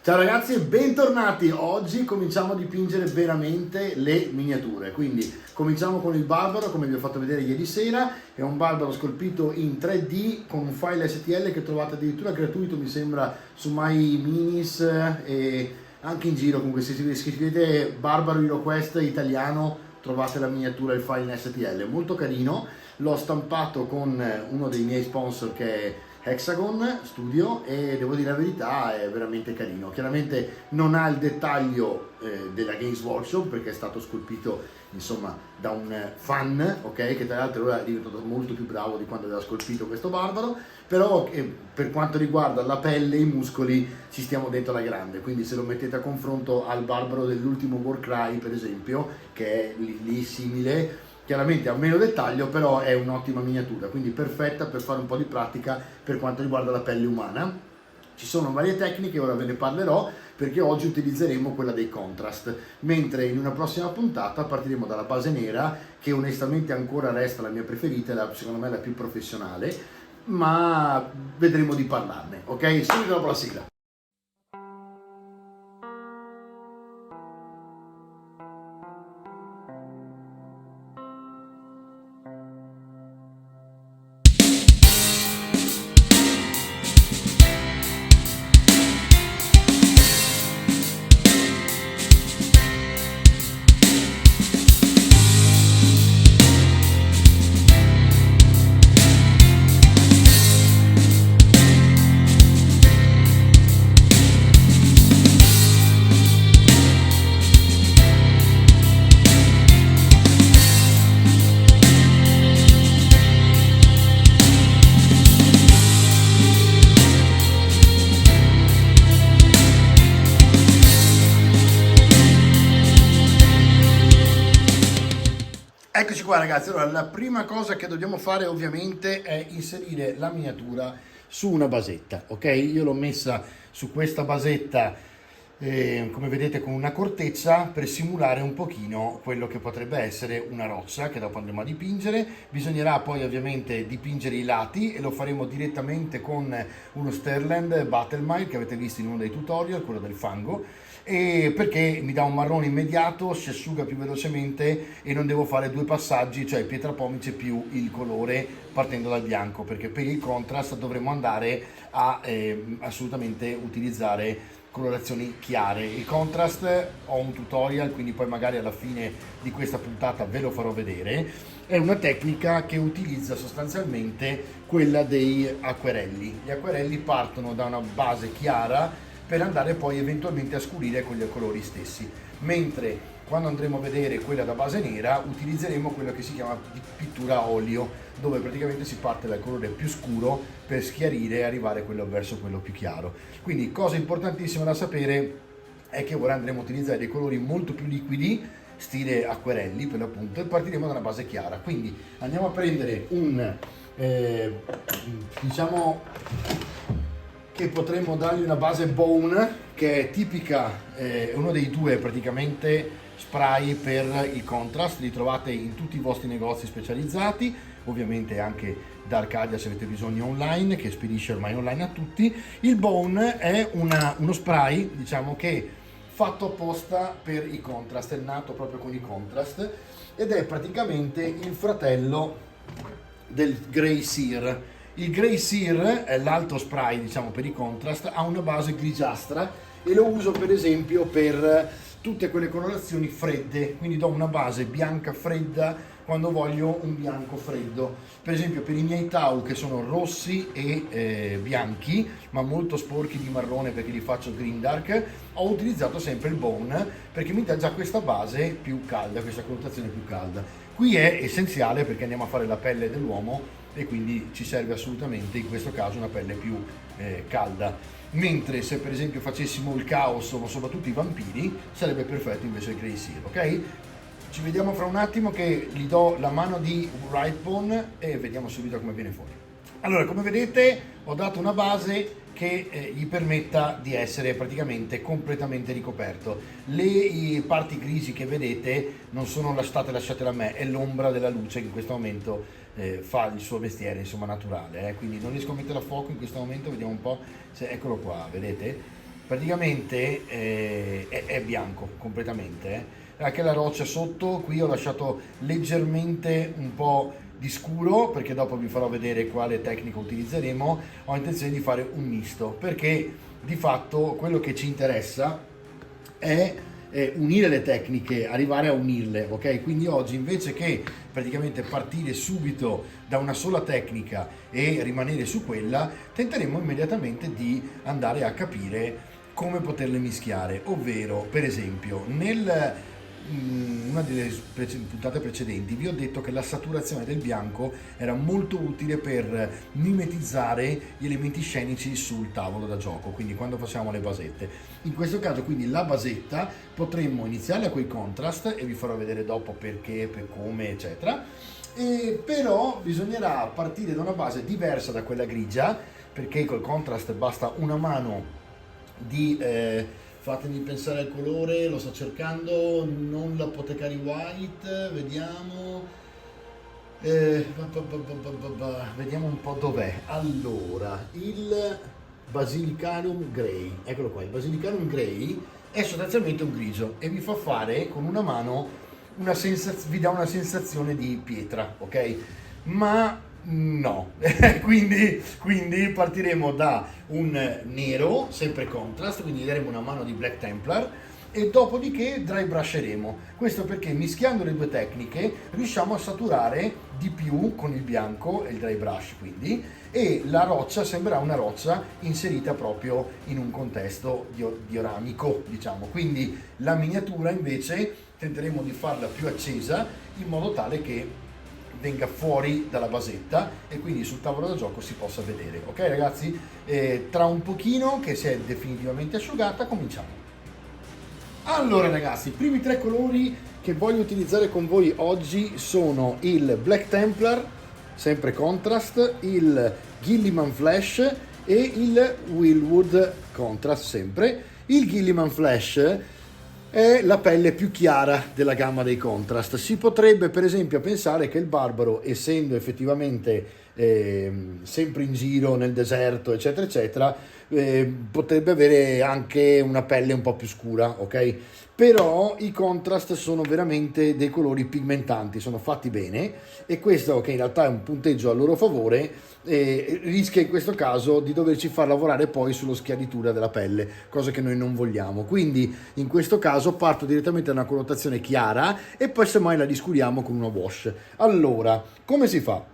Ciao ragazzi e bentornati. Oggi cominciamo a dipingere veramente le miniature, quindi cominciamo con il Barbaro, come vi ho fatto vedere ieri sera. È un Barbaro scolpito in 3D con un file STL che trovate addirittura gratuito, mi sembra, su My Minis e anche in giro. Comunque se scrivete Barbaro HeroQuest italiano trovate la miniatura e il file in STL, molto carino. L'ho stampato con uno dei miei sponsor che è Hexagon Studio e devo dire la verità, è veramente carino. Chiaramente non ha il dettaglio della Games Workshop perché è stato scolpito insomma da un fan, ok, che tra l'altro ora è diventato molto più bravo di quando aveva scolpito questo Barbaro, però per quanto riguarda la pelle e i muscoli ci stiamo dentro alla grande, quindi se lo mettete a confronto al Barbaro dell'ultimo Warcry per esempio, che è lì simile, chiaramente ha meno dettaglio, però è un'ottima miniatura, quindi perfetta per fare un po' di pratica per quanto riguarda la pelle umana. Ci sono varie tecniche, ora ve ne parlerò, perché oggi utilizzeremo quella dei contrast, mentre in una prossima puntata partiremo dalla base nera, che onestamente ancora resta la mia preferita, secondo me la più professionale, ma vedremo di parlarne, ok? Subito dopo la sigla. Eccoci qua ragazzi, allora la prima cosa che dobbiamo fare ovviamente è inserire la miniatura su una basetta, ok? Io l'ho messa su questa basetta come vedete con una corteccia per simulare un pochino quello che potrebbe essere una roccia che dopo andremo a dipingere. Bisognerà poi ovviamente dipingere i lati e lo faremo direttamente con uno Sterland Battlemile che avete visto in uno dei tutorial, quello del fango, e perché mi dà un marrone immediato, si asciuga più velocemente e non devo fare due passaggi, cioè pietra pomice più il colore partendo dal bianco, perché per il contrast dovremo andare a assolutamente utilizzare colorazioni chiare. Il contrast ho un tutorial, quindi poi magari alla fine di questa puntata ve lo farò vedere. È una tecnica che utilizza sostanzialmente quella dei acquerelli. Gli acquerelli partono da una base chiara per andare poi eventualmente a scurire con gli colori stessi, mentre quando andremo a vedere quella da base nera utilizzeremo quello che si chiama pittura a olio, dove praticamente si parte dal colore più scuro per schiarire e arrivare verso quello più chiaro. Quindi cosa importantissima da sapere è che ora andremo a utilizzare dei colori molto più liquidi, stile acquerelli per l'appunto, e partiremo da una base chiara. Quindi andiamo a prendere diciamo che potremmo dargli una base bone, che è tipica, uno dei due praticamente spray per il contrast, li trovate in tutti i vostri negozi specializzati, ovviamente anche da Arcadia se avete bisogno online, che spedisce ormai online a tutti. Il bone è uno spray, diciamo, che fatto apposta per i contrast, è nato proprio con i contrast ed è praticamente il fratello del Grey Sear. Il Grey Sear è l'altro spray, diciamo, per i contrast, ha una base grigiastra e lo uso per esempio per tutte quelle colorazioni fredde, quindi do una base bianca fredda quando voglio un bianco freddo. Per esempio per i miei tau che sono rossi e bianchi, ma molto sporchi di marrone perché li faccio green dark, ho utilizzato sempre il bone perché mi dà già questa base più calda, questa connotazione più calda. Qui è essenziale perché andiamo a fare la pelle dell'uomo e quindi ci serve assolutamente in questo caso una pelle più calda, mentre se per esempio facessimo il caos o soprattutto i vampiri sarebbe perfetto invece il Grey Sear, ok? Ci vediamo fra un attimo che gli do la mano di Brightbone e vediamo subito come viene fuori. Allora, come vedete ho dato una base che gli permetta di essere praticamente completamente ricoperto. Le parti grigi che vedete non sono state lasciate da me, è l'ombra della luce che in questo momento fa il suo mestiere, insomma, naturale, quindi non riesco a mettere a fuoco in questo momento, vediamo un po' se, eccolo qua, vedete? praticamente è bianco completamente. Anche la roccia sotto, qui ho lasciato leggermente un po' di scuro, perché dopo vi farò vedere quale tecnica utilizzeremo. Ho intenzione di fare un misto, perché di fatto quello che ci interessa è unire le tecniche, arrivare a unirle, ok? Quindi oggi, invece che praticamente partire subito da una sola tecnica e rimanere su quella, tenteremo immediatamente di andare a capire come poterle mischiare, ovvero, per esempio, una delle puntate precedenti vi ho detto che la saturazione del bianco era molto utile per mimetizzare gli elementi scenici sul tavolo da gioco, quindi quando facciamo le basette. In questo caso quindi la basetta potremmo iniziarla con i contrast, e vi farò vedere dopo perché, per come, eccetera. Però bisognerà partire da una base diversa da quella grigia, perché col contrast basta una mano di fatemi pensare al colore, lo sto cercando, non l'Apothecary White, vediamo. Vediamo un po' dov'è. Allora, il Basilicanum Grey, eccolo qua. Il Basilicanum Grey è sostanzialmente un grigio e vi fa fare con una mano vi dà una sensazione di pietra, ok? Ma no, quindi partiremo da un nero, sempre contrast, quindi daremo una mano di Black Templar, e dopodiché dry brusheremo. Questo perché mischiando le due tecniche riusciamo a saturare di più con il bianco e il dry brush, quindi, e la roccia sembrerà una roccia inserita proprio in un contesto dioramico, diciamo. Quindi la miniatura invece tenteremo di farla più accesa, in modo tale che venga fuori dalla basetta e quindi sul tavolo da gioco si possa vedere. Ok ragazzi, tra un pochino che si è definitivamente asciugata cominciamo. Allora ragazzi, i primi tre colori che voglio utilizzare con voi oggi sono il Black Templar, sempre contrast, il Gilliman Flash e il Willwood contrast, sempre. Il Gilliman Flash è la pelle più chiara della gamma dei contrast. Si potrebbe per esempio pensare che il Barbaro, essendo effettivamente sempre in giro nel deserto eccetera eccetera, potrebbe avere anche una pelle un po' più scura, ok? Però i contrast sono veramente dei colori pigmentanti, sono fatti bene, e questo, che in realtà è un punteggio a loro favore, rischia in questo caso di doverci far lavorare poi sullo schiaritura della pelle, cosa che noi non vogliamo. Quindi in questo caso parto direttamente da una colorazione chiara e poi semmai la riscuriamo con una wash. Allora, come si fa?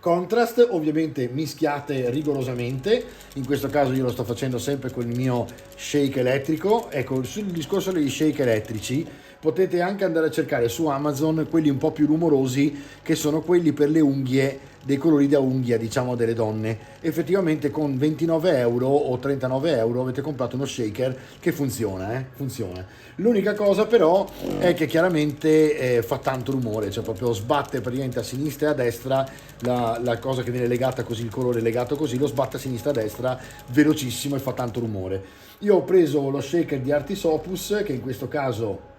Contrast ovviamente mischiate rigorosamente, in questo caso io lo sto facendo sempre con il mio shake elettrico. Ecco, sul discorso degli shake elettrici potete anche andare a cercare su Amazon quelli un po' più rumorosi, che sono quelli per le unghie, dei colori da unghia, diciamo, delle donne. Effettivamente con 29 euro o 39 euro avete comprato uno shaker che funziona, funziona. L'unica cosa però è che chiaramente fa tanto rumore, cioè proprio sbatte praticamente a sinistra e a destra, la cosa che viene legata così, il colore legato così, lo sbatte a sinistra e a destra velocissimo e fa tanto rumore. Io ho preso lo shaker di Artis Opus, che in questo caso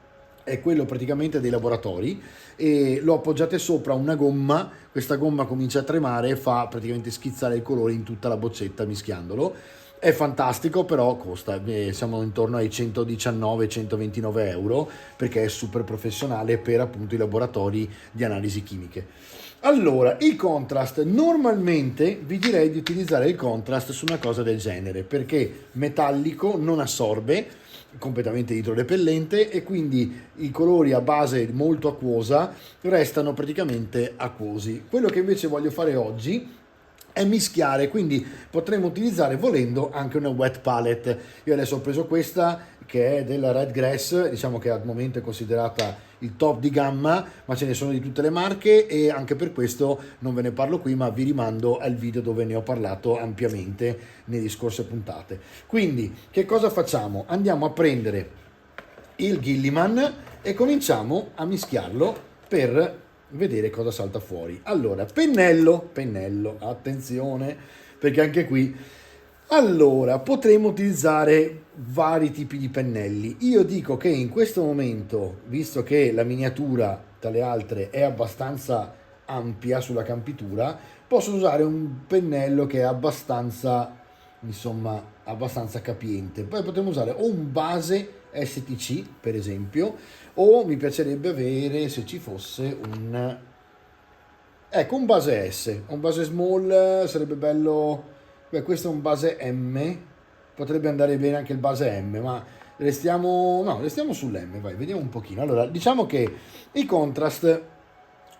è quello praticamente dei laboratori, e l'ho appoggiate sopra una gomma. Questa gomma comincia a tremare e fa praticamente schizzare il colore in tutta la boccetta mischiandolo. È fantastico, però costa, siamo intorno ai 119-129 euro, perché è super professionale per appunto i laboratori di analisi chimiche. Allora, il contrast, normalmente vi direi di utilizzare il contrast su una cosa del genere, perché metallico, non assorbe, completamente idrorepellente, e quindi i colori a base molto acquosa restano praticamente acquosi. Quello che invece voglio fare oggi è mischiare, quindi potremmo utilizzare volendo anche una wet palette. Io adesso ho preso questa che è della Red Grass, diciamo che al momento è considerata il top di gamma, ma ce ne sono di tutte le marche e anche per questo non ve ne parlo qui, ma vi rimando al video dove ne ho parlato ampiamente nelle scorse puntate. Quindi che cosa facciamo? Andiamo a prendere il Gilliman e cominciamo a mischiarlo per vedere cosa salta fuori. Allora, pennello, attenzione, perché anche qui, allora, potremmo utilizzare vari tipi di pennelli. Io dico che in questo momento, visto che la miniatura tra le altre è abbastanza ampia sulla campitura, posso usare un pennello che è abbastanza insomma abbastanza capiente. Poi potremmo usare o un base STC per esempio, o mi piacerebbe avere, se ci fosse, un base S, un base small sarebbe bello. Beh, questo è un base M, potrebbe andare bene anche il base M, ma restiamo, no, restiamo sull'M, vai, vediamo un pochino. Allora, diciamo che i contrast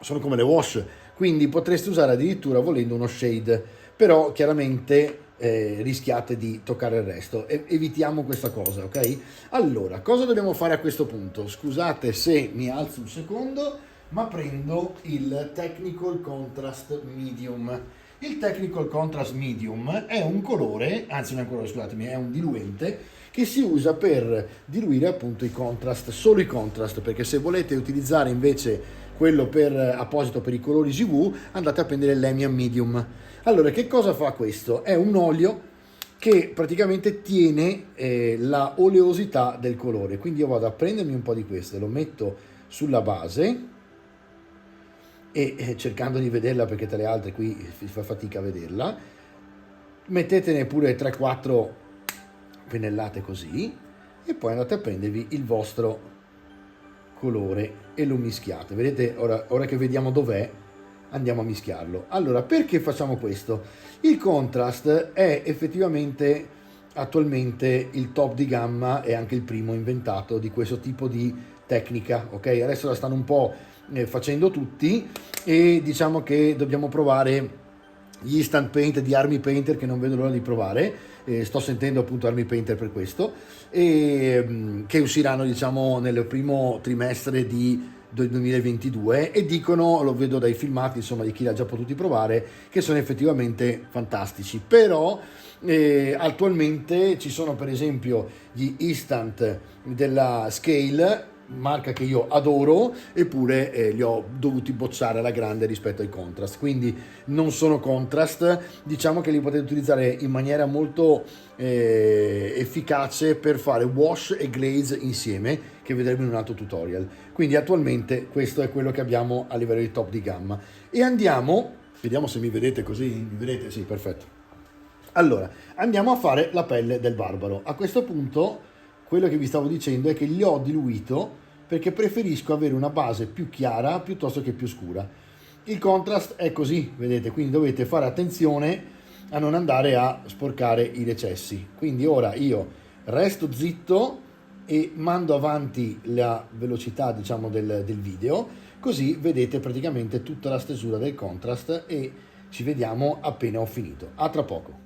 sono come le wash, quindi potreste usare addirittura volendo uno shade, però chiaramente rischiate di toccare il resto. Evitiamo questa cosa, ok? Allora, cosa dobbiamo fare a questo punto? Scusate se mi alzo un secondo, ma prendo il Technical Contrast Medium. Il Technical Contrast Medium è un colore, anzi non è un colore, scusatemi, è un diluente che si usa per diluire appunto i contrast, solo i contrast, perché se volete utilizzare invece quello apposito per i colori GV, andate a prendere l'Emian Medium. Allora, che cosa fa questo? È un olio che praticamente tiene la oleosità del colore, quindi io vado a prendermi un po' di questo, lo metto sulla base e cercando di vederla, perché tra le altre qui si fa fatica a vederla, mettetene pure 3-4 pennellate così e poi andate a prendervi il vostro colore e lo mischiate. Vedete, ora che vediamo dov'è, andiamo a mischiarlo. Allora, perché facciamo questo? Il contrast è effettivamente attualmente il top di gamma e anche il primo inventato di questo tipo di tecnica, ok? Adesso la stanno un po' facendo tutti e diciamo che dobbiamo provare gli instant paint di Army Painter, che non vedo l'ora di provare. Sto sentendo appunto Army Painter per questo, e che usciranno diciamo nel primo trimestre del 2022 e dicono, lo vedo dai filmati insomma di chi l'ha già potuti provare, che sono effettivamente fantastici. Però attualmente ci sono per esempio gli instant della Scale, marca che io adoro, eppure li ho dovuti bocciare alla grande rispetto ai contrast, quindi non sono contrast. Diciamo che li potete utilizzare in maniera molto efficace per fare wash e glaze insieme, che vedremo in un altro tutorial. Quindi attualmente questo è quello che abbiamo a livello di top di gamma. E andiamo, vediamo se mi vedete così, mi vedete? Sì, perfetto. Allora, andiamo a fare la pelle del barbaro. A questo punto quello che vi stavo dicendo è che li ho diluito perché preferisco avere una base più chiara piuttosto che più scura. Il contrast è così, vedete, quindi dovete fare attenzione a non andare a sporcare i recessi. Quindi ora io resto zitto e mando avanti la velocità, diciamo, del video, così vedete praticamente tutta la stesura del contrast e ci vediamo appena ho finito. A tra poco.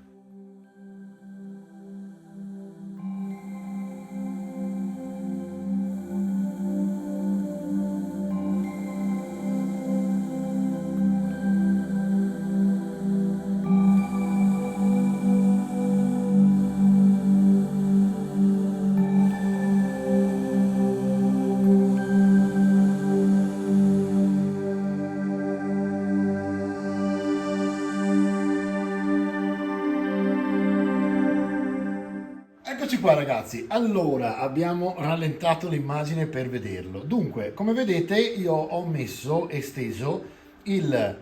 Eccoci qua ragazzi, allora abbiamo rallentato l'immagine per vederlo. Dunque, come vedete io ho messo e steso diciamo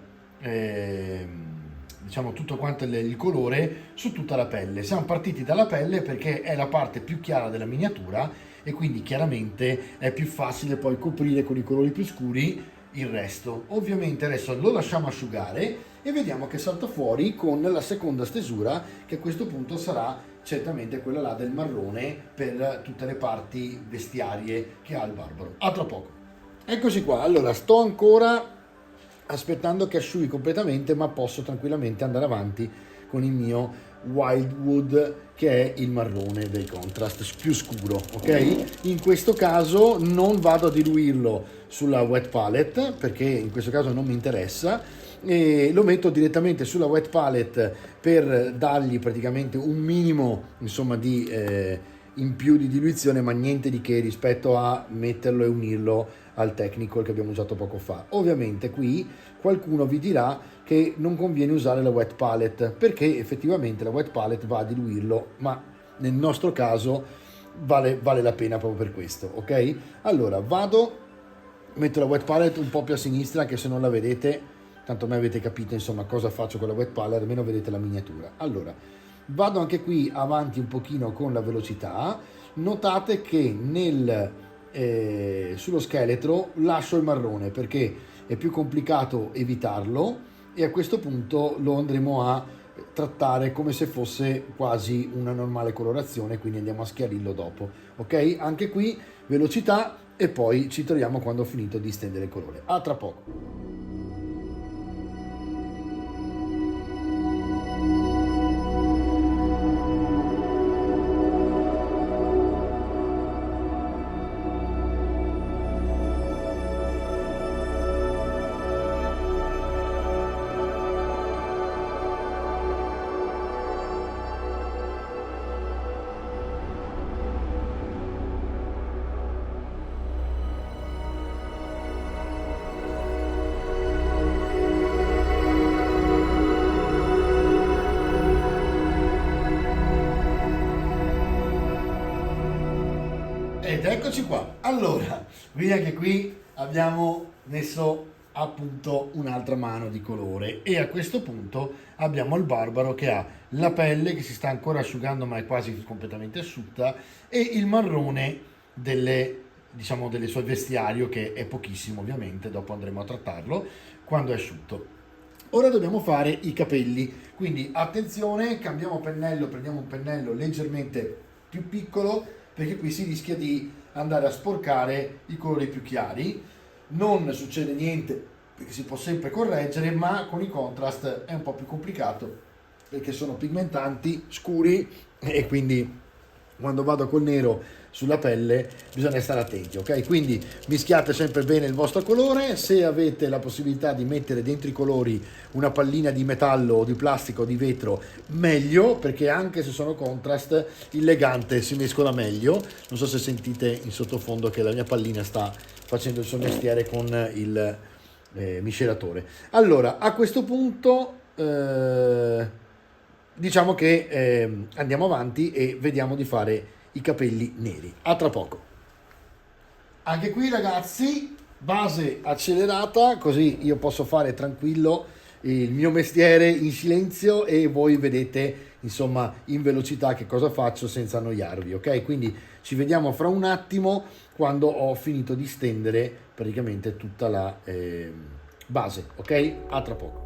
tutto quanto il colore su tutta la pelle. Siamo partiti dalla pelle perché è la parte più chiara della miniatura e quindi chiaramente è più facile poi coprire con i colori più scuri il resto. Ovviamente adesso lo lasciamo asciugare e vediamo che salta fuori con la seconda stesura, che a questo punto sarà certamente quella là del marrone per tutte le parti vestiarie che ha il barbaro. A tra poco. Eccoci qua, allora sto ancora aspettando che asciughi completamente, ma posso tranquillamente andare avanti con il mio Wildwood, che è il marrone del contrast più scuro, ok? In questo caso non vado a diluirlo sulla wet palette perché in questo caso non mi interessa, e lo metto direttamente sulla wet palette per dargli praticamente un minimo insomma di in più di diluizione, ma niente di che rispetto a metterlo e unirlo al technical che abbiamo usato poco fa. Ovviamente qui qualcuno vi dirà che non conviene usare la wet palette perché effettivamente la wet palette va a diluirlo, ma nel nostro caso vale la pena proprio per questo, ok? Allora metto la wet palette un po' più a sinistra, anche se non la vedete, tanto a me avete capito insomma cosa faccio con la wet palette, almeno vedete la miniatura. Allora Vado anche qui avanti un pochino con la velocità. Notate che sullo scheletro lascio il marrone perché è più complicato evitarlo, e a questo punto lo andremo a trattare come se fosse quasi una normale colorazione, quindi andiamo a schiarirlo dopo. Ok, anche qui velocità, e poi ci troviamo quando ho finito di stendere il colore. A tra poco. Ed eccoci qua. Allora, quindi anche qui abbiamo messo appunto un'altra mano di colore, e a questo punto abbiamo il barbaro che ha la pelle che si sta ancora asciugando ma è quasi completamente asciutta, e il marrone diciamo del suo vestiario, che è pochissimo ovviamente, dopo andremo a trattarlo quando è asciutto. Ora dobbiamo fare i capelli, quindi attenzione, cambiamo pennello, prendiamo un pennello leggermente più piccolo, perché qui si rischia di andare a sporcare i colori più chiari. Non succede niente perché si può sempre correggere, ma con i contrast è un po' più complicato perché sono pigmentanti, scuri, e quindi quando vado col nero sulla pelle bisogna stare attenti, ok? Quindi mischiate sempre bene il vostro colore. Se avete la possibilità di mettere dentro i colori una pallina di metallo o di plastica o di vetro, meglio, perché anche se sono contrast il legante si mescola meglio. Non so se sentite in sottofondo che la mia pallina sta facendo il suo mestiere con il miscelatore. Allora, a questo punto diciamo che andiamo avanti e vediamo di fare i capelli neri. A tra poco. Anche qui ragazzi, base accelerata, così io posso fare tranquillo il mio mestiere in silenzio e voi vedete insomma in velocità che cosa faccio senza annoiarvi, ok? Quindi ci vediamo fra un attimo quando ho finito di stendere praticamente tutta la base, ok? A tra poco.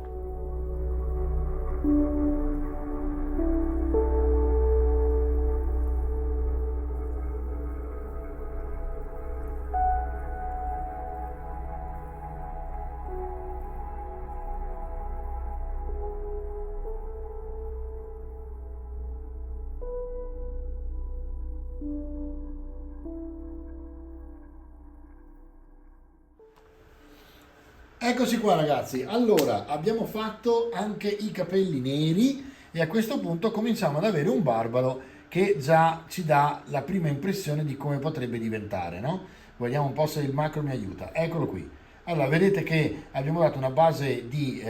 Eccoci qua ragazzi, allora abbiamo fatto anche i capelli neri e a questo punto cominciamo ad avere un barbaro che già ci dà la prima impressione di come potrebbe diventare, no? Guardiamo un po' se il macro mi aiuta, eccolo qui. Allora vedete che abbiamo dato una base di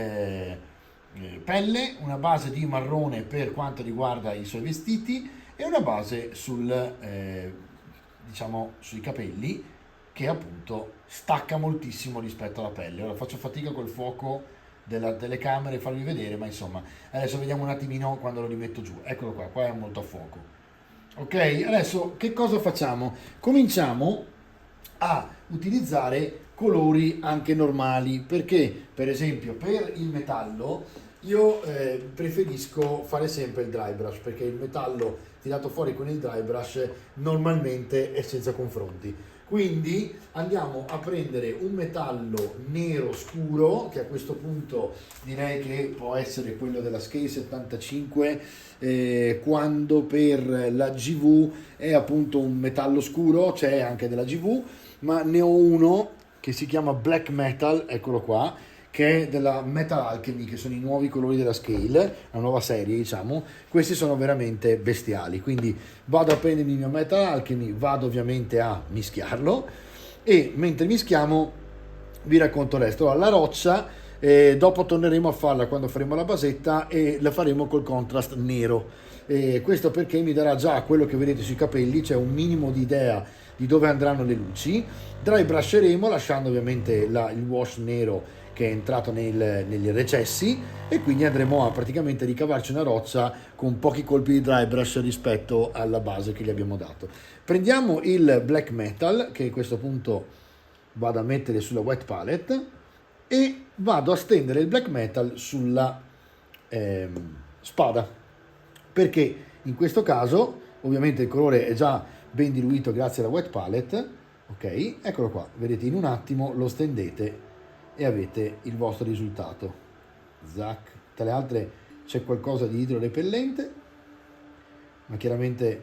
pelle, una base di marrone per quanto riguarda i suoi vestiti e una base diciamo, sui capelli, che appunto stacca moltissimo rispetto alla pelle. Ora faccio fatica col fuoco della telecamera e farvi vedere, ma insomma adesso vediamo un attimino quando lo rimetto giù. Eccolo qua, qua è molto a fuoco. Ok, adesso che cosa facciamo? Cominciamo a utilizzare colori anche normali, perché per esempio per il metallo io preferisco fare sempre il dry brush, perché il metallo tirato fuori con il dry brush normalmente è senza confronti. Quindi andiamo a prendere un metallo nero scuro, che a questo punto direi che può essere quello della Scale 75, quando per la GV è appunto un metallo scuro, c'è anche della GV, ma ne ho uno che si chiama Black Metal, eccolo qua, che è della Metal Alchemy, che sono i nuovi colori della Scale, la nuova serie diciamo. Questi sono veramente bestiali, quindi vado a prendermi il mio Metal Alchemy, vado ovviamente a mischiarlo e mentre mischiamo vi racconto il resto. Allora, la roccia dopo torneremo a farla quando faremo la basetta e la faremo col contrast nero, questo perché mi darà già quello che vedete sui capelli, cioè un minimo di idea di dove andranno le luci. Dry brusheremo lasciando ovviamente il wash nero che è entrato negli recessi, e quindi andremo a praticamente ricavarci una roccia con pochi colpi di dry brush rispetto alla base che gli abbiamo dato. Prendiamo il black metal, che a questo punto vado a mettere sulla wet palette, e vado a stendere il black metal sulla spada, perché in questo caso ovviamente il colore è già ben diluito grazie alla wet palette. Ok, eccolo qua, vedete, in un attimo lo stendete e avete il vostro risultato. Zac. Tra le altre c'è qualcosa di idrorepellente, ma chiaramente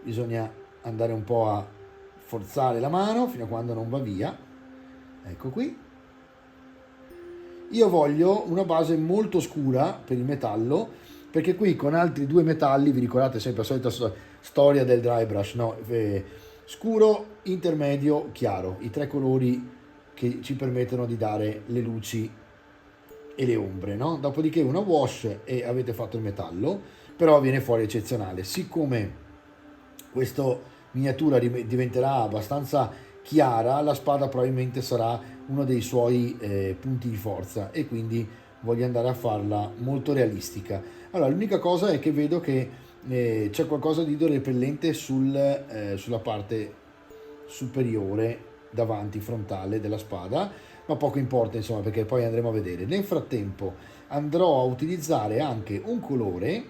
bisogna andare un po' a forzare la mano fino a quando non va via. Ecco qui. Io voglio una base molto scura per il metallo, perché qui con altri due metalli, vi ricordate sempre la solita storia del dry brush, no? Scuro, intermedio, chiaro, i tre colori che ci permettono di dare le luci e le ombre, no? Dopodiché una wash e avete fatto il metallo, però viene fuori eccezionale. Siccome questa miniatura diventerà abbastanza chiara, la spada probabilmente sarà uno dei suoi punti di forza, e quindi voglio andare a farla molto realistica. Allora, l'unica cosa è che vedo che c'è qualcosa di idrorepellente sulla parte superiore davanti frontale della spada, ma poco importa, insomma, perché poi andremo a vedere. Nel frattempo andrò a utilizzare anche un colore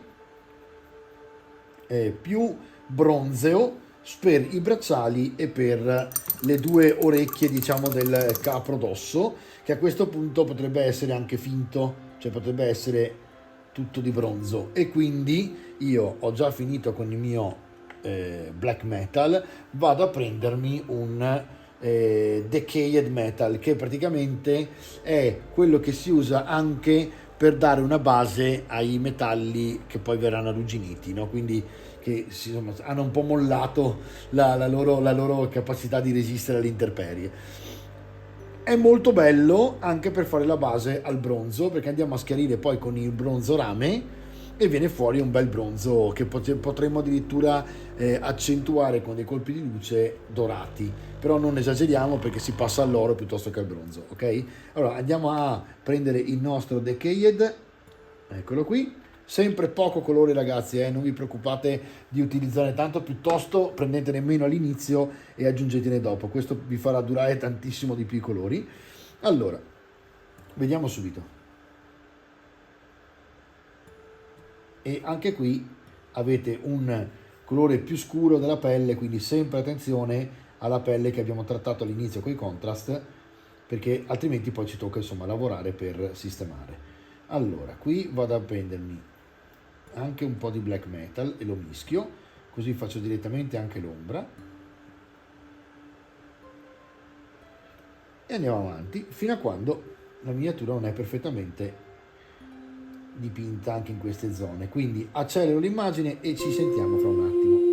più bronzeo per i bracciali e per le due orecchie, diciamo, del capro d'osso, che a questo punto potrebbe essere anche finto, cioè potrebbe essere tutto di bronzo. E quindi io ho già finito con il mio black metal, vado a prendermi un decayed metal, che praticamente è quello che si usa anche per dare una base ai metalli che poi verranno arrugginiti, no? Quindi che insomma, hanno un po' mollato la loro capacità di resistere alle intemperie. È molto bello anche per fare la base al bronzo, perché andiamo a schiarire poi con il bronzo rame e viene fuori un bel bronzo che potremmo addirittura accentuare con dei colpi di luce dorati, però non esageriamo perché si passa all'oro piuttosto che al bronzo. Ok, allora andiamo a prendere il nostro decayed, eccolo qui. Sempre poco colore, ragazzi, non vi preoccupate di utilizzare tanto, piuttosto prendetene meno all'inizio e aggiungetene dopo, questo vi farà durare tantissimo di più i colori. Allora, vediamo subito. E anche qui avete un colore più scuro della pelle, quindi sempre attenzione alla pelle che abbiamo trattato all'inizio con i contrast, perché altrimenti poi ci tocca insomma lavorare per sistemare. Allora, qui vado a prendermi anche un po' di black metal e lo mischio, così faccio direttamente anche l'ombra e andiamo avanti fino a quando la miniatura non è perfettamente dipinta anche in queste zone. Quindi accelero l'immagine e ci sentiamo fra un attimo.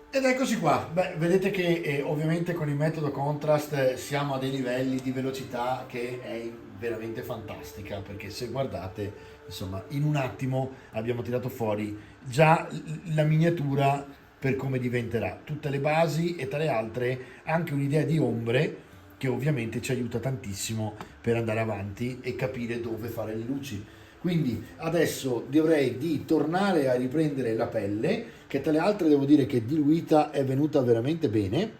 Ed eccoci qua. Beh, vedete che ovviamente con il metodo contrast siamo a dei livelli di velocità che è veramente fantastica, perché se guardate, insomma, in un attimo abbiamo tirato fuori già la miniatura per come diventerà, tutte le basi e tra le altre anche un'idea di ombre che ovviamente ci aiuta tantissimo per andare avanti e capire dove fare le luci. Quindi adesso dovrei di tornare a riprendere la pelle, che tra le altre devo dire che diluita è venuta veramente bene,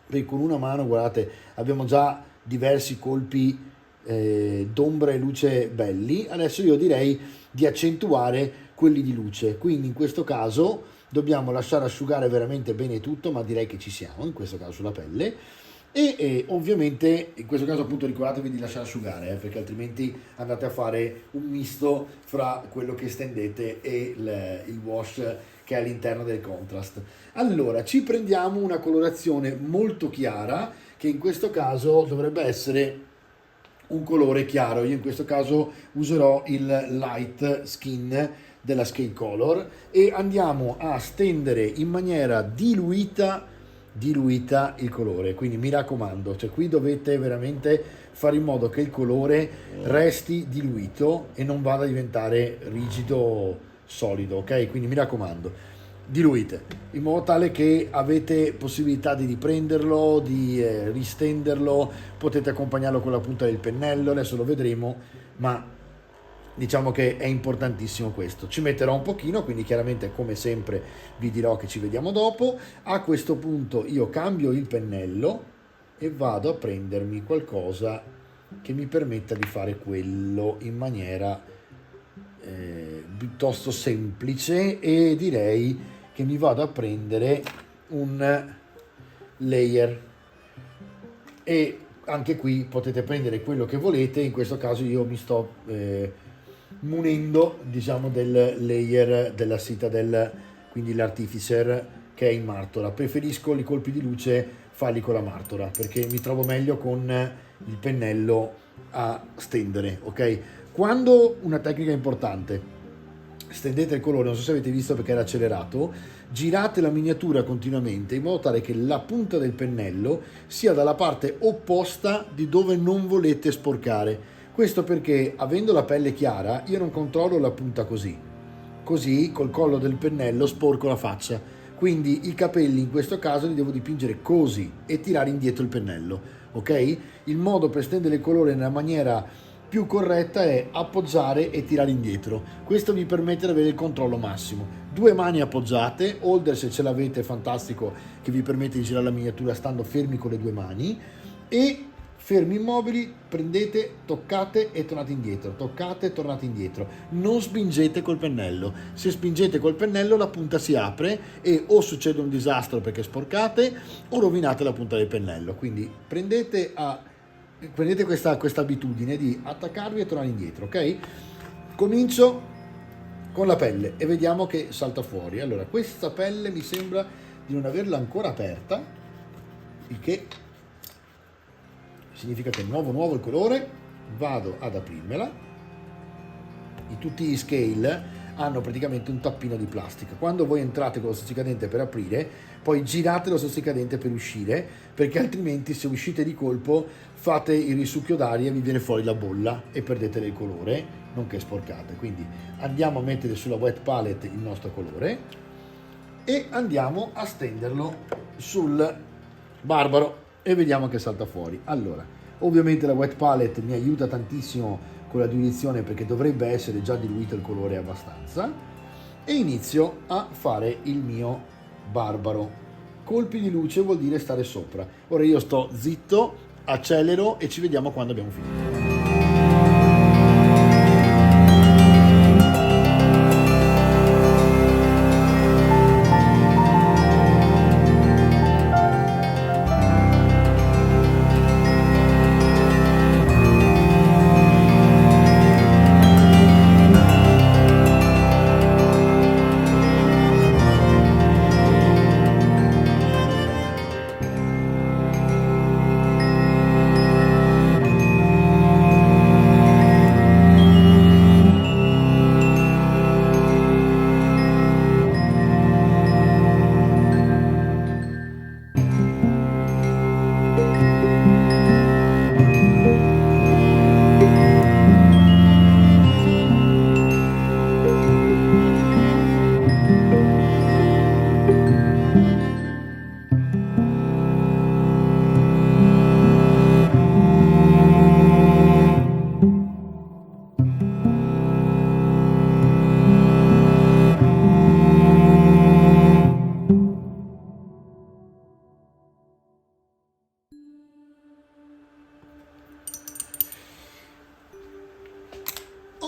perché con una mano, guardate, abbiamo già diversi colpi d'ombra e luce belli. Adesso io direi di accentuare quelli di luce, quindi in questo caso dobbiamo lasciare asciugare veramente bene tutto, ma direi che ci siamo in questo caso sulla pelle, e ovviamente in questo caso appunto ricordatevi di lasciare asciugare, perché altrimenti andate a fare un misto fra quello che stendete e il wash che è all'interno del contrast. Allora ci prendiamo una colorazione molto chiara, che in questo caso dovrebbe essere un colore chiaro. Io in questo caso userò il light skin della Scale Color e andiamo a stendere in maniera diluita il colore. Quindi mi raccomando, cioè qui dovete veramente fare in modo che il colore resti diluito e non vada a diventare rigido, solido, ok? Quindi mi raccomando, diluite in modo tale che avete possibilità di riprenderlo, di ristenderlo, potete accompagnarlo con la punta del pennello, adesso lo vedremo, ma diciamo che è importantissimo questo. Ci metterò un pochino, quindi chiaramente come sempre vi dirò che ci vediamo dopo. A questo punto io cambio il pennello e vado a prendermi qualcosa che mi permetta di fare quello in maniera piuttosto semplice, e direi che mi vado a prendere un layer, e anche qui potete prendere quello che volete. In questo caso io mi sto munendo, diciamo, del layer della Citadel, quindi l'Artificer, che è in martora. Preferisco i colpi di luce farli con la martora perché mi trovo meglio con il pennello a stendere, ok? Quando, una tecnica importante, stendete il colore, non so se avete visto perché era accelerato, girate la miniatura continuamente in modo tale che la punta del pennello sia dalla parte opposta di dove non volete sporcare. Questo perché, avendo la pelle chiara, io non controllo la punta così col collo del pennello sporco la faccia, quindi i capelli in questo caso li devo dipingere così e tirare indietro il pennello, ok? Il modo per stendere il colore nella maniera più corretta è appoggiare e tirare indietro. Questo vi permette di avere il controllo massimo. Due mani appoggiate, holder se ce l'avete fantastico, che vi permette di girare la miniatura stando fermi con le due mani, e fermi immobili, prendete, toccate e tornate indietro, toccate e tornate indietro. Non spingete col pennello. Se spingete col pennello la punta si apre e o succede un disastro perché sporcate o rovinate la punta del pennello. Quindi prendete questa abitudine di attaccarvi e tornare indietro, ok? Comincio con la pelle e vediamo che salta fuori. Allora, questa pelle mi sembra di non averla ancora aperta, il che significa che è nuovo il colore. Vado ad aprirmela. Tutti gli scale hanno praticamente un tappino di plastica. Quando voi entrate con lo stuzzicadente per aprire, poi girate lo stuzzicadente per uscire, perché altrimenti se uscite di colpo fate il risucchio d'aria e vi viene fuori la bolla e perdete il colore, nonché sporcate. Quindi andiamo a mettere sulla wet palette il nostro colore e andiamo a stenderlo sul barbaro e vediamo che salta fuori. Allora, ovviamente la wet palette mi aiuta tantissimo con la diluizione, perché dovrebbe essere già diluito il colore abbastanza, e inizio a fare il mio barbaro. Colpi di luce vuol dire stare sopra. Ora io sto zitto, accelero e ci vediamo quando abbiamo finito.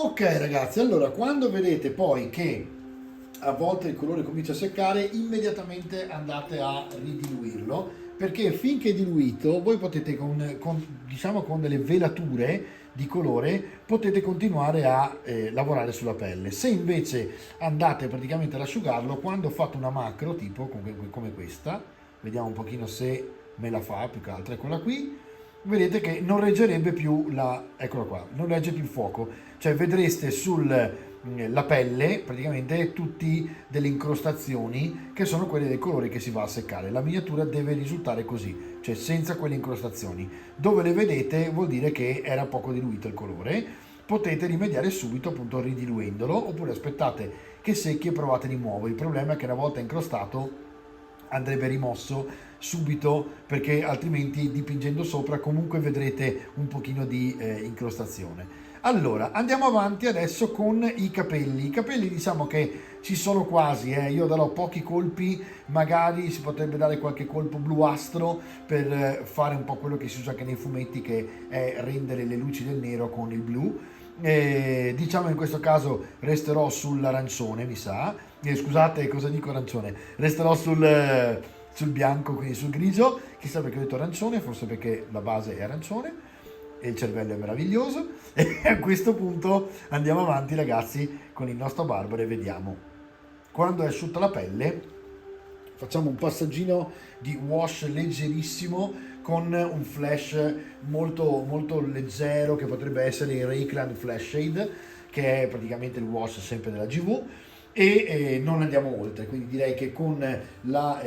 Ok ragazzi, allora quando vedete poi che a volte il colore comincia a seccare, immediatamente andate a ridiluirlo, perché finché è diluito voi potete diciamo con delle velature di colore potete continuare a lavorare sulla pelle. Se invece andate praticamente ad asciugarlo, quando fate una macro tipo come questa, vediamo un pochino se me la fa, più che altro eccola qui, vedete che non reggerebbe più eccola qua, non regge più il fuoco, cioè vedreste sulla pelle praticamente tutti delle incrostazioni che sono quelle del colore che si va a seccare. La miniatura deve risultare così, cioè senza quelle incrostazioni. Dove le vedete vuol dire che era poco diluito il colore. Potete rimediare subito appunto ridiluendolo, oppure aspettate che secchi e provate di nuovo. Il problema è che una volta incrostato andrebbe rimosso subito, perché altrimenti dipingendo sopra comunque vedrete un pochino di incrostazione. Allora andiamo avanti adesso con i capelli. Diciamo che ci sono quasi, io darò pochi colpi, magari si potrebbe dare qualche colpo bluastro per fare un po' quello che si usa anche nei fumetti, che è rendere le luci del nero con il blu. Diciamo in questo caso resterò sull'arancione, mi sa. Scusate, cosa dico arancione? Resterò sul bianco, quindi sul grigio. Chissà perché ho detto arancione, forse perché la base è arancione e il cervello è meraviglioso. E a questo punto andiamo avanti, ragazzi, con il nostro barbaro e vediamo. Quando è asciutta la pelle facciamo un passaggino di wash leggerissimo con un flash molto, molto leggero, che potrebbe essere il Reikland Flash Shade, che è praticamente il wash sempre della GV, e non andiamo oltre, quindi direi che con la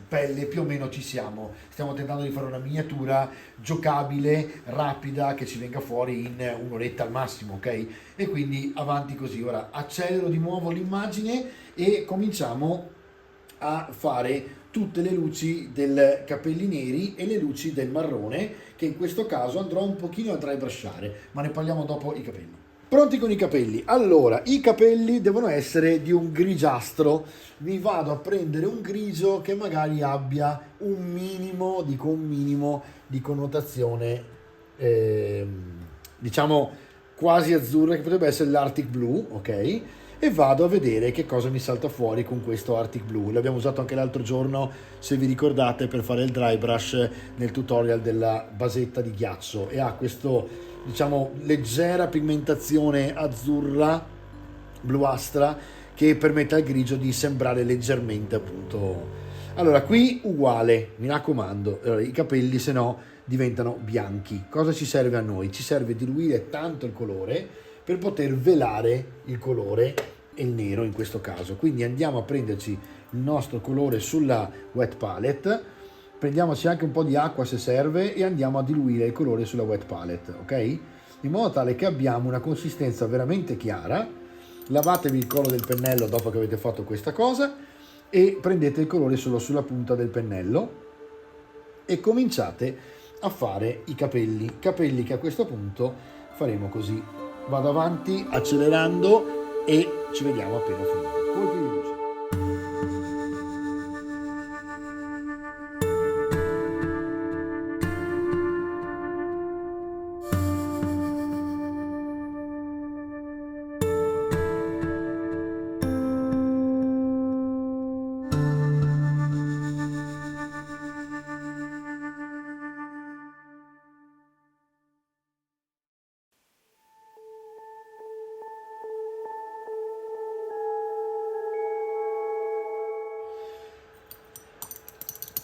pelle più o meno ci siamo. Stiamo tentando di fare una miniatura giocabile, rapida, che ci venga fuori in un'oretta al massimo, ok? E quindi avanti così. Ora accelero di nuovo l'immagine e cominciamo a fare tutte le luci del capelli neri e le luci del marrone, che in questo caso andrò un pochino a dry brushare, ma ne parliamo dopo i capelli. Pronti con i capelli? Allora, i capelli devono essere di un grigiastro. Mi vado a prendere un grigio che magari abbia un minimo di connotazione, diciamo quasi azzurra, che potrebbe essere l'Arctic Blue, ok? E vado a vedere che cosa mi salta fuori con questo Arctic Blue. L'abbiamo usato anche l'altro giorno, se vi ricordate, per fare il dry brush nel tutorial della basetta di ghiaccio, e ha questo, diciamo, leggera pigmentazione azzurra bluastra che permette al grigio di sembrare leggermente, appunto. Allora qui uguale, mi raccomando, allora, i capelli se no diventano bianchi. Cosa ci serve a noi? Ci serve diluire tanto il colore per poter velare il colore e il nero in questo caso. Quindi andiamo a prenderci il nostro colore sulla wet palette, prendiamoci anche un po' di acqua se serve e andiamo a diluire il colore sulla wet palette, ok? In modo tale che abbiamo una consistenza veramente chiara. Lavatevi il collo del pennello dopo che avete fatto questa cosa e prendete il colore solo sulla punta del pennello e cominciate a fare i capelli che a questo punto faremo così. Vado avanti accelerando e ci vediamo appena finito. Colpi di luce.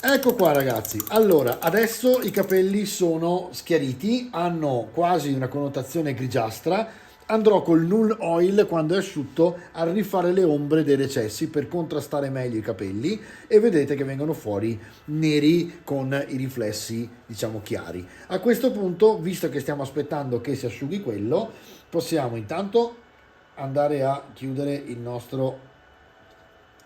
Ecco qua ragazzi, allora adesso i capelli sono schiariti, hanno quasi una connotazione grigiastra. Andrò col Null Oil, quando è asciutto, a rifare le ombre dei recessi per contrastare meglio i capelli, e vedete che vengono fuori neri con i riflessi, diciamo, chiari. A questo punto, visto che stiamo aspettando che si asciughi quello, possiamo intanto andare a chiudere il nostro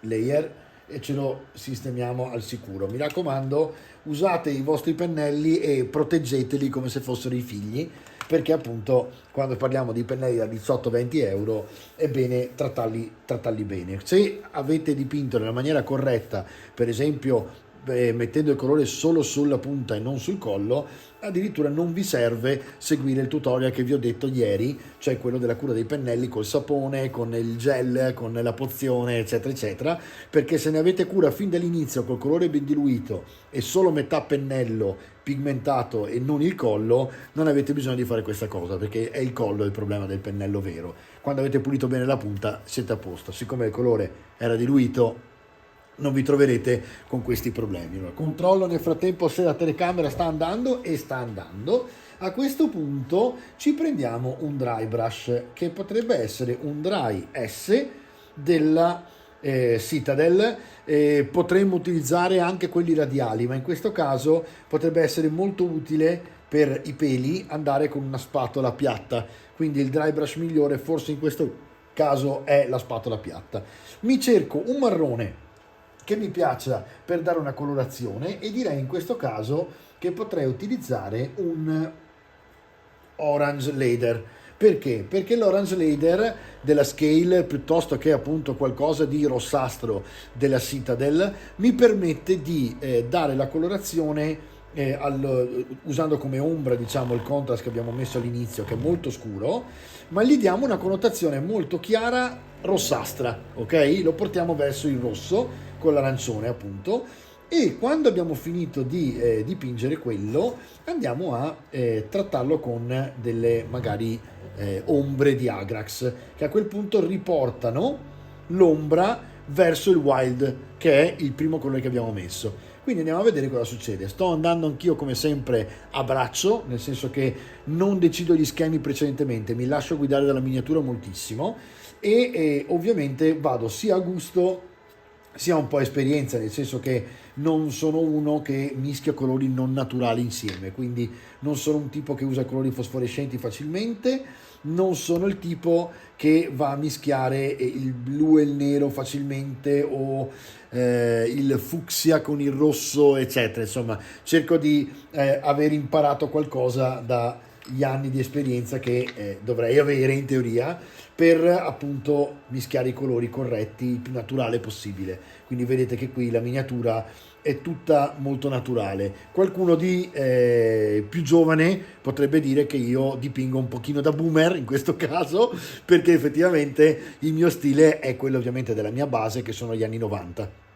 layer e ce lo sistemiamo al sicuro. Mi raccomando, usate i vostri pennelli e proteggeteli come se fossero i figli, perché appunto quando parliamo di pennelli da 18-20 euro è bene trattarli bene. Se avete dipinto nella maniera corretta, per esempio mettendo il colore solo sulla punta e non sul collo, addirittura non vi serve seguire il tutorial che vi ho detto ieri, cioè quello della cura dei pennelli col sapone, con il gel, con la pozione, eccetera eccetera, perché se ne avete cura fin dall'inizio col colore ben diluito e solo metà pennello pigmentato e non il collo, non avete bisogno di fare questa cosa, perché è il collo il problema del pennello vero. Quando avete pulito bene la punta siete a posto. Siccome il colore era diluito, non vi troverete con questi problemi. Allora, controllo nel frattempo se la telecamera sta andando, e sta andando. A questo punto ci prendiamo un dry brush, che potrebbe essere un dry S della Citadel. Potremmo utilizzare anche quelli radiali, ma in questo caso potrebbe essere molto utile per i peli andare con una spatola piatta, quindi il dry brush migliore forse in questo caso è la spatola piatta. Mi cerco un marrone che mi piaccia per dare una colorazione, e direi in questo caso che potrei utilizzare un orange leather. Perché? Perché l'orange leather della Scale, piuttosto che appunto qualcosa di rossastro della Citadel, mi permette di dare la colorazione usando come ombra, diciamo, il contrast che abbiamo messo all'inizio, che è molto scuro, ma gli diamo una connotazione molto chiara rossastra, ok? Lo portiamo verso il rosso con l'arancione, appunto. E quando abbiamo finito di dipingere quello, andiamo a trattarlo con delle magari ombre di Agrax, che a quel punto riportano l'ombra verso il wild, che è il primo colore che abbiamo messo. Quindi andiamo a vedere cosa succede. Sto andando anch'io come sempre a braccio, nel senso che non decido gli schemi precedentemente, mi lascio guidare dalla miniatura moltissimo, e ovviamente vado sia a gusto sia un po' a esperienza, nel senso che non sono uno che mischia colori non naturali insieme, quindi non sono un tipo che usa colori fosforescenti facilmente, non sono il tipo che va a mischiare il blu e il nero facilmente, o il fucsia con il rosso, eccetera. Insomma, cerco di aver imparato qualcosa dagli anni di esperienza che dovrei avere in teoria, per appunto mischiare i colori corretti il più naturale possibile. Quindi vedete che qui la miniatura è tutta molto naturale. Qualcuno di più giovane potrebbe dire che io dipingo un pochino da boomer in questo caso, perché effettivamente il mio stile è quello ovviamente della mia base, che sono gli anni 90.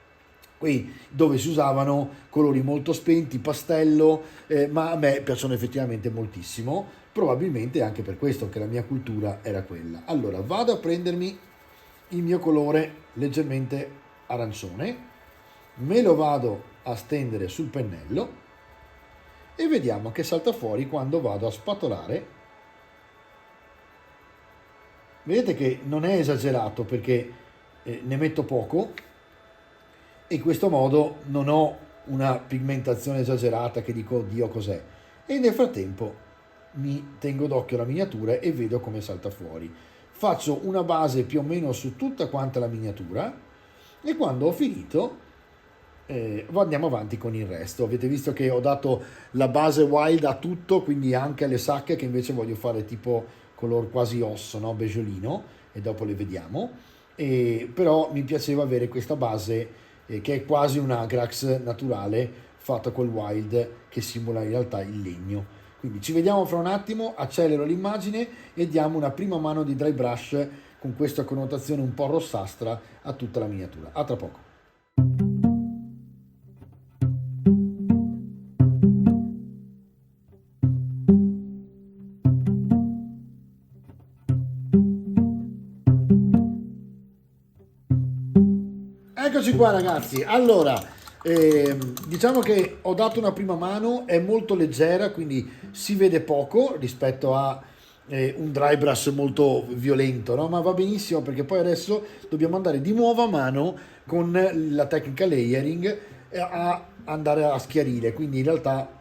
Qui dove si usavano colori molto spenti, pastello, ma a me piacciono effettivamente moltissimo, probabilmente anche per questo che la mia cultura era quella. Allora vado a prendermi il mio colore leggermente arancione, me lo vado a stendere sul pennello e vediamo che salta fuori quando vado a spatolare. Vedete che non è esagerato, perché ne metto poco, e in questo modo non ho una pigmentazione esagerata che dico Dio cos'è, e nel frattempo mi tengo d'occhio la miniatura e vedo come salta fuori. Faccio una base più o meno su tutta quanta la miniatura, e quando ho finito andiamo avanti con il resto. Avete visto che ho dato la base wild a tutto, quindi anche alle sacche, che invece voglio fare tipo color quasi osso, no? Beggiolino, e dopo le vediamo. Però mi piaceva avere questa base che è quasi un Agrax naturale fatto col wild, che simula in realtà il legno. Quindi ci vediamo fra un attimo, accelero l'immagine e diamo una prima mano di dry brush con questa connotazione un po' rossastra a tutta la miniatura. A tra poco. Eccoci qua ragazzi. Allora, diciamo che ho dato una prima mano, è molto leggera, quindi si vede poco rispetto a un dry brush molto violento, no? Ma va benissimo, perché poi adesso dobbiamo andare di nuovo a mano con la tecnica layering a andare a schiarire. Quindi in realtà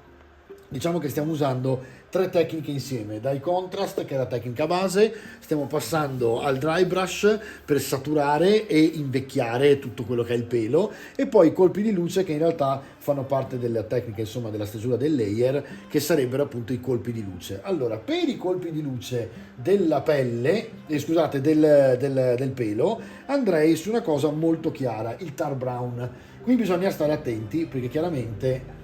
diciamo che stiamo usando tre tecniche insieme: dai contrast, che è la tecnica base, stiamo passando al dry brush per saturare e invecchiare tutto quello che è il pelo, e poi i colpi di luce, che in realtà fanno parte della tecnica, insomma, della stesura del layer, che sarebbero appunto i colpi di luce. Allora, per i colpi di luce della pelle, scusate, del pelo, andrei su una cosa molto chiara, il tar brown. Qui bisogna stare attenti, perché chiaramente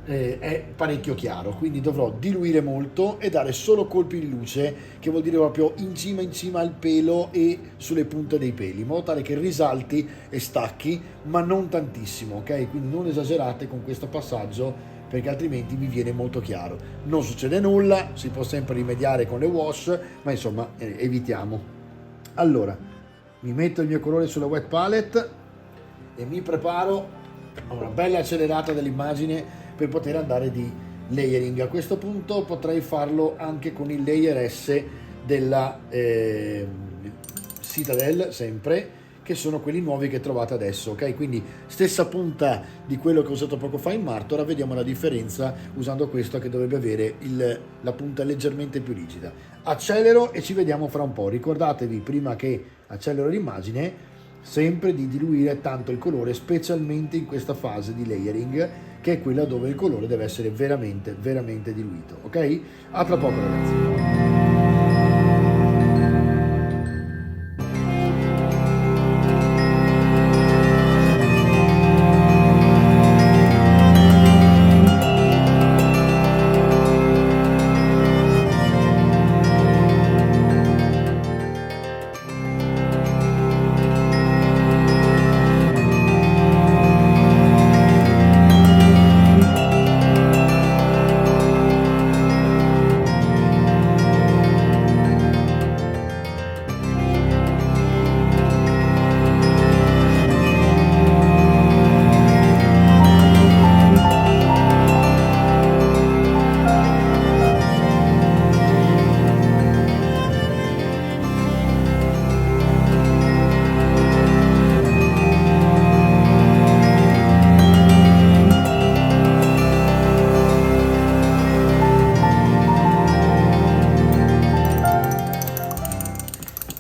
è parecchio chiaro, quindi dovrò diluire molto e dare solo colpi di luce, che vuol dire proprio in cima al pelo e sulle punte dei peli, in modo tale che risalti e stacchi, ma non tantissimo, ok? Quindi non esagerate con questo passaggio, perché altrimenti vi viene molto chiaro. Non succede nulla, si può sempre rimediare con le wash, ma insomma evitiamo. Allora, mi metto il mio colore sulla wet palette e mi preparo a una bella accelerata dell'immagine per poter andare di layering. A questo punto potrei farlo anche con il layer S della Citadel, sempre, che sono quelli nuovi che trovate adesso, ok? Quindi stessa punta di quello che ho usato poco fa in Martora, vediamo la differenza usando questo, che dovrebbe avere la punta leggermente più rigida. Accelero e ci vediamo fra un po'. Ricordatevi, prima che accelero l'immagine, sempre di diluire tanto il colore, specialmente in questa fase di layering, che è quella dove il colore deve essere veramente diluito, ok? A tra poco, ragazzi.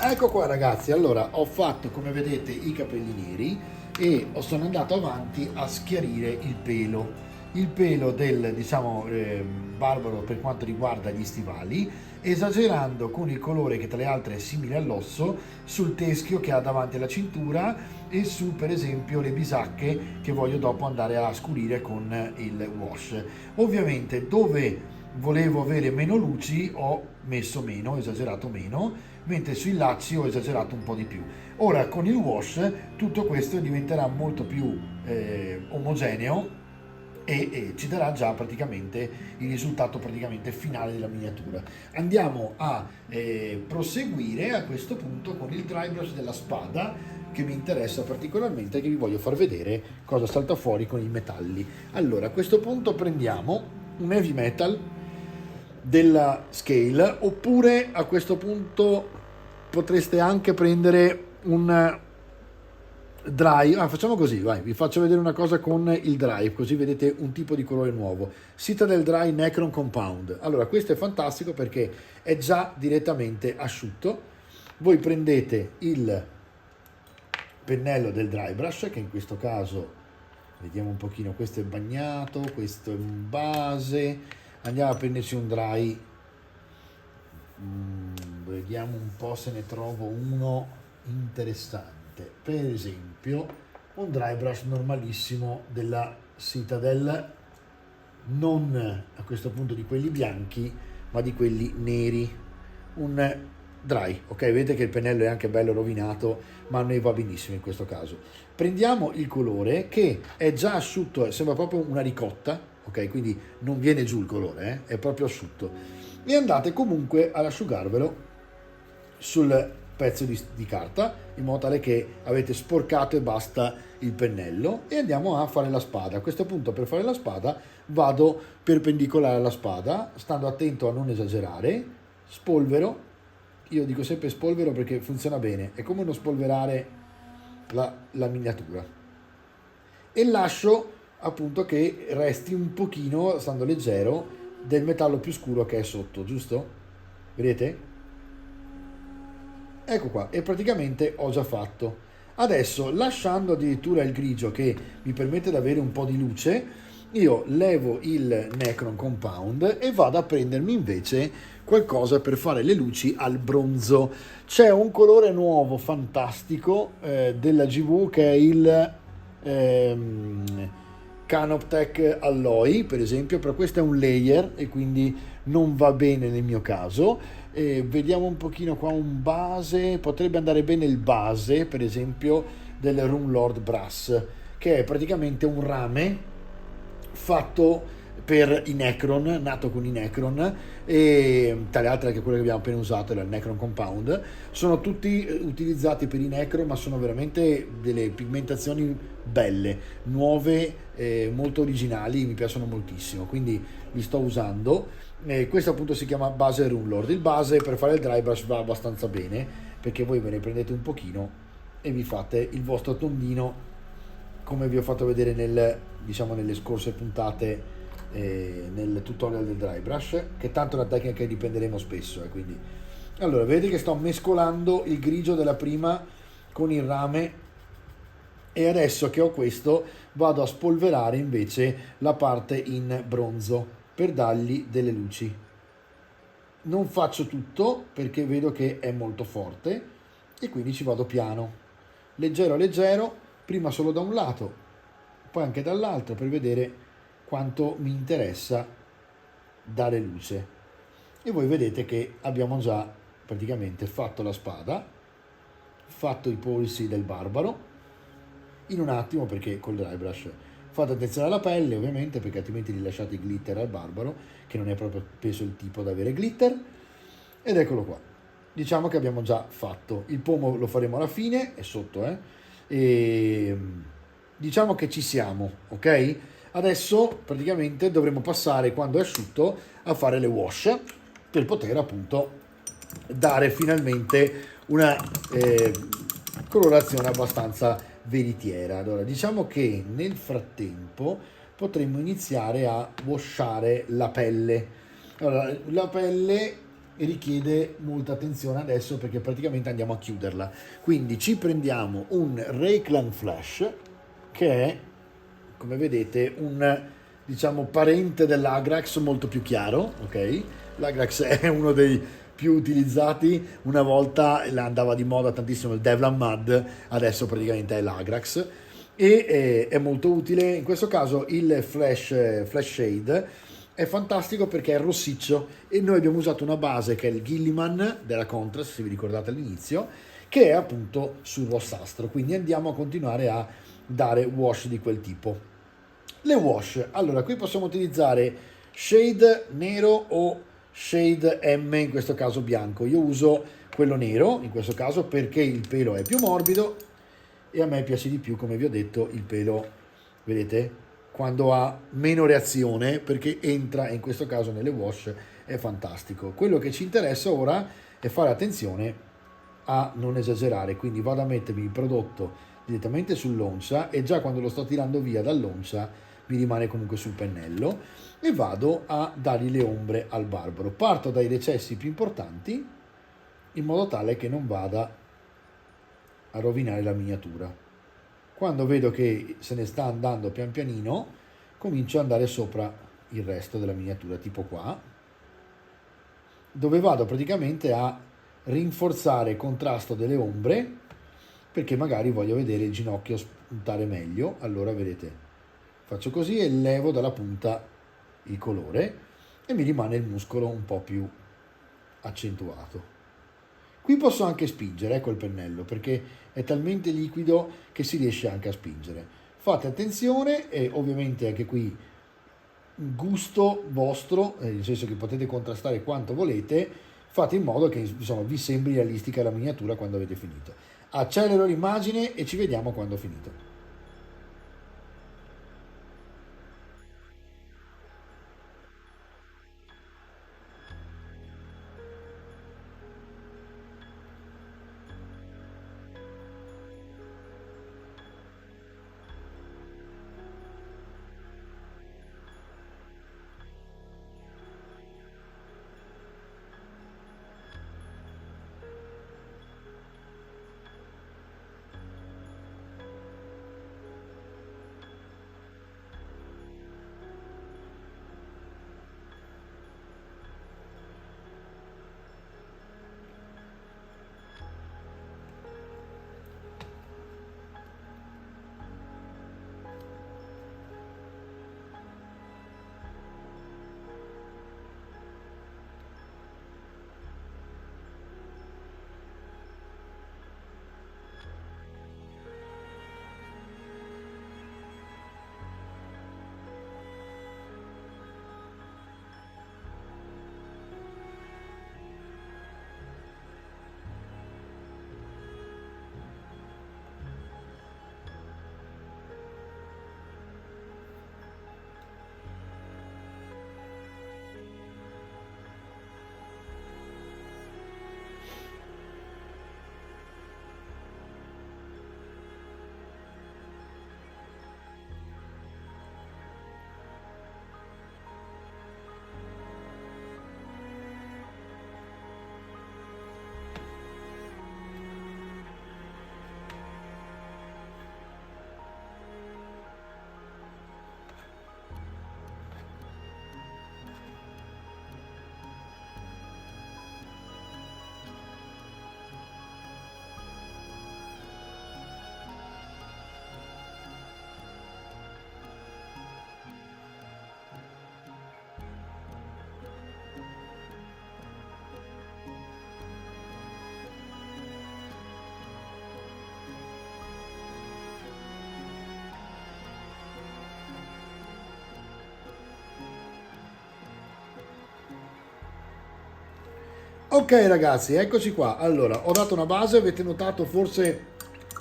Ecco qua, ragazzi, allora ho fatto, come vedete, i capelli neri e sono andato avanti a schiarire il pelo del, diciamo, barbaro per quanto riguarda gli stivali, esagerando con il colore che tra le altre è simile all'osso sul teschio che ha davanti alla cintura e su, per esempio, le bisacche che voglio dopo andare a scurire con il wash. Ovviamente dove volevo avere meno luci ho messo meno, ho esagerato meno, mentre sui lacci ho esagerato un po' di più. Ora con il wash tutto questo diventerà molto più omogeneo e ci darà già praticamente il risultato praticamente finale della miniatura. Andiamo a proseguire a questo punto con il dry brush della spada, che mi interessa particolarmente, che vi voglio far vedere cosa salta fuori con i metalli. Allora, a questo punto prendiamo un heavy metal della Scale, oppure a questo punto potreste anche prendere un dry. Facciamo così, vai, vi faccio vedere una cosa con il dry, così vedete un tipo di colore nuovo. Citadel Dry Necron Compound. Allora, questo è fantastico perché è già direttamente asciutto. Voi prendete il pennello del dry brush, che in questo caso, vediamo un pochino, questo è bagnato, questo è un base. Andiamo a prenderci un dry, vediamo un po' se ne trovo uno interessante. Per esempio un dry brush normalissimo della Citadel, non a questo punto di quelli bianchi ma di quelli neri, un dry, ok? Vedete che il pennello è anche bello rovinato, ma a noi va benissimo in questo caso. Prendiamo il colore che è già asciutto, sembra proprio una ricotta, ok? Quindi non viene giù il colore, è proprio asciutto, e andate comunque ad asciugarvelo sul pezzo di carta, in modo tale che avete sporcato e basta il pennello, e andiamo a fare la spada. A questo punto, per fare la spada vado perpendicolare alla spada, stando attento a non esagerare, spolvero. Io dico sempre spolvero perché funziona bene, è come non spolverare la miniatura, e lascio appunto che resti un pochino, stando leggero, del metallo più scuro che è sotto, giusto? Vedete? Ecco qua, e praticamente ho già fatto. Adesso, lasciando addirittura il grigio che mi permette di avere un po' di luce, io levo il Necron Compound e vado a prendermi invece qualcosa per fare le luci al bronzo. C'è un colore nuovo fantastico della GW, che è il Canoptech Alloy per esempio, però questo è un layer e quindi non va bene nel mio caso. Vediamo un pochino qua un base, potrebbe andare bene il base per esempio del Room Lord Brass, che è praticamente un rame fatto per i Necron, nato con i Necron, e tra le altre anche quello che abbiamo appena usato era il Necron Compound. Sono tutti utilizzati per i Necron, ma sono veramente delle pigmentazioni belle, nuove, molto originali, mi piacciono moltissimo, quindi li sto usando. Questo appunto si chiama base Runelord. Il base per fare il dry brush va abbastanza bene, perché voi ve ne prendete un pochino e vi fate il vostro tondino, come vi ho fatto vedere diciamo, nelle scorse puntate, nel tutorial del dry brush, che tanto è una tecnica che riprenderemo spesso, quindi. Allora, vedete che sto mescolando il grigio della prima con il rame, e adesso che ho questo vado a spolverare invece la parte in bronzo per dargli delle luci. Non faccio tutto perché vedo che è molto forte e quindi ci vado piano, leggero leggero, prima solo da un lato, poi anche dall'altro, per vedere quanto mi interessa dare luce. E voi vedete che abbiamo già praticamente fatto la spada, fatto i polsi del barbaro in un attimo, perché col dry brush fate attenzione alla pelle ovviamente, perché altrimenti gli lasciate glitter al barbaro, che non è proprio penso il tipo da avere glitter. Ed eccolo qua, diciamo che abbiamo già fatto il pomo, lo faremo alla fine, è sotto, e diciamo che ci siamo, ok? Adesso praticamente dovremo passare, quando è asciutto, a fare le wash per poter appunto dare finalmente una colorazione abbastanza veritiera. Allora, diciamo che nel frattempo potremmo iniziare a washare la pelle. Allora, la pelle richiede molta attenzione adesso, perché praticamente andiamo a chiuderla. Quindi ci prendiamo un Rayclan Flash, che è, come vedete, un, diciamo, parente dell'Agrax molto più chiaro, ok? L'Agrax è uno dei più utilizzati, una volta andava di moda tantissimo il Devlan Mud, adesso praticamente è l'Agrax, e è molto utile. In questo caso il Flash Shade è fantastico perché è rossiccio, e noi abbiamo usato una base che è il Gilliman della Contrast, se vi ricordate all'inizio, che è appunto sul rossastro, quindi andiamo a continuare a dare wash di quel tipo. Le wash, allora qui possiamo utilizzare shade nero o shade M, in questo caso bianco. Io uso quello nero in questo caso perché il pelo è più morbido e a me piace di più, come vi ho detto, il pelo, vedete, quando ha meno reazione, perché entra in questo caso nelle wash, è fantastico. Quello che ci interessa ora è fare attenzione a non esagerare, quindi vado a mettermi il prodotto direttamente sull'oncia, e già quando lo sto tirando via dall'oncia mi rimane comunque sul pennello, e vado a dargli le ombre al barbaro. Parto dai recessi più importanti in modo tale che non vada a rovinare la miniatura. Quando vedo che se ne sta andando pian pianino, comincio ad andare sopra il resto della miniatura, tipo qua, dove vado praticamente a rinforzare il contrasto delle ombre, perché magari voglio vedere il ginocchio spuntare meglio. Allora vedete, faccio così e levo dalla punta il colore e mi rimane il muscolo un po' più accentuato. Qui posso anche spingere col pennello, perché è talmente liquido che si riesce anche a spingere. Fate attenzione, e ovviamente anche qui gusto vostro, nel senso che potete contrastare quanto volete, fate in modo che insomma vi sembri realistica la miniatura quando avete finito. Accelero l'immagine e ci vediamo quando ho finito. Ok ragazzi, eccoci qua. Allora, ho dato una base, avete notato forse,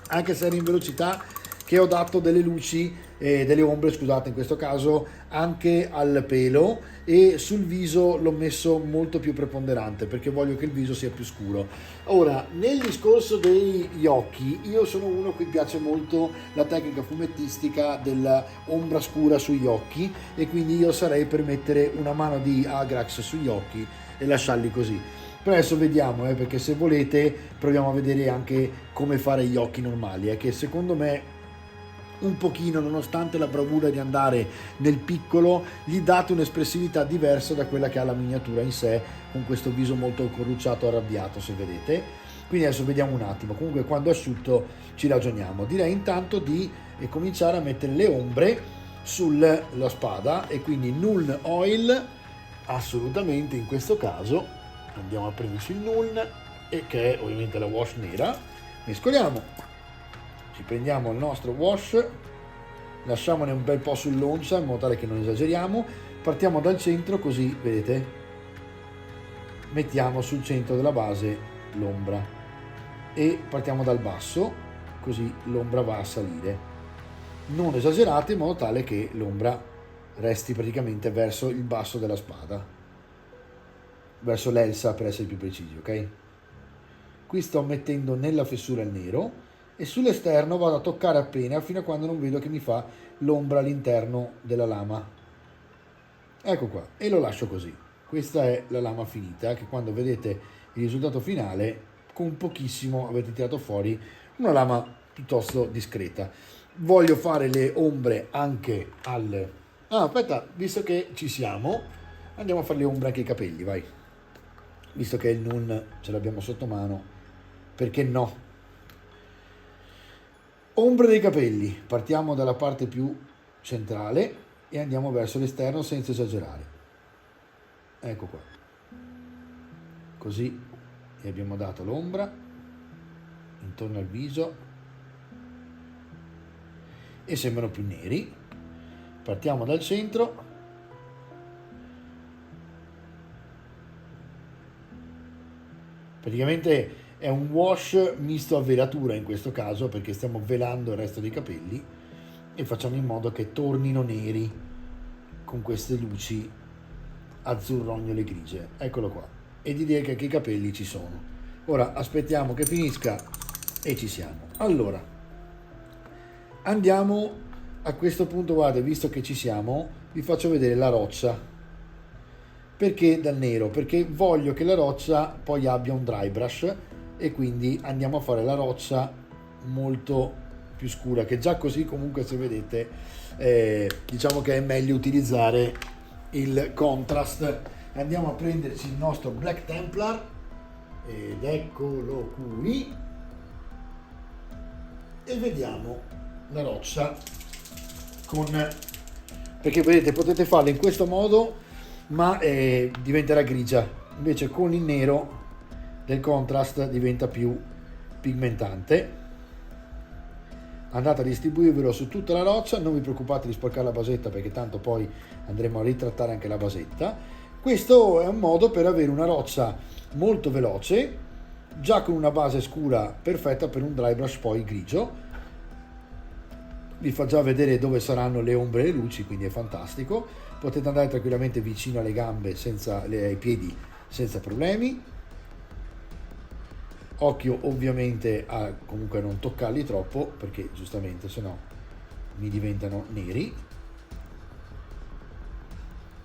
anche se era in velocità, che ho dato delle luci, delle ombre, scusate, in questo caso anche al pelo, e sul viso l'ho messo molto più preponderante perché voglio che il viso sia più scuro. Ora, nel discorso degli occhi, io sono uno a cui piace molto la tecnica fumettistica dell'ombra scura sugli occhi, e quindi io sarei per mettere una mano di Agrax sugli occhi e lasciarli così. Però adesso vediamo, perché se volete proviamo a vedere anche come fare gli occhi normali, che secondo me un pochino, nonostante la bravura di andare nel piccolo, gli date un'espressività diversa da quella che ha la miniatura in sé, con questo viso molto corrucciato, arrabbiato, se vedete. Quindi adesso vediamo un attimo, comunque quando è asciutto ci ragioniamo. Direi intanto di cominciare a mettere le ombre sulla spada, e quindi Nuln Oil, assolutamente in questo caso, andiamo a prenderci il Nuln, e che è ovviamente la wash nera, mescoliamo. Ci prendiamo il nostro wash, lasciamone un bel po' sull'oncia in modo tale che non esageriamo, partiamo dal centro, così vedete, mettiamo sul centro della base l'ombra e partiamo dal basso, così l'ombra va a salire. Non esagerate in modo tale che l'ombra resti praticamente verso il basso della spada, verso l'elsa per essere più precisi, ok? Qui sto mettendo nella fessura il nero e sull'esterno vado a toccare appena fino a quando non vedo che mi fa l'ombra all'interno della lama. Ecco qua, e lo lascio così. Questa è la lama finita, che quando vedete il risultato finale, con pochissimo avete tirato fuori una lama piuttosto discreta. Voglio fare le ombre anche al... Ah, aspetta, visto che ci siamo, andiamo a fare le ombre anche ai capelli, vai. Visto che il Nun ce l'abbiamo sotto mano, perché no? Ombre dei capelli, partiamo dalla parte più centrale e andiamo verso l'esterno senza esagerare. Ecco qua. Così gli abbiamo dato l'ombra intorno al viso e sembrano più neri. Partiamo dal centro. Praticamente è un wash misto a velatura in questo caso, perché stiamo velando il resto dei capelli e facciamo in modo che tornino neri con queste luci azzurrognole grigie. Eccolo qua. E direi che anche i capelli ci sono. Ora aspettiamo che finisca e ci siamo. Allora, andiamo a questo punto, guarda, visto che ci siamo, vi faccio vedere la roccia. Perché dal nero? Perché voglio che la roccia poi abbia un dry brush, e quindi andiamo a fare la roccia molto più scura, che già così comunque, se vedete, diciamo che è meglio utilizzare il contrast. Andiamo a prenderci il nostro Black Templar, ed eccolo qui, e vediamo la roccia perché vedete, potete farla in questo modo ma diventerà grigia, invece con il nero del contrast diventa più pigmentante. Andate a distribuirvelo su tutta la roccia, non vi preoccupate di sporcare la basetta, perché tanto poi andremo a ritrattare anche la basetta. Questo è un modo per avere una roccia molto veloce, già con una base scura perfetta per un dry brush poi grigio. Vi fa già vedere dove saranno le ombre e le luci, quindi è fantastico. Potete andare tranquillamente vicino alle gambe, ai piedi, senza problemi. Occhio ovviamente a comunque non toccarli troppo, perché giustamente se no mi diventano neri.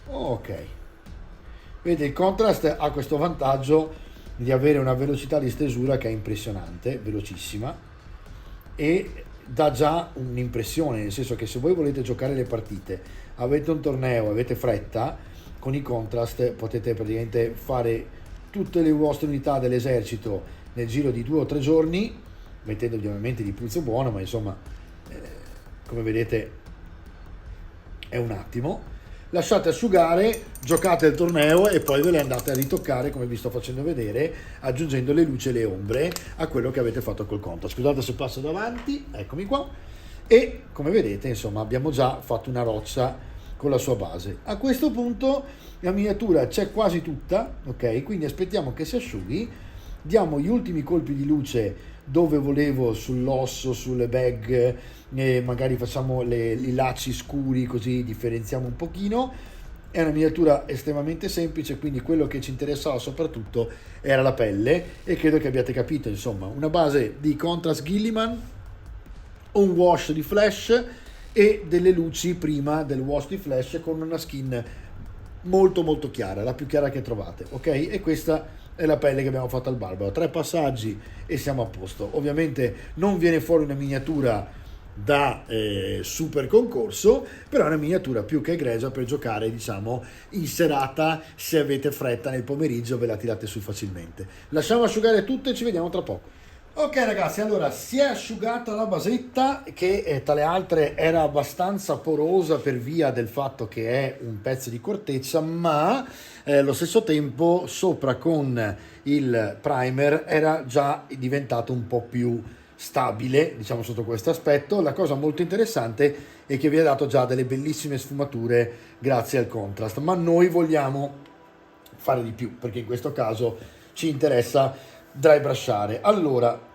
Ok, vedete, il contrast ha questo vantaggio di avere una velocità di stesura che è impressionante, velocissima, e dà già un'impressione, nel senso che se voi volete giocare le partite, avete un torneo, avete fretta, con i contrast potete praticamente fare tutte le vostre unità dell'esercito nel giro di 2 o 3 giorni, mettendovi ovviamente di puzzo buono, ma insomma, come vedete è un attimo. Lasciate asciugare, giocate il torneo e poi ve le andate a ritoccare, come vi sto facendo vedere, aggiungendo le luci e le ombre a quello che avete fatto col contrast. Scusate se passo davanti, eccomi qua. E come vedete, insomma, abbiamo già fatto una roccia con la sua base. A questo punto la miniatura c'è quasi tutta, ok? Quindi aspettiamo che si asciughi, diamo gli ultimi colpi di luce dove volevo, sull'osso, sulle bag, magari facciamo i lacci scuri così differenziamo un pochino. È una miniatura estremamente semplice, quindi quello che ci interessava soprattutto era la pelle, e credo che abbiate capito, insomma, una base di contrast Gilliman, un wash di flash e delle luci prima del wash di flash con una skin molto molto chiara, la più chiara che trovate, ok? E questa è la pelle che abbiamo fatto al barbaro. 3 passaggi e siamo a posto. Ovviamente non viene fuori una miniatura da super concorso, però è una miniatura più che egregia per giocare, diciamo, in serata. Se avete fretta nel pomeriggio ve la tirate su facilmente. Lasciamo asciugare tutto e ci vediamo tra poco. Ok ragazzi, allora si è asciugata la basetta, che tra le altre era abbastanza porosa per via del fatto che è un pezzo di corteccia, ma allo stesso tempo sopra con il primer era già diventato un po' più stabile, diciamo, sotto questo aspetto. La cosa molto interessante è che vi ha dato già delle bellissime sfumature grazie al contrast, ma noi vogliamo fare di più, perché in questo caso ci interessa dry brushare. Allora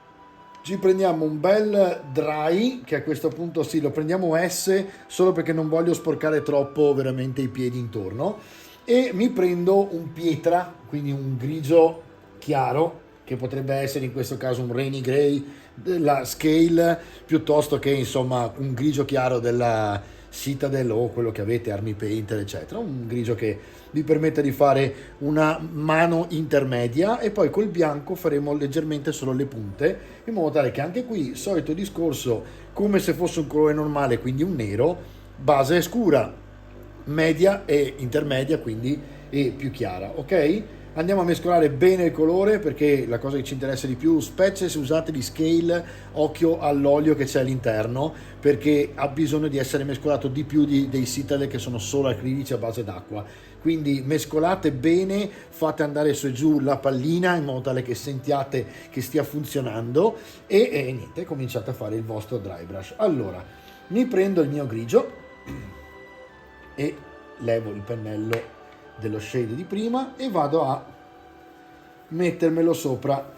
ci prendiamo un bel dry, che a questo punto sì, lo prendiamo S solo perché non voglio sporcare troppo veramente i piedi intorno, e mi prendo un pietra, quindi un grigio chiaro, che potrebbe essere in questo caso un rainy gray della Scale, piuttosto che insomma un grigio chiaro della Citadel o quello che avete, Army Painter eccetera, un grigio che vi permette di fare una mano intermedia, e poi col bianco faremo leggermente solo le punte, in modo tale che anche qui solito discorso, come se fosse un colore normale, quindi un nero, base scura, media e intermedia, quindi e più chiara, ok? Andiamo a mescolare bene il colore, perché la cosa che ci interessa di più, specie se usate di Scale, occhio all'olio che c'è all'interno, perché ha bisogno di essere mescolato di più dei Citadel, che sono solo acrilici a base d'acqua. Quindi mescolate bene, fate andare su e giù la pallina in modo tale che sentiate che stia funzionando, e niente, cominciate a fare il vostro dry brush. Allora, mi prendo il mio grigio e levo il pennello dello shade di prima e vado a mettermelo sopra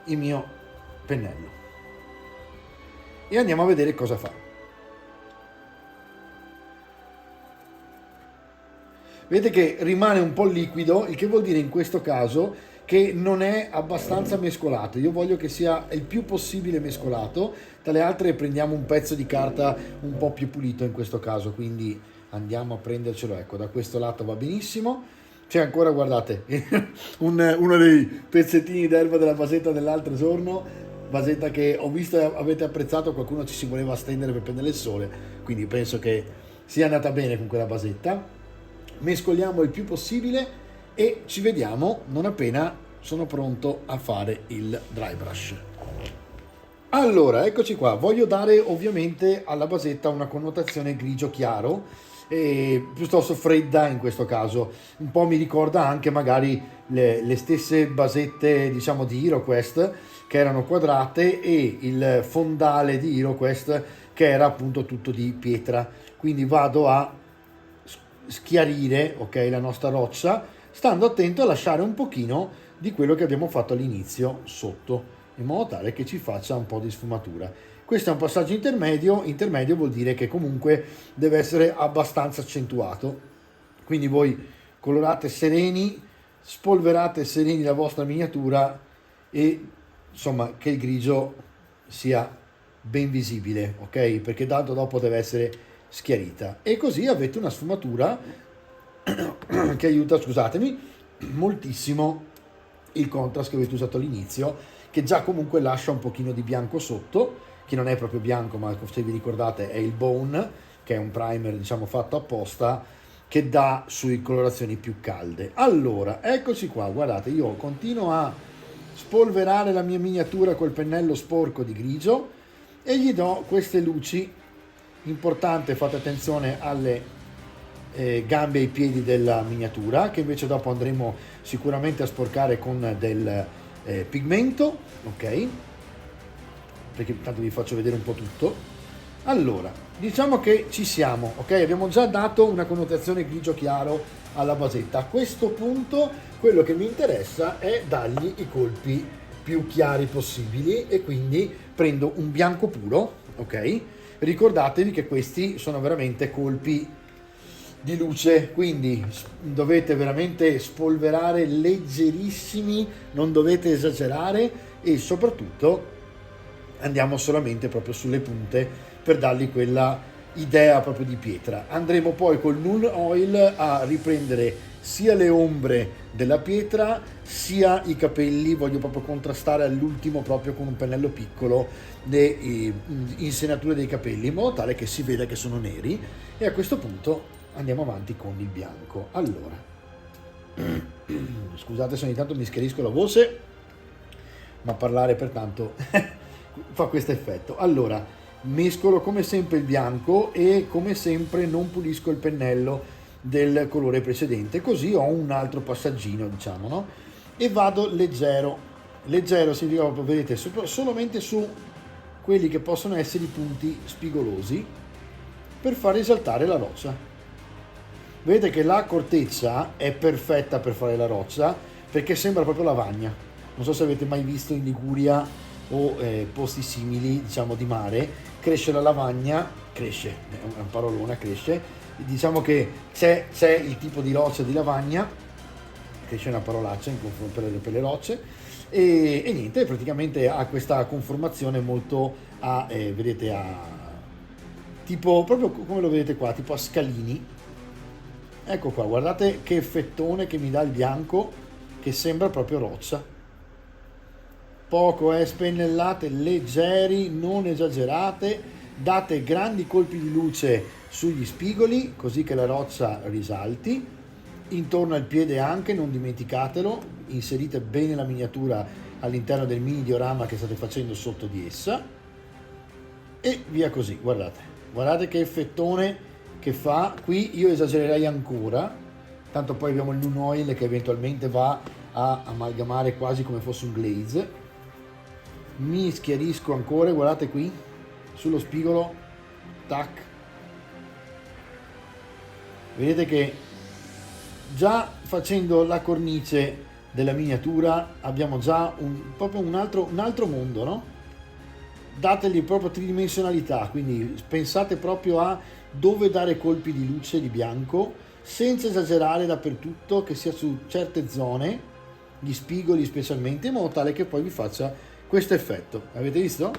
il mio pennello e andiamo a vedere cosa fa. Vedete che rimane un po' liquido, il che vuol dire in questo caso che non è abbastanza mescolato. Io voglio che sia il più possibile mescolato. Tra le altre prendiamo un pezzo di carta un po' più pulito in questo caso, quindi andiamo a prendercelo, ecco, da questo lato va benissimo. C'è ancora, guardate, uno dei pezzettini d'erba della basetta dell'altro giorno, basetta che ho visto avete apprezzato, qualcuno ci si voleva stendere per prendere il sole, quindi penso che sia andata bene con quella basetta. Mescoliamo il più possibile e ci vediamo non appena sono pronto a fare il dry brush. Allora, eccoci qua, voglio dare ovviamente alla basetta una connotazione grigio chiaro, piuttosto fredda in questo caso. Un po' mi ricorda anche magari le stesse basette, diciamo, di HeroQuest, che erano quadrate, e il fondale di HeroQuest che era appunto tutto di pietra. Quindi vado a schiarire, ok, la nostra roccia, stando attento a lasciare un pochino di quello che abbiamo fatto all'inizio sotto, in modo tale che ci faccia un po' di sfumatura. Questo è un passaggio intermedio. Intermedio vuol dire che comunque deve essere abbastanza accentuato, quindi voi colorate sereni, spolverate sereni la vostra miniatura, e insomma che il grigio sia ben visibile, ok, perché tanto dopo deve essere schiarita, e così avete una sfumatura che aiuta, scusatemi, moltissimo il contrast che avete usato all'inizio, che già comunque lascia un pochino di bianco sotto, che non è proprio bianco, ma se vi ricordate è il Bone, che è un primer, diciamo, fatto apposta, che dà sui colorazioni più calde. Allora, eccoci qua, guardate, io continuo a spolverare la mia miniatura col pennello sporco di grigio e gli do queste luci. Importante, fate attenzione alle gambe e ai piedi della miniatura, che invece dopo andremo sicuramente a sporcare con del pigmento, ok, perché intanto vi faccio vedere un po' tutto. Allora, diciamo che ci siamo, ok? Abbiamo già dato una connotazione grigio chiaro alla basetta. A questo punto quello che mi interessa è dargli i colpi più chiari possibili e quindi prendo un bianco puro, ok? Ricordatevi che questi sono veramente colpi di luce, quindi dovete veramente spolverare leggerissimi, non dovete esagerare e soprattutto andiamo solamente proprio sulle punte per dargli quella idea proprio di pietra. Andremo poi col Null Oil a riprendere sia le ombre della pietra sia i capelli, voglio proprio contrastare all'ultimo proprio con un pennello piccolo le insenature dei capelli in modo tale che si veda che sono neri e a questo punto andiamo avanti con il bianco. Allora, scusate se ogni tanto mi schiarisco la voce, ma parlare pertanto fa questo effetto. Allora, mescolo come sempre il bianco e come sempre non pulisco il pennello del colore precedente, così ho un altro passaggino, diciamo, no? E vado leggero. Leggero significa proprio, vedete, solamente su quelli che possono essere i punti spigolosi per far risaltare la roccia. Vedete che la corteccia è perfetta per fare la roccia perché sembra proprio lavagna. Non so se avete mai visto in Liguria o posti simili, diciamo, di mare, cresce la lavagna, cresce, è un parolone, cresce, diciamo che c'è il tipo di roccia di lavagna, cresce una parolaccia per le rocce, e niente, praticamente ha questa conformazione molto vedete, tipo, proprio come lo vedete qua, tipo a scalini. Ecco qua, guardate che effettone che mi dà il bianco, che sembra proprio roccia. Poco, spennellate leggeri, non esagerate, date grandi colpi di luce sugli spigoli, così che la roccia risalti, intorno al piede anche, non dimenticatelo, inserite bene la miniatura all'interno del mini diorama che state facendo sotto di essa, e via così, guardate che effettone che fa. Qui io esagererei ancora, tanto poi abbiamo il Null Oil che eventualmente va a amalgamare quasi come fosse un glaze. Mi schiarisco ancora, guardate qui sullo spigolo, tac, vedete che già facendo la cornice della miniatura abbiamo già proprio un altro mondo, no? Dategli proprio tridimensionalità, quindi pensate proprio a dove dare colpi di luce di bianco senza esagerare dappertutto, che sia su certe zone, gli spigoli specialmente, in modo tale che poi vi faccia questo effetto. Avete visto?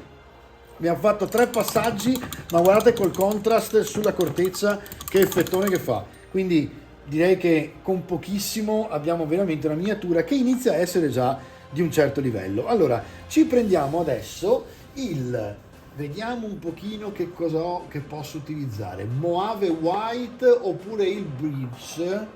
Abbiamo fatto 3 passaggi, ma guardate col contrast sulla corteccia che effettone che fa. Quindi direi che con pochissimo abbiamo veramente una miniatura che inizia a essere già di un certo livello. Allora, ci prendiamo adesso vediamo un pochino che cosa ho, che posso utilizzare. Mojave White oppure il Birch.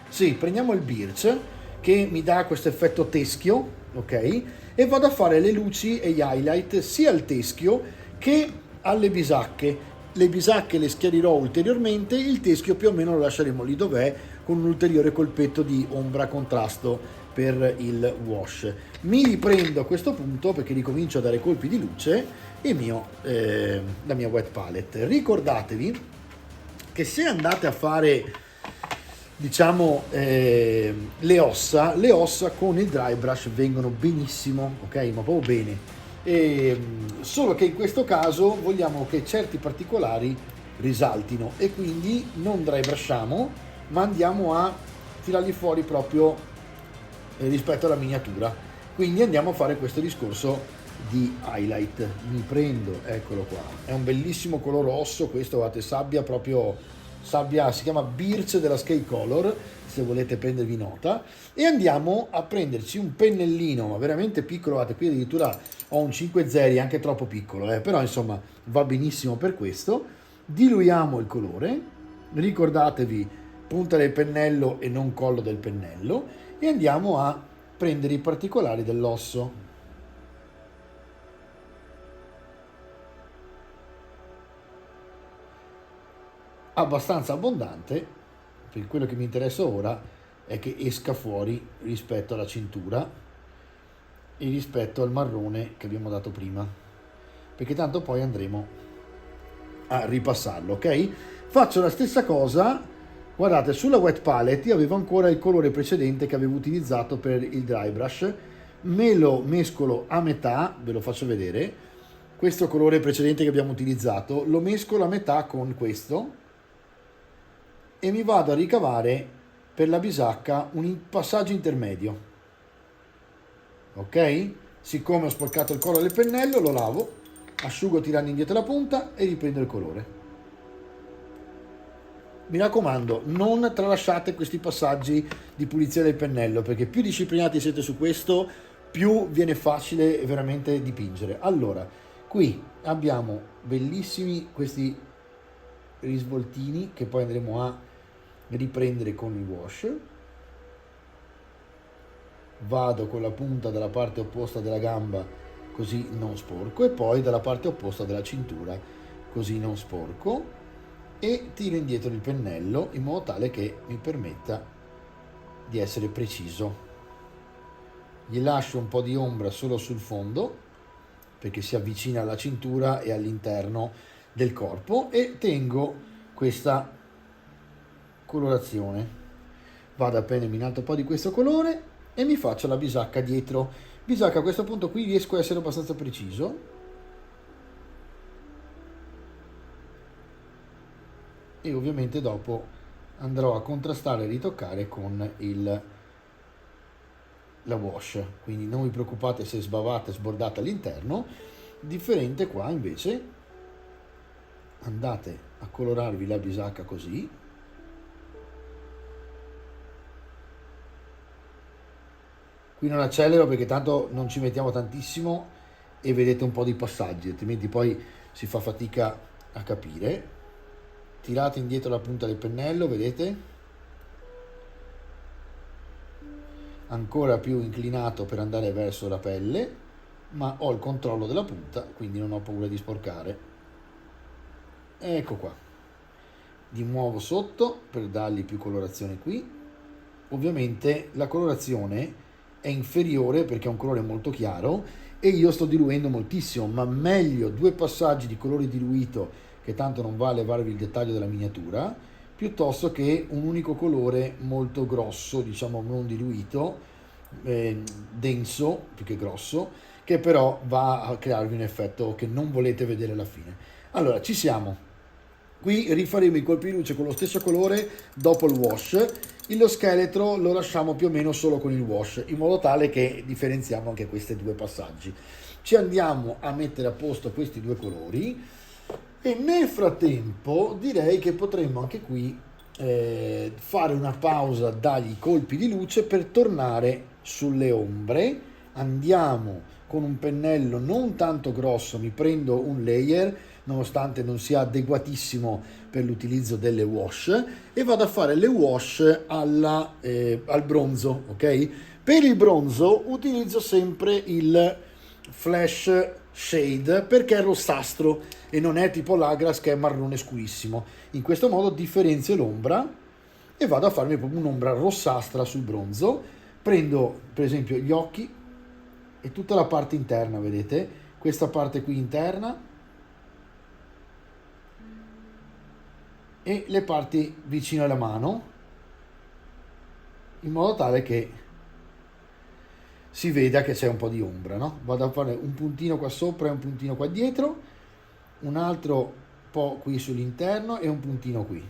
Sì, prendiamo il Birch che mi dà questo effetto teschio, ok? E vado a fare le luci e gli highlight sia al teschio che alle bisacche. Le bisacche le schiarirò ulteriormente, il teschio più o meno lo lasceremo lì dov'è, con un ulteriore colpetto di ombra contrasto per il wash. Mi riprendo a questo punto perché ricomincio a dare colpi di luce e la mia wet palette. Ricordatevi che se andate a fare, diciamo, le ossa con il dry brush vengono benissimo, ok? Ma proprio bene. Solo che in questo caso vogliamo che certi particolari risaltino e quindi non dry brushiamo, ma andiamo a tirarli fuori proprio rispetto alla miniatura. Quindi andiamo a fare questo discorso di highlight. Mi prendo, eccolo qua, è un bellissimo color rosso questo, guardate, sabbia, proprio sabbia, si chiama Birch della Scale Color, se volete prendervi nota, e andiamo a prenderci un pennellino, ma veramente piccolo, guardate, qui addirittura ho un 5 zeri, anche troppo piccolo, però insomma va benissimo per questo. Diluiamo il colore, ricordatevi punta del pennello e non collo del pennello, e andiamo a prendere i particolari dell'osso. Abbastanza abbondante, perché quello che mi interessa ora è che esca fuori rispetto alla cintura e rispetto al marrone che abbiamo dato prima, perché tanto poi andremo a ripassarlo, ok? Faccio la stessa cosa, guardate, sulla wet palette io avevo ancora il colore precedente che avevo utilizzato per il dry brush, me lo mescolo a metà, ve lo faccio vedere, questo colore precedente che abbiamo utilizzato, lo mescolo a metà con questo e mi vado a ricavare per la bisacca un passaggio intermedio, ok? Siccome ho sporcato il colore del pennello, lo lavo, asciugo tirando indietro la punta e riprendo il colore. Mi raccomando, non tralasciate questi passaggi di pulizia del pennello, perché più disciplinati siete su questo, più viene facile veramente dipingere. Allora, qui abbiamo bellissimi questi risvoltini che poi andremo a riprendere con il wash. Vado con la punta dalla parte opposta della gamba così non sporco e poi dalla parte opposta della cintura così non sporco e tiro indietro il pennello in modo tale che mi permetta di essere preciso. Gli lascio un po' di ombra solo sul fondo perché si avvicina alla cintura e all'interno del corpo e tengo questa colorazione. Vado a prendermi un altro po' di questo colore e mi faccio la bisacca dietro. Bisacca a questo punto qui riesco a essere abbastanza preciso. E ovviamente dopo andrò a contrastare e ritoccare con la wash, quindi non vi preoccupate se sbavate sbordate all'interno. Differente qua invece andate a colorarvi la bisacca così, qui non accelero perché tanto non ci mettiamo tantissimo e vedete un po' di passaggi, altrimenti poi si fa fatica a capire. Tirate indietro la punta del pennello, vedete? Ancora più inclinato per andare verso la pelle, ma ho il controllo della punta, quindi non ho paura di sporcare. Ecco qua. Di nuovo sotto per dargli più colorazione qui. Ovviamente la colorazione è inferiore perché è un colore molto chiaro e io sto diluendo moltissimo, ma meglio 2 passaggi di colore diluito, che tanto non va a levarvi il dettaglio della miniatura, piuttosto che un unico colore molto grosso, diciamo non diluito, denso più che grosso, che però va a crearvi un effetto che non volete vedere alla fine. Allora, ci siamo. Qui rifaremo i colpi di luce con lo stesso colore dopo il wash. Lo scheletro lo lasciamo più o meno solo con il wash, in modo tale che differenziamo anche questi 2 passaggi. Ci andiamo a mettere a posto questi 2 colori e nel frattempo direi che potremmo anche qui fare una pausa dagli colpi di luce per tornare sulle ombre. Andiamo con un pennello non tanto grosso, mi prendo un layer nonostante non sia adeguatissimo per l'utilizzo delle wash e vado a fare le wash al bronzo, ok? Per il bronzo utilizzo sempre il flash shade perché è rossastro e non è tipo l'agras che è marrone scurissimo. In questo modo differenzio l'ombra e vado a farmi proprio un'ombra rossastra sul bronzo. Prendo per esempio gli occhi e tutta la parte interna, vedete? Questa parte qui interna e le parti vicino alla mano, in modo tale che si veda che c'è un po' di ombra, no? Vado a fare un puntino qua sopra e un puntino qua dietro, un altro po' qui sull'interno e un puntino qui.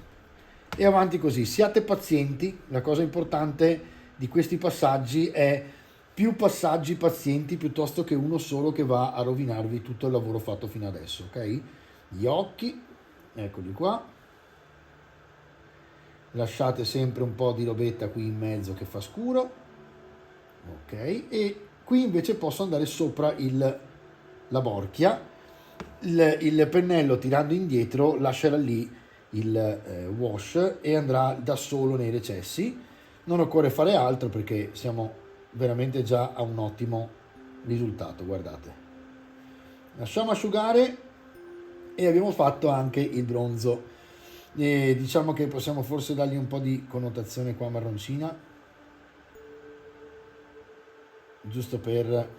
E avanti così, siate pazienti, la cosa importante di questi passaggi è più passaggi pazienti piuttosto che uno solo che va a rovinarvi tutto il lavoro fatto fino adesso, ok? Gli occhi, eccoli qua. Lasciate sempre un po' di robetta qui in mezzo che fa scuro, ok, e qui invece posso andare sopra la borchia, il pennello tirando indietro lascerà lì il wash e andrà da solo nei recessi. Non occorre fare altro perché siamo veramente già a un ottimo risultato, guardate. Lasciamo asciugare e abbiamo fatto anche il bronzo. E diciamo che possiamo forse dargli un po' di connotazione qua marroncina, giusto per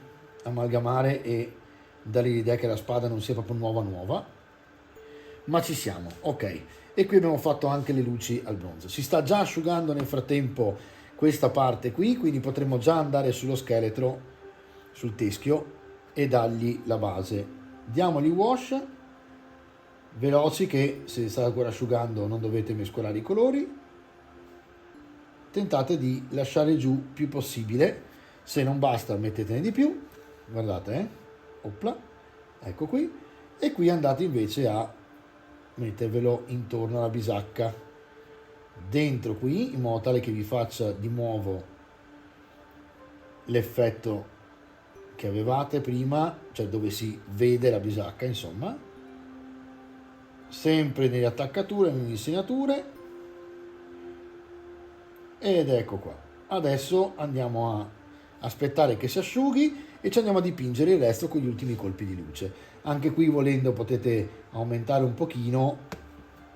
amalgamare e dare l'idea che la spada non sia proprio nuova nuova. ma ci siamo, ok. E qui abbiamo fatto anche le luci al bronzo. Si sta già asciugando nel frattempo questa parte qui, quindi potremo già andare sullo scheletro, sul teschio, e dargli la base. Diamogli wash veloci, che se sta ancora asciugando non dovete mescolare i colori. Tentate di lasciare giù più possibile, se non basta mettetene di più, guardate, opla, ecco qui, e qui andate invece a mettervelo intorno alla bisacca, dentro qui, in modo tale che vi faccia di nuovo l'effetto che avevate prima, cioè dove si vede la bisacca, insomma, sempre nelle attaccature, nelle insegnature, ed ecco qua. Adesso andiamo a aspettare che si asciughi e ci andiamo a dipingere il resto con gli ultimi colpi di luce. Anche qui, volendo, potete aumentare un pochino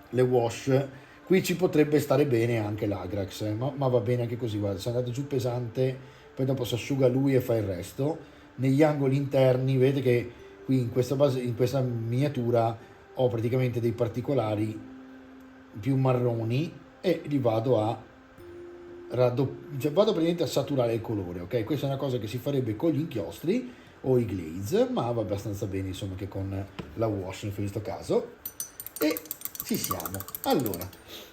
le wash. Qui ci potrebbe stare bene anche l'Agrax, ma va bene anche così, guarda, se andate giù pesante, poi dopo si asciuga lui e fa il resto. Negli angoli interni, vedete che qui in questa base, in questa miniatura, ho praticamente dei particolari più marroni e li vado a cioè vado praticamente a saturare il colore, ok? Questa è una cosa che si farebbe con gli inchiostri o i glaze, ma va abbastanza bene insomma che con la wash in questo caso. E ci siamo. Allora,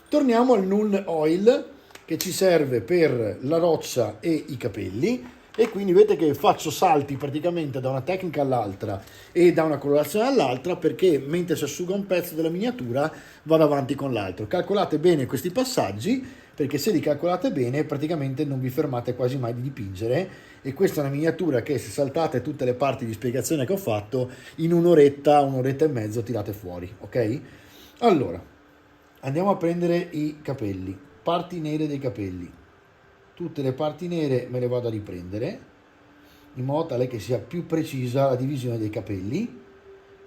torniamo al Null Oil che ci serve per la roccia e i capelli, e quindi vedete che faccio salti praticamente da una tecnica all'altra e da una colorazione all'altra, perché mentre si asciuga un pezzo della miniatura vado avanti con l'altro. Calcolate bene questi passaggi, perché se li calcolate bene praticamente non vi fermate quasi mai di dipingere, e questa è una miniatura che, se saltate tutte le parti di spiegazione che ho fatto, in un'oretta e mezzo tirate fuori, ok? Allora, andiamo a prendere i capelli, parti nere dei capelli. Tutte le parti nere me le vado a riprendere, in modo tale che sia più precisa la divisione dei capelli,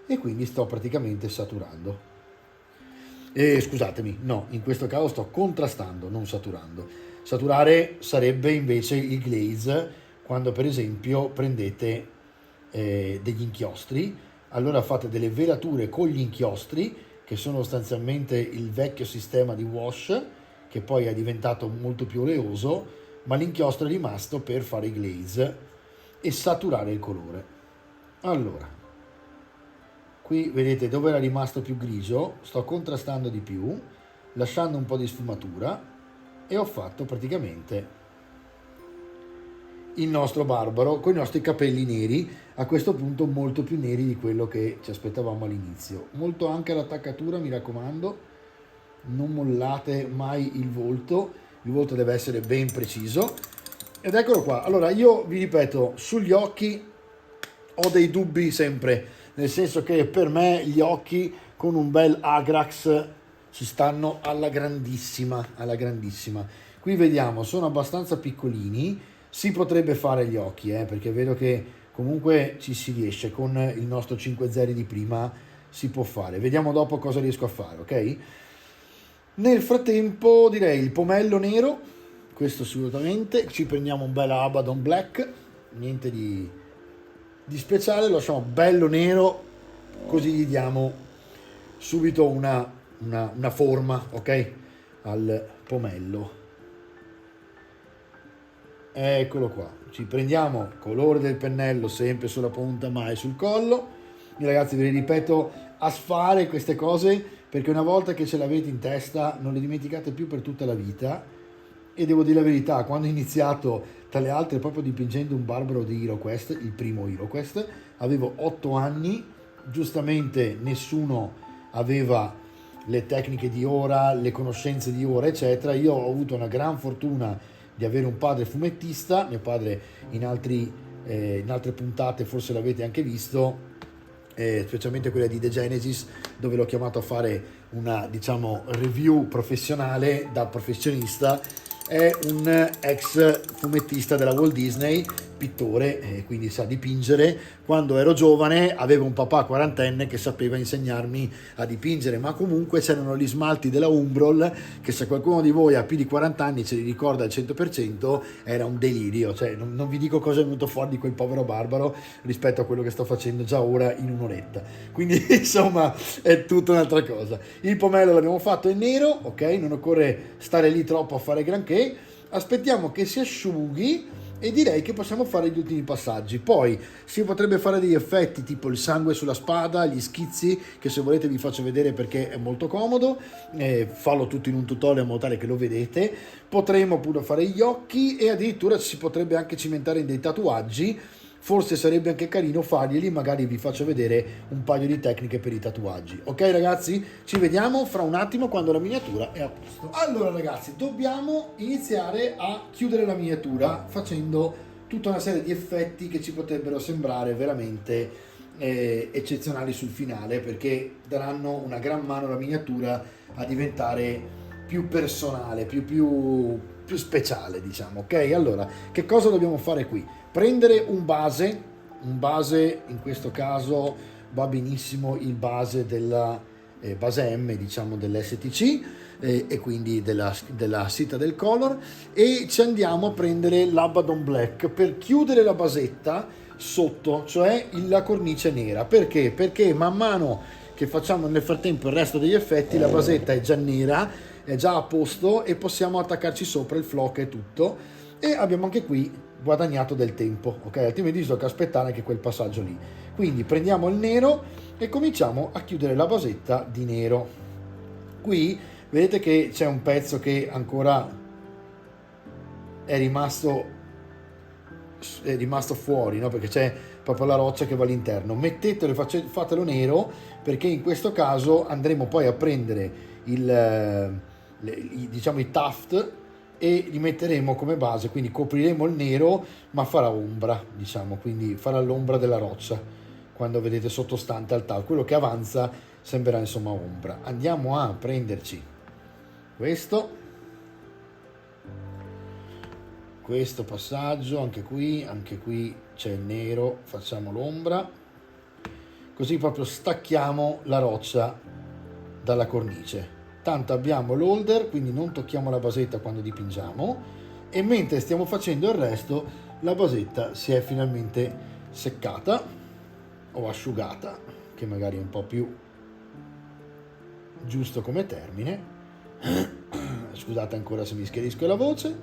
e quindi sto praticamente saturando. Scusatemi, no, in questo caso sto contrastando, non saturando. Saturare sarebbe invece il glaze, quando per esempio prendete degli inchiostri, allora fate delle velature con gli inchiostri, che sono sostanzialmente il vecchio sistema di wash, che poi è diventato molto più oleoso, ma l'inchiostro è rimasto per fare i glaze e saturare il colore. Allora, qui vedete dove era rimasto più grigio, sto contrastando di più, lasciando un po' di sfumatura, e ho fatto praticamente il nostro barbaro con i nostri capelli neri, a questo punto molto più neri di quello che ci aspettavamo all'inizio. Molto anche l'attaccatura, mi raccomando, non mollate mai il volto deve essere ben preciso. Ed eccolo qua. Allora, io vi ripeto, sugli occhi ho dei dubbi sempre, nel senso che per me gli occhi con un bel Agrax ci stanno alla grandissima, alla grandissima. Qui vediamo, sono abbastanza piccolini, si potrebbe fare gli occhi, perché vedo che comunque ci si riesce, con il nostro 5 zeri di prima si può fare. Vediamo dopo cosa riesco a fare, ok? Nel frattempo direi il pomello nero, questo assolutamente, ci prendiamo un bel Abaddon Black, niente di speciale, lo lasciamo bello nero, così gli diamo subito una forma, ok, al pomello. Eccolo qua, ci prendiamo colore del pennello sempre sulla punta, mai sul collo. Ragazzi, ve li ripeto a sfare queste cose, perché una volta che ce l'avete in testa non le dimenticate più per tutta la vita. E devo dire la verità, quando ho iniziato, tra le altre, proprio dipingendo un barbaro di HeroQuest, il primo HeroQuest, avevo 8 anni, giustamente nessuno aveva le tecniche di ora, le conoscenze di ora, eccetera. Io ho avuto una gran fortuna di avere un padre fumettista. Mio padre in altre puntate forse l'avete anche visto, specialmente quella di The Genesis, dove l'ho chiamato a fare una, diciamo, review professionale da professionista. È un ex fumettista della Walt Disney pittore, quindi sa dipingere. Quando ero giovane avevo un papà quarantenne che sapeva insegnarmi a dipingere, ma comunque c'erano gli smalti della Umbrol che, se qualcuno di voi ha più di 40 anni se li ricorda al 100%, era un delirio. Cioè, non vi dico cosa è venuto fuori di quel povero barbaro rispetto a quello che sto facendo già ora in un'oretta. Quindi insomma è tutta un'altra cosa. Il pomello l'abbiamo fatto in nero, ok, non occorre stare lì troppo a fare granché. Aspettiamo che si asciughi e direi che possiamo fare gli ultimi passaggi. Poi si potrebbe fare degli effetti tipo il sangue sulla spada, gli schizzi, che se volete vi faccio vedere perché è molto comodo, fallo tutto in un tutorial in modo tale che lo vedete. Potremmo pure fare gli occhi e addirittura si potrebbe anche cimentare in dei tatuaggi. Forse sarebbe anche carino farglieli, magari vi faccio vedere un paio di tecniche per i tatuaggi. Ok ragazzi? Ci vediamo fra un attimo quando la miniatura è a posto. Allora ragazzi, dobbiamo iniziare a chiudere la miniatura facendo tutta una serie di effetti che ci potrebbero sembrare veramente eccezionali sul finale, perché daranno una gran mano alla miniatura a diventare più personale, più speciale, diciamo. Ok? Allora, che cosa dobbiamo fare qui? Prendere un base in questo caso va benissimo il base della base M, diciamo dell'STC, e quindi della Citadel Color, e ci andiamo a prendere l'Abaddon Black per chiudere la basetta sotto, cioè la cornice nera. Perché? Perché man mano che facciamo nel frattempo il resto degli effetti, la basetta è già nera, è già a posto e possiamo attaccarci sopra il flock e tutto, e abbiamo anche qui guadagnato del tempo, ok? Altrimenti tocca aspettare anche quel passaggio lì. Quindi prendiamo il nero e cominciamo a chiudere la basetta di nero. Qui vedete che c'è un pezzo che ancora è rimasto fuori, no? Perché c'è proprio la roccia che va all'interno. Mettetelo e fatelo nero, perché in questo caso andremo poi a prendere diciamo i tuft e li metteremo come base, quindi copriremo il nero ma farà ombra, diciamo, quindi farà l'ombra della roccia quando vedete sottostante al tuft. Quello che avanza sembrerà insomma ombra. Andiamo a prenderci questo passaggio, anche qui c'è il nero, facciamo l'ombra, così proprio stacchiamo la roccia dalla cornice. Tanto abbiamo l'holder, quindi non tocchiamo la basetta quando dipingiamo, e mentre stiamo facendo il resto la basetta si è finalmente seccata o asciugata, che magari è un po' più giusto come termine. Scusate ancora se mi schiarisco la voce.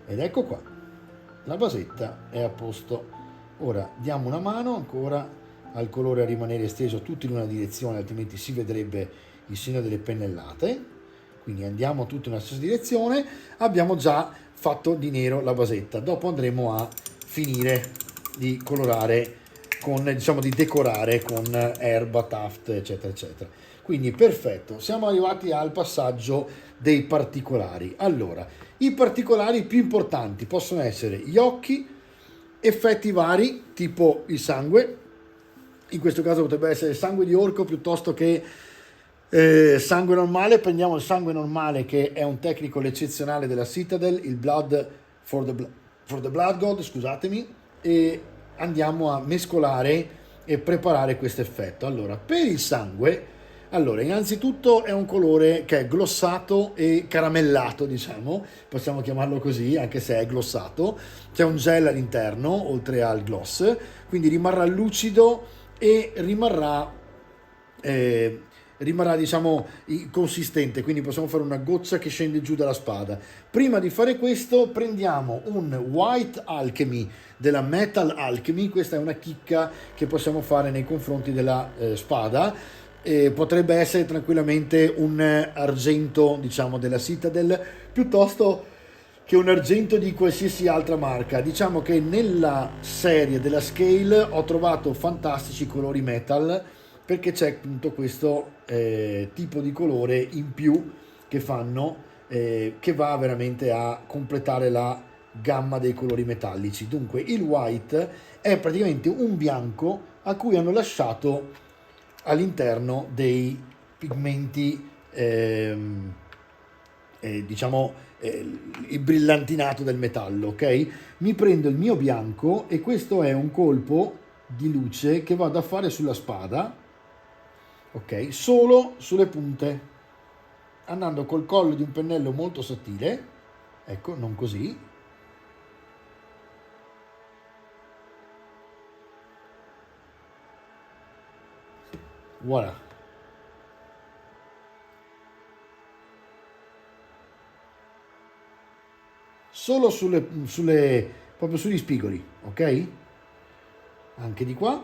Ed ecco qua, la basetta è a posto. Ora diamo una mano ancora al colore a rimanere steso tutto in una direzione, altrimenti si vedrebbe il segno delle pennellate. Quindi andiamo tutti in una stessa direzione. Abbiamo già fatto di nero la basetta, dopo andremo a finire di colorare con, diciamo, di decorare con erba, tuft, eccetera eccetera. Quindi perfetto, siamo arrivati al passaggio dei particolari. Allora, i particolari più importanti possono essere gli occhi, effetti vari tipo il sangue. In questo caso potrebbe essere sangue di orco piuttosto che sangue normale. Prendiamo il sangue normale, che è un technical eccezionale della Citadel, il Blood for the Blood God, scusatemi, e andiamo a mescolare e preparare questo effetto. Allora, per il sangue, allora, innanzitutto è un colore che è glossato e caramellato, diciamo, possiamo chiamarlo così, anche se è glossato. C'è un gel all'interno, oltre al gloss, quindi rimarrà lucido e rimarrà diciamo consistente, quindi possiamo fare una goccia che scende giù dalla spada. Prima di fare questo prendiamo un White Alchemy della Metal Alchemy. Questa è una chicca che possiamo fare nei confronti della spada. Potrebbe essere tranquillamente un argento, diciamo, della Citadel piuttosto che un argento di qualsiasi altra marca. Diciamo che nella serie della Scale ho trovato fantastici colori metal, perché c'è appunto questo tipo di colore in più che fanno, che va veramente a completare la gamma dei colori metallici. Dunque il white è praticamente un bianco a cui hanno lasciato all'interno dei pigmenti diciamo il brillantinato del metallo, ok? Mi prendo il mio bianco e questo è un colpo di luce che vado a fare sulla spada, ok? Solo sulle punte, andando col collo di un pennello molto sottile, ecco, non così. Voilà. Solo proprio sugli spigoli, ok? Anche di qua.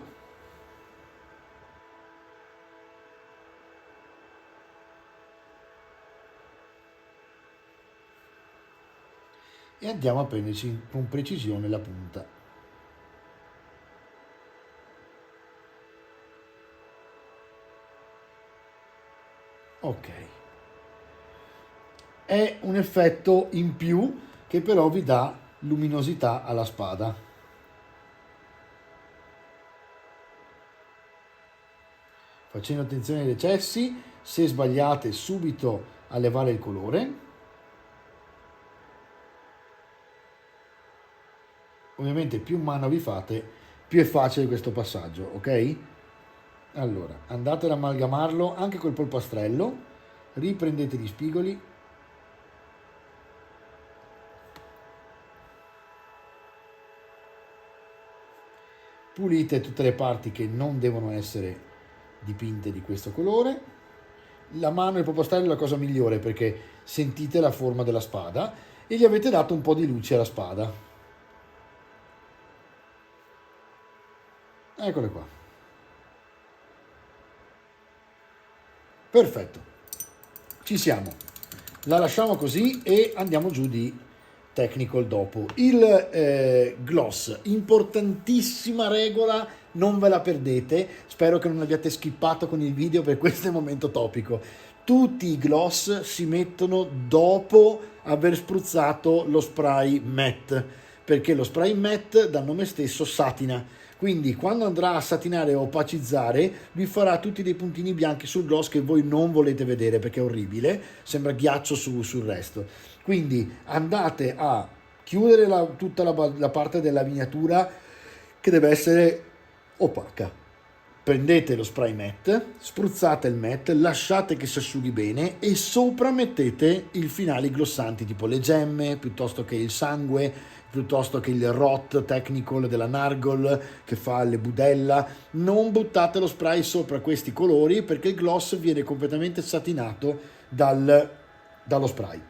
E andiamo a prenderci con precisione la punta. Ok. È un effetto in più che però vi dà luminosità alla spada. Facendo attenzione ai recessi, se sbagliate subito a levare il colore. Ovviamente più mano vi fate, più è facile questo passaggio, ok? Allora, andate ad amalgamarlo anche col polpastrello, riprendete gli spigoli. Pulite tutte le parti che non devono essere dipinte di questo colore. La mano e il polpastrello è la cosa migliore perché sentite la forma della spada e gli avete dato un po' di luce alla spada. Eccole qua. Perfetto. Ci siamo. La lasciamo così e andiamo giù di technical dopo. Il gloss, importantissima regola, non ve la perdete. Spero che non abbiate skippato con il video per questo momento topico. Tutti i gloss si mettono dopo aver spruzzato lo spray matte, perché lo spray matte dal nome stesso satina. Quindi quando andrà a satinare e opacizzare vi farà tutti dei puntini bianchi sul gloss che voi non volete vedere perché è orribile, sembra ghiaccio sul resto. Quindi andate a chiudere tutta la parte della miniatura che deve essere opaca. Prendete lo spray matte, spruzzate il matte, lasciate che si asciughi bene e sopra mettete il finali glossanti tipo le gemme, piuttosto che il sangue, piuttosto che il rot technical della Nargol che fa le budella. Non buttate lo spray sopra questi colori perché il gloss viene completamente satinato dallo spray.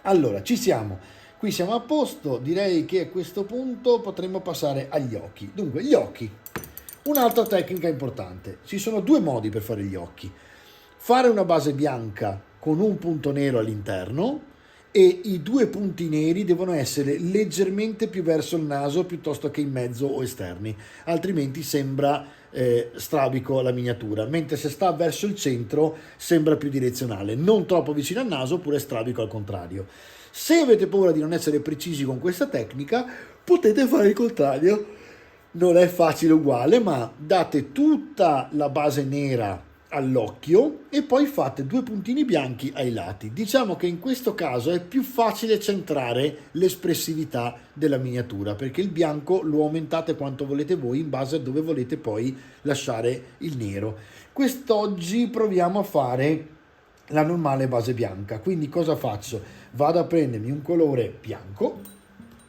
Allora, ci siamo. Qui siamo a posto, direi che a questo punto potremmo passare agli occhi. Dunque, gli occhi. Un'altra tecnica importante, ci sono due modi per fare gli occhi: fare una base bianca con un punto nero all'interno e i due punti neri devono essere leggermente più verso il naso piuttosto che in mezzo o esterni, altrimenti sembra strabico la miniatura, mentre se sta verso il centro sembra più direzionale, non troppo vicino al naso oppure strabico al contrario. Se avete paura di non essere precisi con questa tecnica potete fare il contrario. Non è facile uguale, ma date tutta la base nera all'occhio e poi fate due puntini bianchi ai lati. Diciamo che in questo caso è più facile centrare l'espressività della miniatura perché il bianco lo aumentate quanto volete voi in base a dove volete poi lasciare il nero. Quest'oggi proviamo a fare la normale base bianca, quindi cosa faccio? Vado a prendermi un colore bianco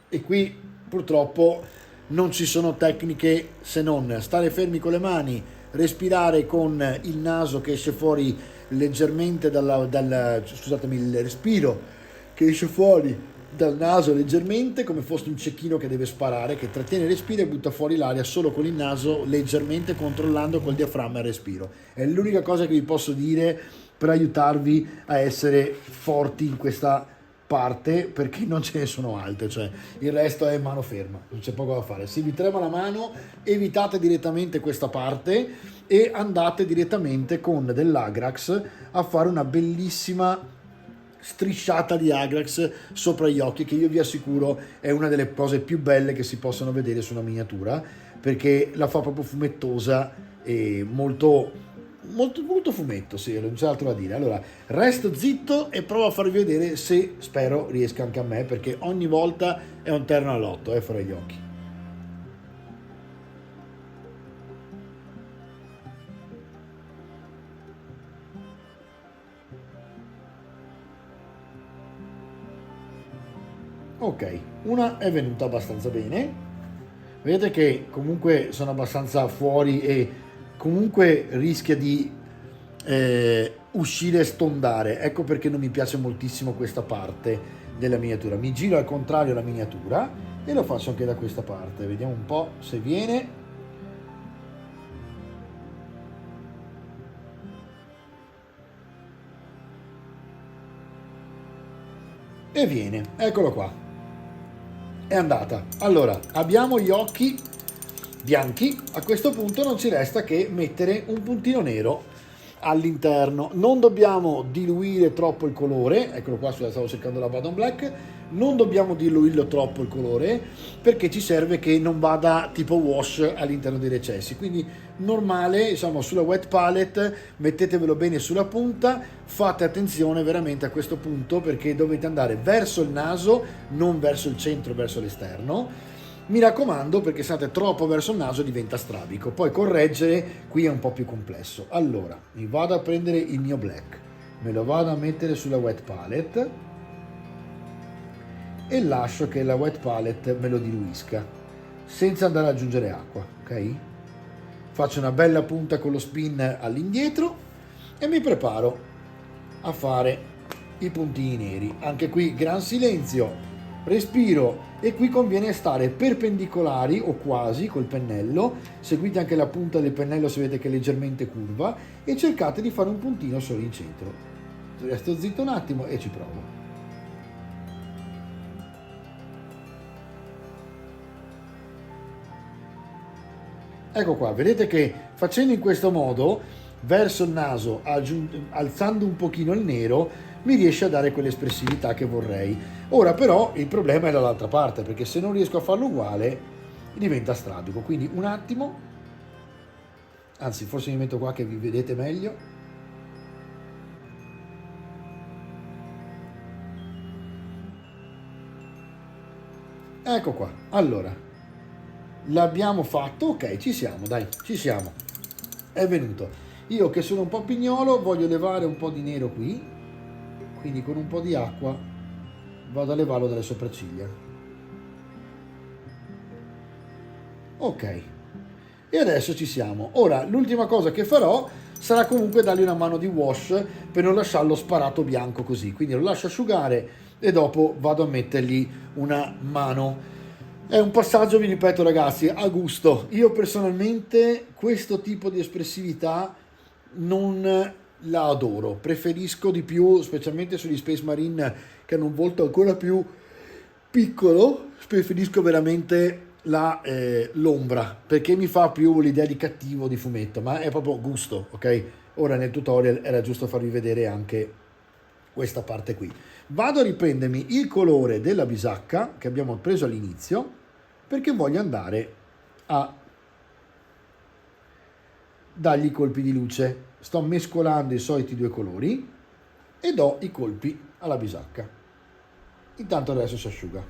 e qui purtroppo non ci sono tecniche se non stare fermi con le mani, respirare con il naso che esce fuori leggermente scusatemi, il respiro che esce fuori dal naso leggermente come fosse un cecchino che deve sparare, che trattiene il respiro e butta fuori l'aria solo con il naso leggermente controllando col diaframma il respiro. È l'unica cosa che vi posso dire per aiutarvi a essere forti in questa parte, perché non ce ne sono altre, cioè il resto è mano ferma, non c'è poco da fare. Se vi trema la mano evitate direttamente questa parte e andate direttamente con dell'Agrax a fare una bellissima strisciata di Agrax sopra gli occhi, che io vi assicuro è una delle cose più belle che si possono vedere su una miniatura, perché la fa proprio fumettosa e molto molto, molto fumetto, sì, non c'è altro da dire. Allora, resto zitto e provo a farvi vedere se, spero, riesca anche a me, perché ogni volta è un terno all'otto, fuori gli occhi. Ok, una è venuta abbastanza bene. Vedete che comunque sono abbastanza fuori e comunque rischia di uscire e stondare. Ecco perché non mi piace moltissimo questa parte della miniatura. Mi giro al contrario la miniatura e lo faccio anche da questa parte. Vediamo un po' se viene. E viene, eccolo qua. È andata. Allora, abbiamo gli occhi bianchi. A questo punto non ci resta che mettere un puntino nero all'interno. Non dobbiamo diluire troppo il colore, eccolo qua, stavo cercando la Bottom Black. Non dobbiamo diluirlo troppo il colore perché ci serve che non vada tipo wash all'interno dei recessi. Quindi normale, diciamo, sulla wet palette mettetevelo bene sulla punta. Fate attenzione veramente a questo punto perché dovete andare verso il naso, non verso il centro, verso l'esterno. Mi raccomando, perché se andate troppo verso il naso diventa strabico. Poi correggere qui è un po' più complesso. Allora, mi vado a prendere il mio black, me lo vado a mettere sulla wet palette e lascio che la wet palette me lo diluisca senza andare ad aggiungere acqua, ok? Faccio una bella punta con lo spin all'indietro e mi preparo a fare i puntini neri. Anche qui gran silenzio, respiro, e qui conviene stare perpendicolari o quasi col pennello. Seguite anche la punta del pennello se vedete che è leggermente curva e cercate di fare un puntino solo in centro. Resto zitto un attimo e ci provo. Ecco qua, vedete che facendo in questo modo verso il naso, alzando un pochino il nero, mi riesce a dare quell'espressività che vorrei. Ora però il problema è dall'altra parte, perché se non riesco a farlo uguale diventa strabico. Quindi un attimo, anzi forse mi metto qua che vi vedete meglio. Ecco qua, allora, l'abbiamo fatto, ok, ci siamo, dai, ci siamo, è venuto. Io che sono un po' pignolo voglio levare un po' di nero qui, quindi con un po' di acqua vado a levarlo dalle sopracciglia. Ok, e adesso ci siamo. Ora l'ultima cosa che farò sarà comunque dargli una mano di wash per non lasciarlo sparato bianco così, quindi lo lascio asciugare e dopo vado a mettergli una mano. È un passaggio, vi ripeto ragazzi, a gusto. Io personalmente questo tipo di espressività non la adoro, preferisco di più, specialmente sugli Space Marine che hanno un volto ancora più piccolo, preferisco veramente l'ombra perché mi fa più l'idea di cattivo di fumetto, ma è proprio gusto, ok? Ora nel tutorial era giusto farvi vedere anche questa parte qui. Vado a riprendermi il colore della bisacca che abbiamo preso all'inizio perché voglio andare a dargli i colpi di luce. Sto mescolando i soliti due colori e do i colpi alla bisacca. Intanto adesso si asciuga.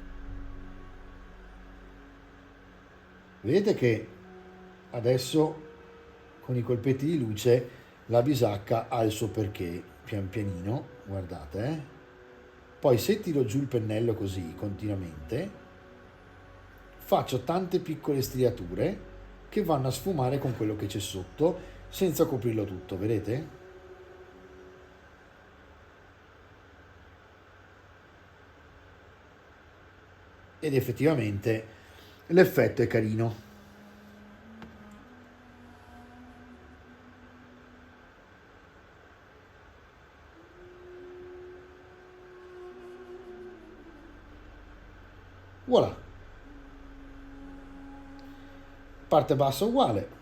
Vedete che adesso con i colpetti di luce la bisacca ha il suo perché, pian pianino, guardate. Poi se tiro giù il pennello così continuamente, faccio tante piccole striature che vanno a sfumare con quello che c'è sotto senza coprirlo tutto, vedete? Ed effettivamente l'effetto è carino. Voilà, parte bassa uguale.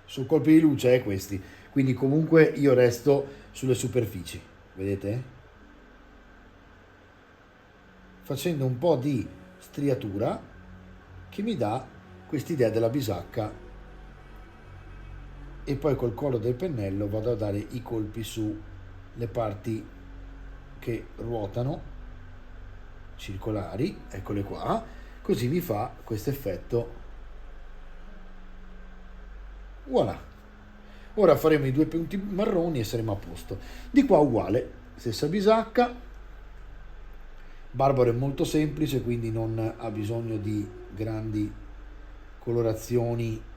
Su colpi di luce questi, quindi comunque io resto sulle superfici, vedete? Facendo un po' di striatura che mi dà quest'idea della bisacca, e poi col collo del pennello vado a dare i colpi sulle parti che ruotano, circolari, eccole qua, così mi fa questo effetto. Voilà. Ora faremo i due punti marroni e saremo a posto. Di qua uguale, stessa bisacca. Barbaro è molto semplice, quindi non ha bisogno di grandi colorazioni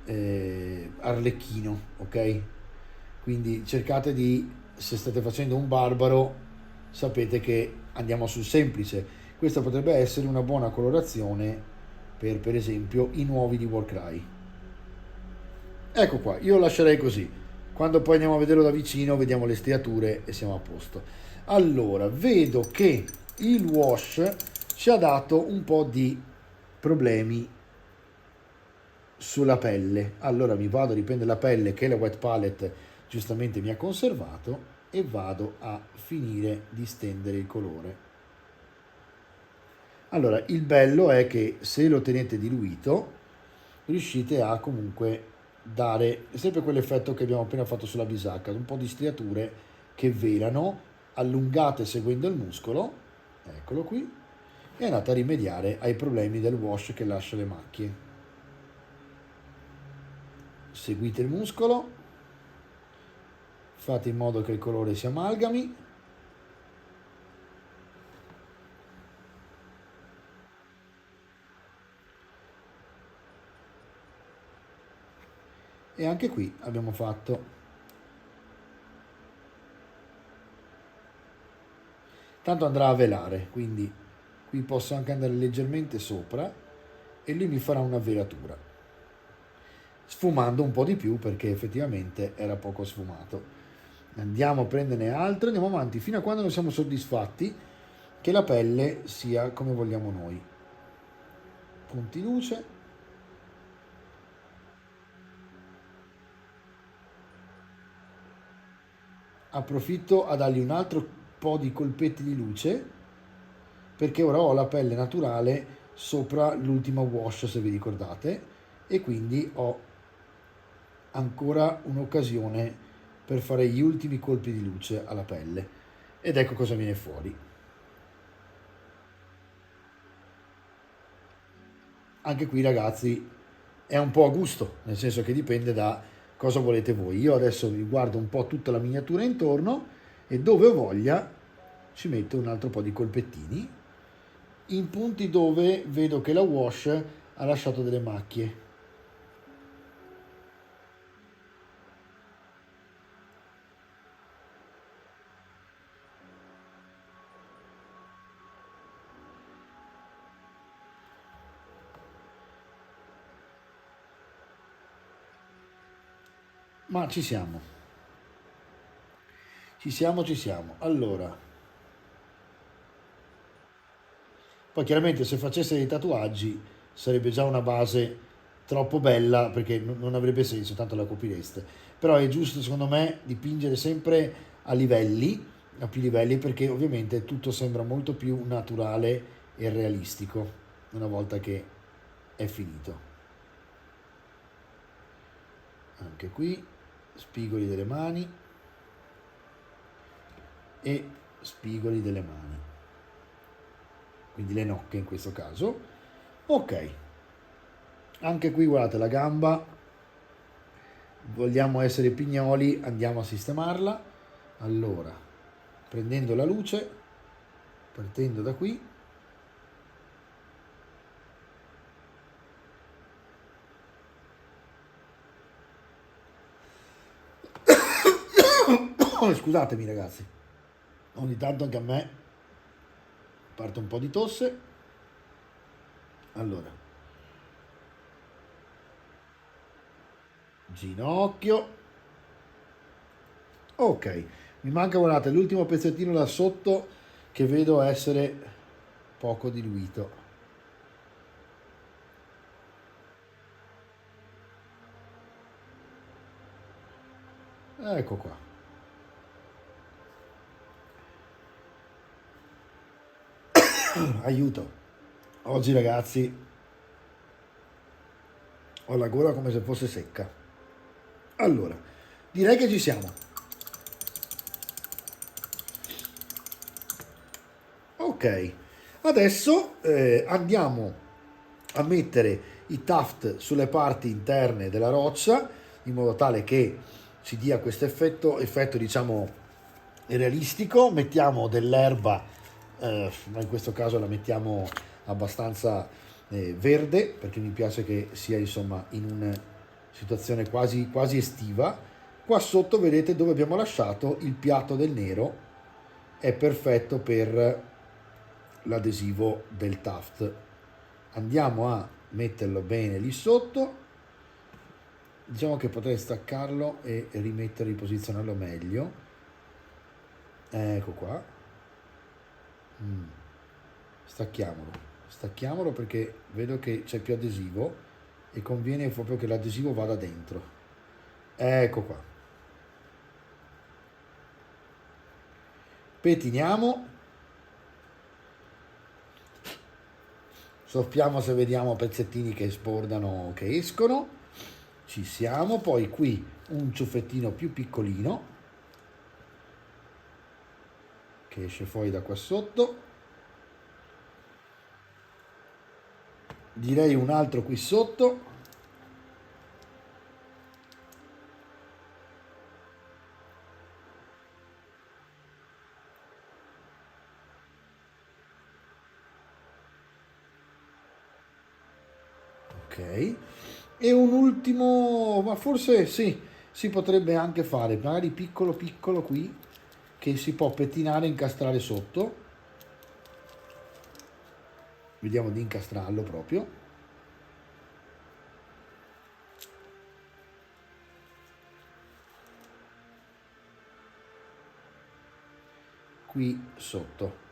arlecchino, ok? Quindi cercate di, se state facendo un barbaro, sapete che andiamo sul semplice. Questa potrebbe essere una buona colorazione per esempio i nuovi di Warcry. Ecco qua, io lascerei così. Quando poi andiamo a vederlo da vicino, vediamo le striature e siamo a posto. Allora, vedo che il wash ci ha dato un po' di problemi sulla pelle. Allora mi vado a riprendere la pelle che la wet palette giustamente mi ha conservato e vado a finire di stendere il colore. Allora, il bello è che se lo tenete diluito riuscite a comunque dare sempre quell'effetto che abbiamo appena fatto sulla bisacca, un po' di striature che velano, allungate seguendo il muscolo, eccolo qui, e andate a rimediare ai problemi del wash che lascia le macchie. Seguite il muscolo, fate in modo che il colore si amalgami. E anche qui abbiamo fatto. Tanto andrà a velare, quindi qui posso anche andare leggermente sopra e lui mi farà una velatura, sfumando un po' di più perché effettivamente era poco sfumato. Andiamo a prenderne altro, andiamo avanti fino a quando non siamo soddisfatti che la pelle sia come vogliamo noi. Punti luce. Approfitto a dargli un altro po' di colpetti di luce perché ora ho la pelle naturale sopra l'ultimo wash, se vi ricordate, e quindi ho ancora un'occasione per fare gli ultimi colpi di luce alla pelle. Ed ecco cosa viene fuori. Anche qui ragazzi è un po' a gusto, nel senso che dipende da cosa volete voi. Io adesso vi guardo un po' tutta la miniatura intorno e dove ho voglia ci metto un altro po' di colpettini in punti dove vedo che la wash ha lasciato delle macchie. Ma ci siamo. Ci siamo, ci siamo. Allora, poi chiaramente se facesse dei tatuaggi sarebbe già una base troppo bella perché non avrebbe senso, tanto la copiereste. Però è giusto secondo me dipingere sempre a livelli, a più livelli, perché ovviamente tutto sembra molto più naturale e realistico una volta che è finito. Anche qui spigoli delle mani e spigoli delle mani, quindi le nocche in questo caso. Ok, anche qui guardate la gamba, vogliamo essere pignoli, andiamo a sistemarla. Allora, prendendo la luce, partendo da qui, scusatemi ragazzi, ogni tanto anche a me parte un po' di tosse. Allora, ginocchio. Ok, mi manca, guardate, l'ultimo pezzettino là sotto che vedo essere poco diluito. Ecco qua. Aiuto. Oggi ragazzi Ho la gola come se fosse secca. Allora, direi che ci siamo. Ok, adesso andiamo a mettere i tuft sulle parti interne della roccia in modo tale che si dia questo effetto diciamo realistico. Mettiamo dell'erba, ma in questo caso la mettiamo abbastanza verde perché mi piace che sia insomma in una situazione quasi estiva. Qua sotto vedete dove abbiamo lasciato il piatto del nero, è perfetto per l'adesivo del tuft. Andiamo a metterlo bene lì sotto. Diciamo che potrei staccarlo e rimettere, riposizionarlo meglio. Ecco qua. Stacchiamolo perché vedo che c'è più adesivo e conviene proprio che l'adesivo vada dentro. Ecco qua. Pettiniamo. Soffiamo se vediamo pezzettini che sbordano, che escono. Ci siamo. Poi qui un ciuffettino più piccolino che esce fuori da qua sotto. Direi un altro qui sotto. Ok, e un ultimo, ma forse sì, si potrebbe anche fare, magari piccolo piccolo qui, che si può pettinare e incastrare sotto. Vediamo di incastrarlo proprio. Qui sotto.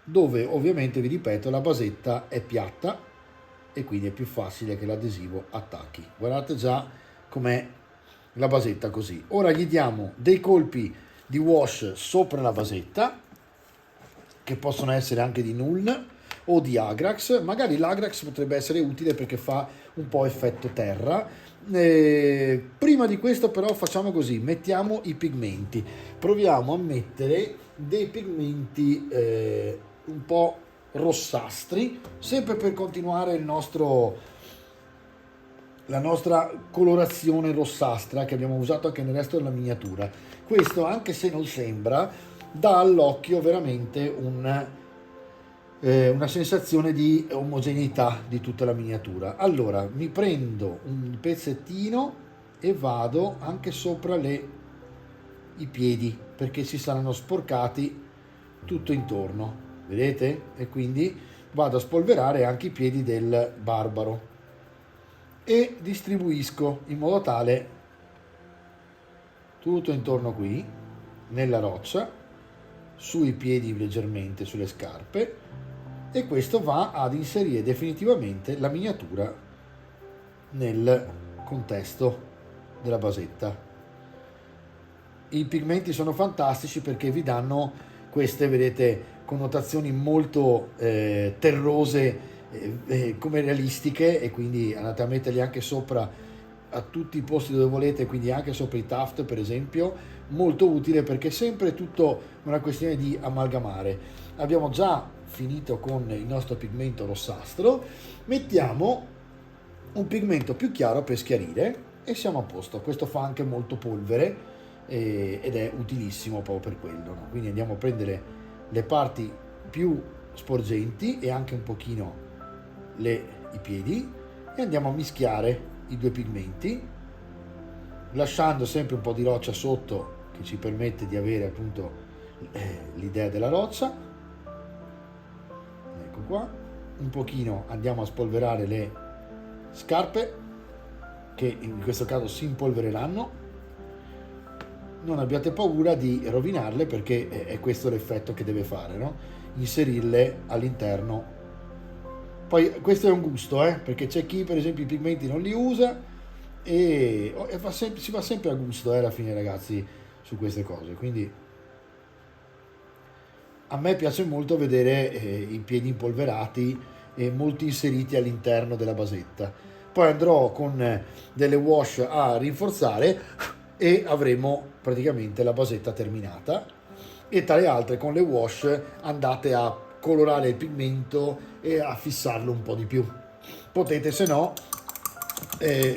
Dove ovviamente, vi ripeto, la basetta è piatta e quindi è più facile che l'adesivo attacchi. Guardate già com'è la basetta così. Ora gli diamo dei colpi di wash sopra la basetta, che possono essere anche di Nuln o di Agrax. Magari l'Agrax potrebbe essere utile perché fa un po' effetto terra. Prima di questo però facciamo così, mettiamo i pigmenti, proviamo a mettere dei pigmenti un po' rossastri, sempre per continuare la nostra colorazione rossastra che abbiamo usato anche nel resto della miniatura. Questo, anche se non sembra, dà all'occhio veramente una sensazione di omogeneità di tutta la miniatura. Allora mi prendo un pezzettino e vado anche sopra i piedi, perché si saranno sporcati tutto intorno, vedete? E quindi vado a spolverare anche i piedi del barbaro e distribuisco in modo tale tutto intorno qui nella roccia, sui piedi leggermente, sulle scarpe, e questo va ad inserire definitivamente la miniatura nel contesto della basetta. I pigmenti sono fantastici perché vi danno queste, vedete, connotazioni molto terrose, come realistiche, e quindi andate a metterli anche sopra a tutti i posti dove volete, quindi anche sopra i tuft per esempio, molto utile perché è sempre tutto una questione di amalgamare. Abbiamo già finito con il nostro pigmento rossastro, mettiamo un pigmento più chiaro per schiarire e siamo a posto. Questo fa anche molto polvere ed è utilissimo proprio per quello, no? Quindi andiamo a prendere le parti più sporgenti e anche un pochino i piedi e andiamo a mischiare i due pigmenti, lasciando sempre un po' di roccia sotto che ci permette di avere appunto l'idea della roccia. Ecco qua, un pochino andiamo a spolverare le scarpe che in questo caso si impolvereranno. Non abbiate paura di rovinarle perché è questo l'effetto che deve fare, no? Inserirle all'interno. Poi questo è un gusto, perché c'è chi per esempio i pigmenti non li usa e si va sempre a gusto alla fine, ragazzi, su queste cose. Quindi a me piace molto vedere i piedi impolverati e molti inseriti all'interno della basetta. Poi andrò con delle wash a rinforzare e avremo praticamente la basetta terminata, e tra le altre con le wash andate a colorare il pigmento e a fissarlo un po' di più. Potete, se no,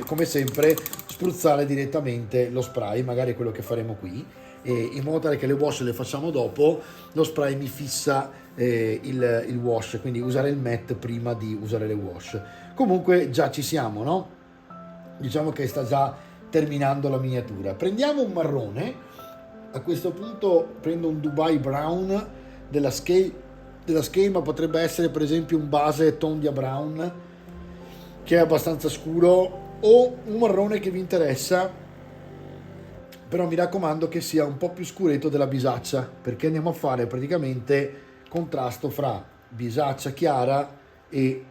come sempre, spruzzare direttamente lo spray, magari quello che faremo qui, in modo tale che le wash le facciamo dopo, lo spray mi fissa il wash, quindi usare il matte prima di usare le wash. Comunque già ci siamo, no? Diciamo che sta già terminando la miniatura. Prendiamo un marrone, a questo punto prendo un Dubai Brown della Scale, ma potrebbe essere per esempio un base Tondia Brown che è abbastanza scuro, o un marrone che vi interessa, però mi raccomando che sia un po' più scuretto della bisaccia, perché andiamo a fare praticamente contrasto fra bisaccia chiara e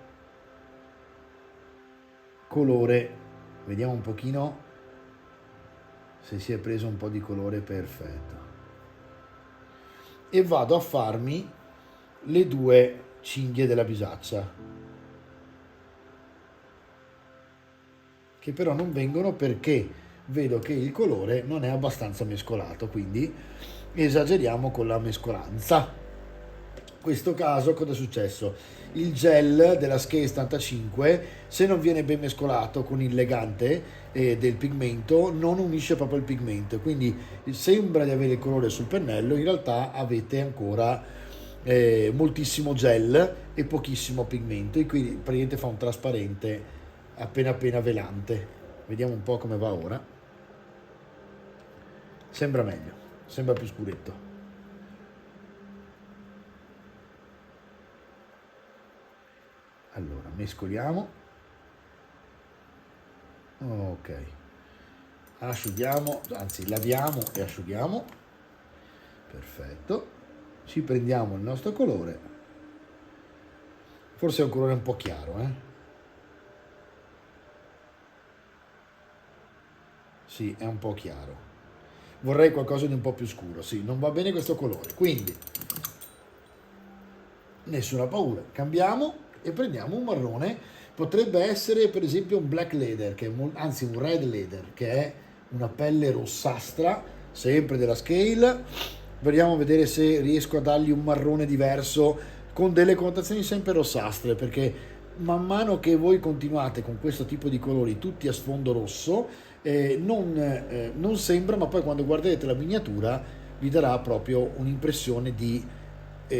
colore. Vediamo un pochino se si è preso un po' di colore. Perfetto. E vado a farmi le due cinghie della bisaccia, che però non vengono perché vedo che il colore non è abbastanza mescolato, quindi esageriamo con la mescolanza. In questo caso cosa è successo? Il gel della Scale 75, se non viene ben mescolato con il legante del pigmento, non unisce proprio il pigmento, quindi sembra di avere il colore sul pennello, in realtà avete ancora moltissimo gel e pochissimo pigmento, e quindi praticamente fa un trasparente appena velante. Vediamo un po' come va ora. Sembra meglio, sembra più scuretto. Allora mescoliamo, ok, asciughiamo, anzi laviamo e asciughiamo. Perfetto. Ci prendiamo il nostro colore, forse è un colore un po' chiaro, sì, è un po' chiaro, vorrei qualcosa di un po' più scuro, sì, non va bene questo colore, quindi nessuna paura, cambiamo e prendiamo un marrone. Potrebbe essere per esempio un black leather, anzi un red leather, che è una pelle rossastra, sempre della Scale. Vediamo a vedere se riesco a dargli un marrone diverso con delle connotazioni sempre rossastre, perché man mano che voi continuate con questo tipo di colori tutti a sfondo rosso, non sembra, ma poi quando guarderete la miniatura vi darà proprio un'impressione di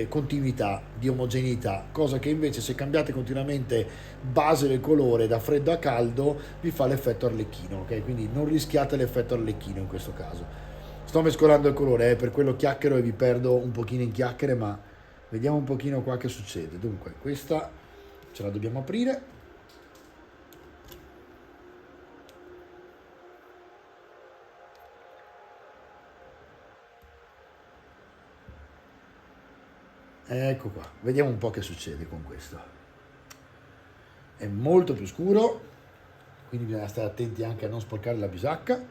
continuità, di omogeneità, cosa che invece se cambiate continuamente base del colore da freddo a caldo vi fa l'effetto arlecchino, ok? Quindi non rischiate l'effetto arlecchino in questo caso. Sto mescolando il colore, per quello chiacchiero e vi perdo un pochino in chiacchiere, ma vediamo un pochino qua che succede. Dunque questa ce la dobbiamo aprire. Ecco qua, vediamo un po' che succede con questo. È molto più scuro, quindi bisogna stare attenti anche a non sporcare la bisacca,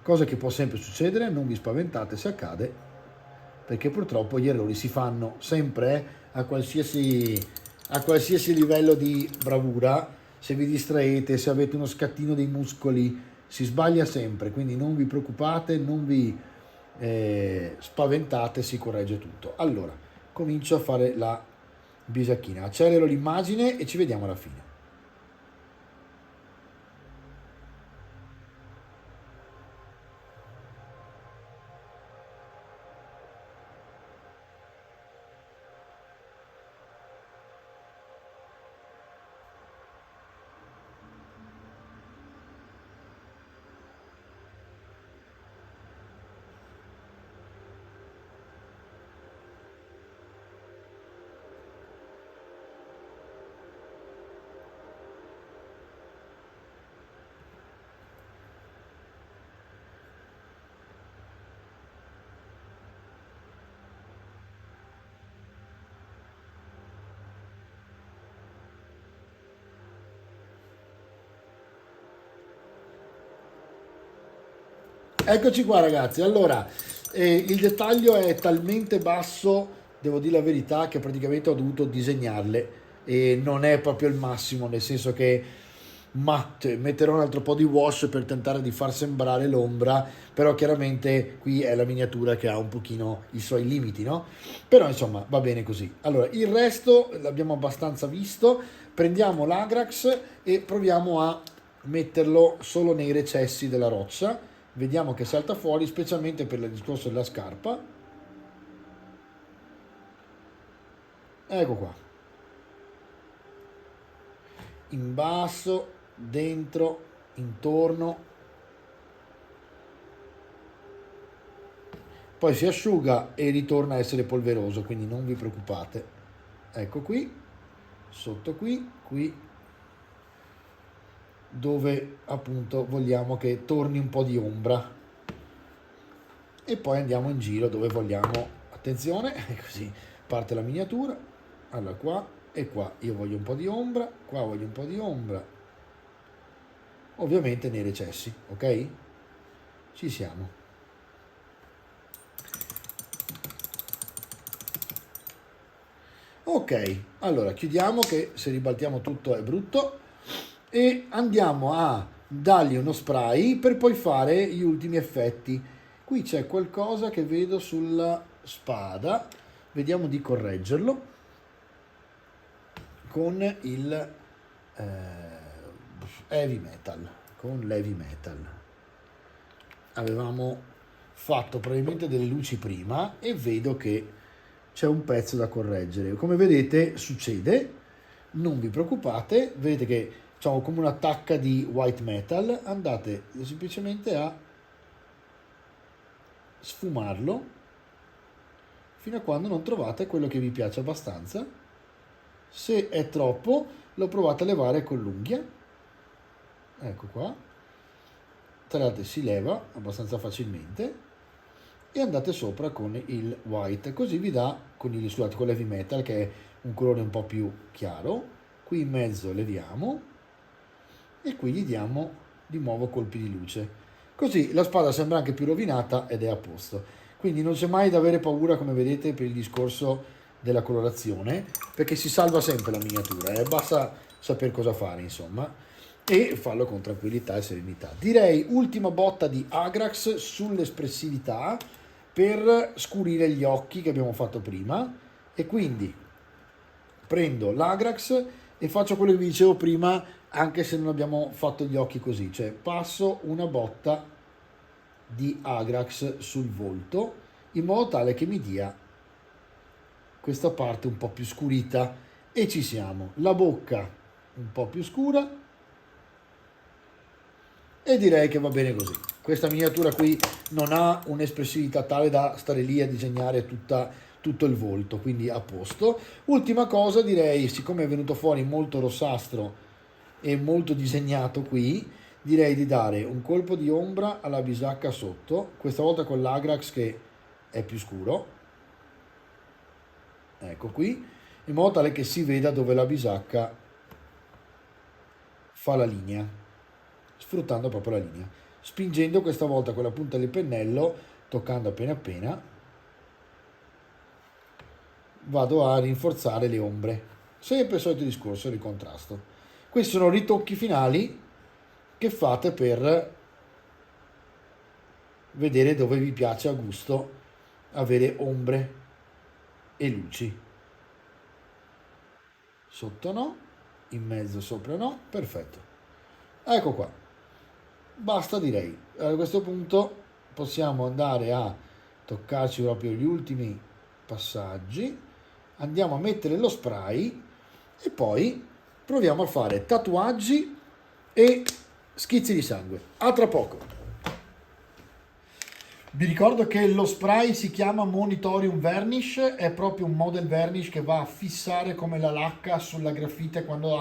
cosa che può sempre succedere, non vi spaventate se accade, perché purtroppo gli errori si fanno sempre, a qualsiasi livello di bravura. Se vi distraete, se avete uno scattino dei muscoli, si sbaglia sempre, quindi non vi preoccupate, non vi spaventate, si corregge tutto. Allora comincio a fare la bisacchina, accelero l'immagine e ci vediamo alla fine. Eccoci qua ragazzi, allora il dettaglio è talmente basso, devo dire la verità, che praticamente ho dovuto disegnarle e non è proprio il massimo, nel senso che cioè, metterò un altro po' di wash per tentare di far sembrare l'ombra, però chiaramente qui è la miniatura che ha un pochino i suoi limiti, no? Però insomma va bene così. Allora, il resto l'abbiamo abbastanza visto. Prendiamo l'Agrax e proviamo a metterlo solo nei recessi della roccia, vediamo che salta fuori, specialmente per il discorso della scarpa. Ecco qua, in basso, dentro, intorno, poi si asciuga e ritorna a essere polveroso, quindi non vi preoccupate. Ecco qui, sotto qui dove appunto vogliamo che torni un po' di ombra, e poi andiamo in giro dove vogliamo. Attenzione, così parte la miniatura. Allora qua e qua io voglio un po' di ombra, qua voglio un po' di ombra, ovviamente nei recessi, ok? Ci siamo. Ok, allora chiudiamo, che se ribaltiamo tutto è brutto, e andiamo a dargli uno spray per poi fare gli ultimi effetti. Qui c'è qualcosa che vedo sulla spada, vediamo di correggerlo con il heavy metal. Con l'heavy metal avevamo fatto probabilmente delle luci prima e vedo che c'è un pezzo da correggere. Come vedete succede, non vi preoccupate, vedete che c'è come una tacca di white metal, andate semplicemente a sfumarlo fino a quando non trovate quello che vi piace abbastanza. Se è troppo lo provate a levare con l'unghia, ecco qua, tratte, si leva abbastanza facilmente, e andate sopra con il white, così vi dà con l'heavy metal, che è un colore un po' più chiaro. Qui in mezzo leviamo e qui gli diamo di nuovo colpi di luce, così la spada sembra anche più rovinata ed è a posto. Quindi non c'è mai da avere paura, come vedete, per il discorso della colorazione, perché si salva sempre la miniatura, basta saper cosa fare, insomma, e farlo con tranquillità e serenità. Direi ultima botta di Agrax sull'espressività per scurire gli occhi che abbiamo fatto prima, e quindi prendo l'Agrax e faccio quello che vi dicevo prima, anche se non abbiamo fatto gli occhi così, cioè passo una botta di Agrax sul volto in modo tale che mi dia questa parte un po' più scurita, e ci siamo. La bocca un po' più scura e direi che va bene così. Questa miniatura qui non ha un'espressività tale da stare lì a disegnare tutto il volto, quindi a posto. Ultima cosa, direi, siccome è venuto fuori molto rossastro e molto disegnato qui, direi di dare un colpo di ombra alla bisacca sotto, questa volta con l'Agrax che è più scuro, ecco qui, in modo tale che si veda dove la bisacca fa la linea, sfruttando proprio la linea, spingendo questa volta con la punta del pennello, toccando appena appena, vado a rinforzare le ombre, sempre il solito discorso di contrasto. Questi sono ritocchi finali che fate per vedere dove vi piace a gusto avere ombre e luci. Sotto no, in mezzo sopra no, perfetto. Ecco qua, basta, direi. A questo punto possiamo andare a toccarci proprio gli ultimi passaggi, andiamo a mettere lo spray e poi proviamo a fare tatuaggi e schizzi di sangue. A tra poco. Vi ricordo che lo spray si chiama Monitorium Varnish, è proprio un model varnish che va a fissare come la lacca sulla grafite quando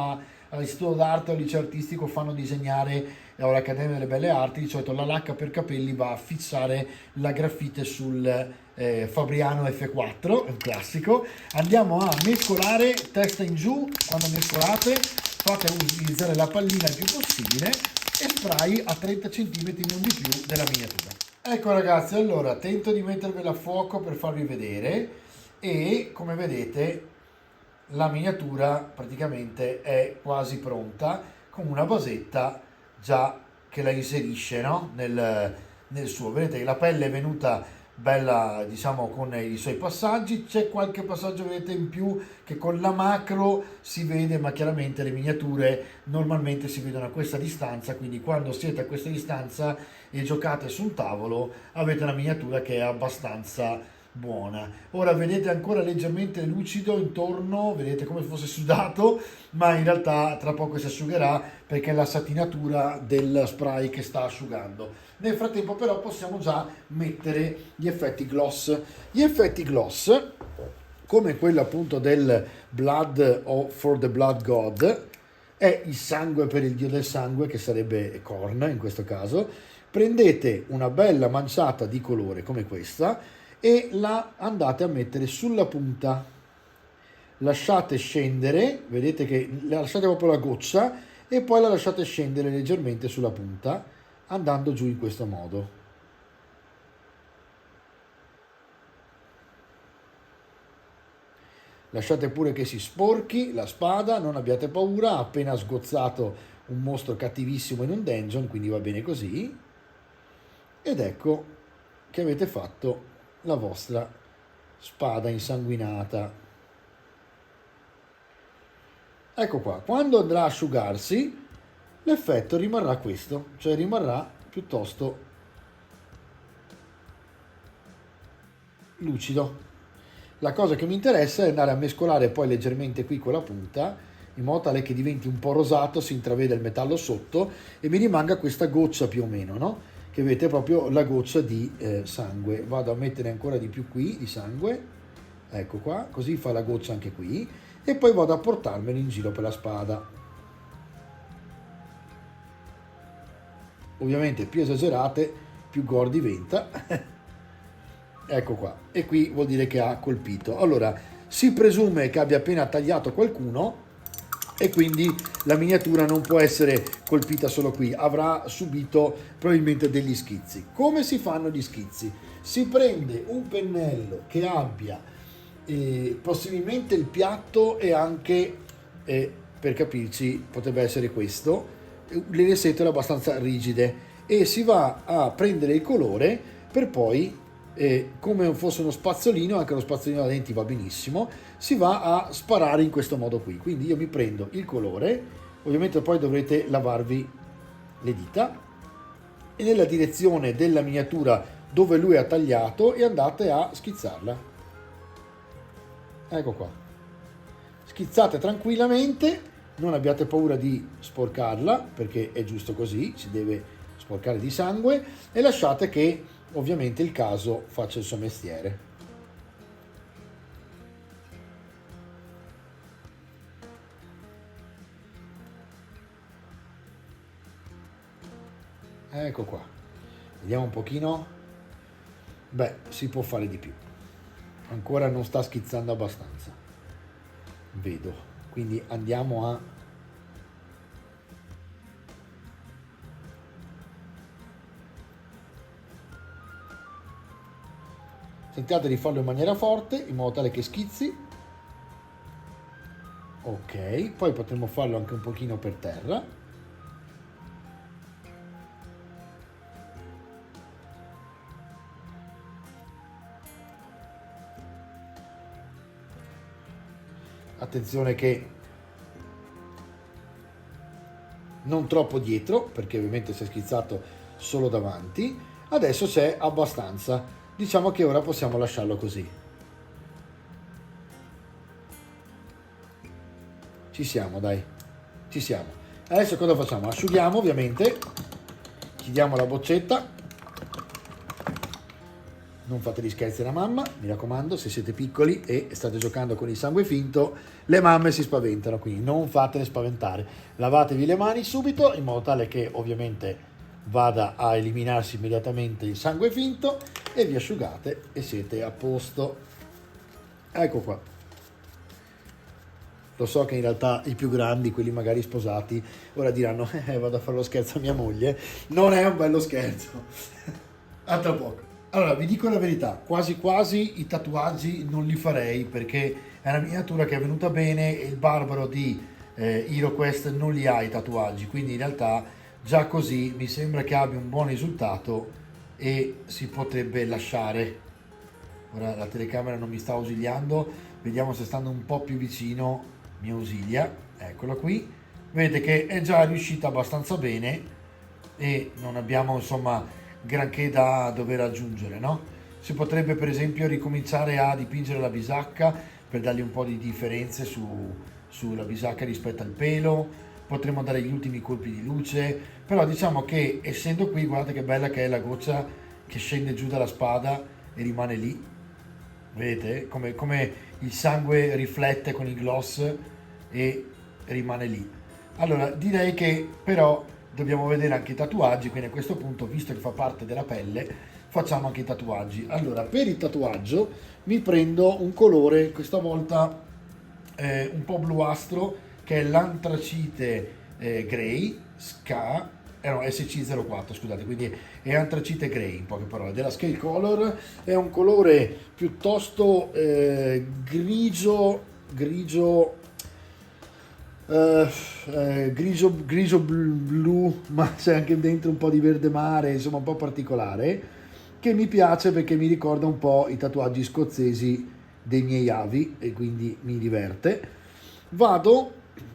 all'Istituto d'Arte o al liceo artistico fanno disegnare, o all'Accademia delle Belle Arti, di solito la lacca per capelli va a fissare la grafite sul Fabriano F4, è un classico. Andiamo a mescolare testa in giù, quando mescolate fate utilizzare la pallina il più possibile e spray a 30 cm, non di più, della miniatura. Ecco ragazzi, allora tento di mettervela a fuoco per farvi vedere, e come vedete la miniatura praticamente è quasi pronta con una basetta già che la inserisce, no? Nel suo. Vedete che la pelle è venuta bella, diciamo, con i suoi passaggi. C'è qualche passaggio, vedete, in più che con la macro si vede, ma chiaramente le miniature normalmente si vedono a questa distanza, quindi quando siete a questa distanza e giocate sul tavolo avete una miniatura che è abbastanza buona. Ora vedete ancora leggermente lucido intorno, vedete come se fosse sudato, ma in realtà tra poco si asciugherà perché è la satinatura del spray che sta asciugando. Nel frattempo però possiamo già mettere gli effetti gloss. Gli effetti gloss, come quello appunto del Blood o For the Blood God, è il sangue per il dio del sangue, che sarebbe Korn in questo caso. Prendete una bella manciata di colore come questa e la andate a mettere sulla punta, lasciate scendere, vedete che lasciate proprio la goccia e poi la lasciate scendere leggermente sulla punta andando giù in questo modo. Lasciate pure che si sporchi la spada, non abbiate paura, ha appena sgozzato un mostro cattivissimo in un dungeon, quindi va bene così. Ed ecco che avete fatto la vostra spada insanguinata. Ecco qua, quando andrà a asciugarsi l'effetto rimarrà questo, cioè rimarrà piuttosto lucido. La cosa che mi interessa è andare a mescolare poi leggermente qui con la punta, in modo tale che diventi un po' rosato, si intravede il metallo sotto e mi rimanga questa goccia più o meno, no? Che vedete proprio la goccia di sangue. Vado a mettere ancora di più qui di sangue, ecco qua, così fa la goccia anche qui, e poi vado a portarmelo in giro per la spada. Ovviamente più esagerate più gore diventa. Ecco qua, e qui vuol dire che ha colpito. Allora si presume che abbia appena tagliato qualcuno e quindi la miniatura non può essere colpita solo qui, avrà subito probabilmente degli schizzi. Come si fanno gli schizzi? Si prende un pennello che abbia possibilmente il piatto e anche, per capirci, potrebbe essere questo, le setole abbastanza rigide, e si va a prendere il colore per poi, come fosse uno spazzolino, anche lo spazzolino da denti va benissimo, si va a sparare in questo modo qui. Quindi io mi prendo il colore, ovviamente poi dovrete lavarvi le dita, e nella direzione della miniatura dove lui ha tagliato e andate a schizzarla. Ecco qua. Schizzate tranquillamente, non abbiate paura di sporcarla perché è giusto così, si deve sporcare di sangue, e lasciate che ovviamente il caso faccia il suo mestiere. Ecco qua, vediamo un pochino. Beh, si può fare di più, ancora non sta schizzando abbastanza, vedo, quindi andiamo a tentate di farlo in maniera forte in modo tale che schizzi. Ok, poi potremmo farlo anche un pochino per terra. Attenzione che non troppo dietro, perché ovviamente si è schizzato solo davanti. Adesso c'è abbastanza, diciamo che ora possiamo lasciarlo così. Ci siamo, dai, ci siamo. Adesso cosa facciamo? Asciughiamo ovviamente, chiudiamo la boccetta. Non fate gli scherzi alla mamma, mi raccomando, se siete piccoli e state giocando con il sangue finto, le mamme si spaventano, quindi non fatele spaventare. Lavatevi le mani subito, in modo tale che ovviamente vada a eliminarsi immediatamente il sangue finto, e vi asciugate e siete a posto. Ecco qua. Lo so che in realtà i più grandi, quelli magari sposati, ora diranno vado a fare lo scherzo a mia moglie. Non è un bello scherzo. A tra poco. Allora, vi dico la verità, quasi quasi i tatuaggi non li farei perché è una miniatura che è venuta bene e il barbaro di HeroQuest non li ha i tatuaggi, quindi in realtà già così mi sembra che abbia un buon risultato e si potrebbe lasciare. Ora la telecamera non mi sta ausiliando, vediamo se stando un po' più vicino mi ausilia, eccola qui. Vedete che è già riuscita abbastanza bene e non abbiamo insomma granché da dover aggiungere, no? Si potrebbe per esempio ricominciare a dipingere la bisacca per dargli un po' di differenze sulla bisacca rispetto al pelo, potremmo dare gli ultimi colpi di luce, però diciamo che essendo qui, guardate che bella che è la goccia che scende giù dalla spada e rimane lì, vedete come il sangue riflette con il gloss e rimane lì. Allora direi che però dobbiamo vedere anche i tatuaggi, quindi a questo punto, visto che fa parte della pelle, facciamo anche i tatuaggi. Allora, per il tatuaggio mi prendo un colore, questa volta un po' bluastro, che è l'antracite grey no, SC04, scusate, quindi è antracite grey, in poche parole, della Scale Color. È un colore piuttosto grigio grigio blu, ma c'è anche dentro un po' di verde mare, insomma un po' particolare, che mi piace perché mi ricorda un po' i tatuaggi scozzesi dei miei avi e quindi mi diverte. Vado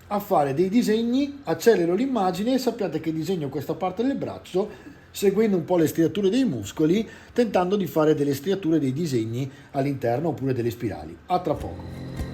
a fare dei disegni, accelero l'immagine e sappiate che disegno questa parte del braccio seguendo un po' le striature dei muscoli, tentando di fare delle striature, dei disegni all'interno oppure delle spirali. A tra poco.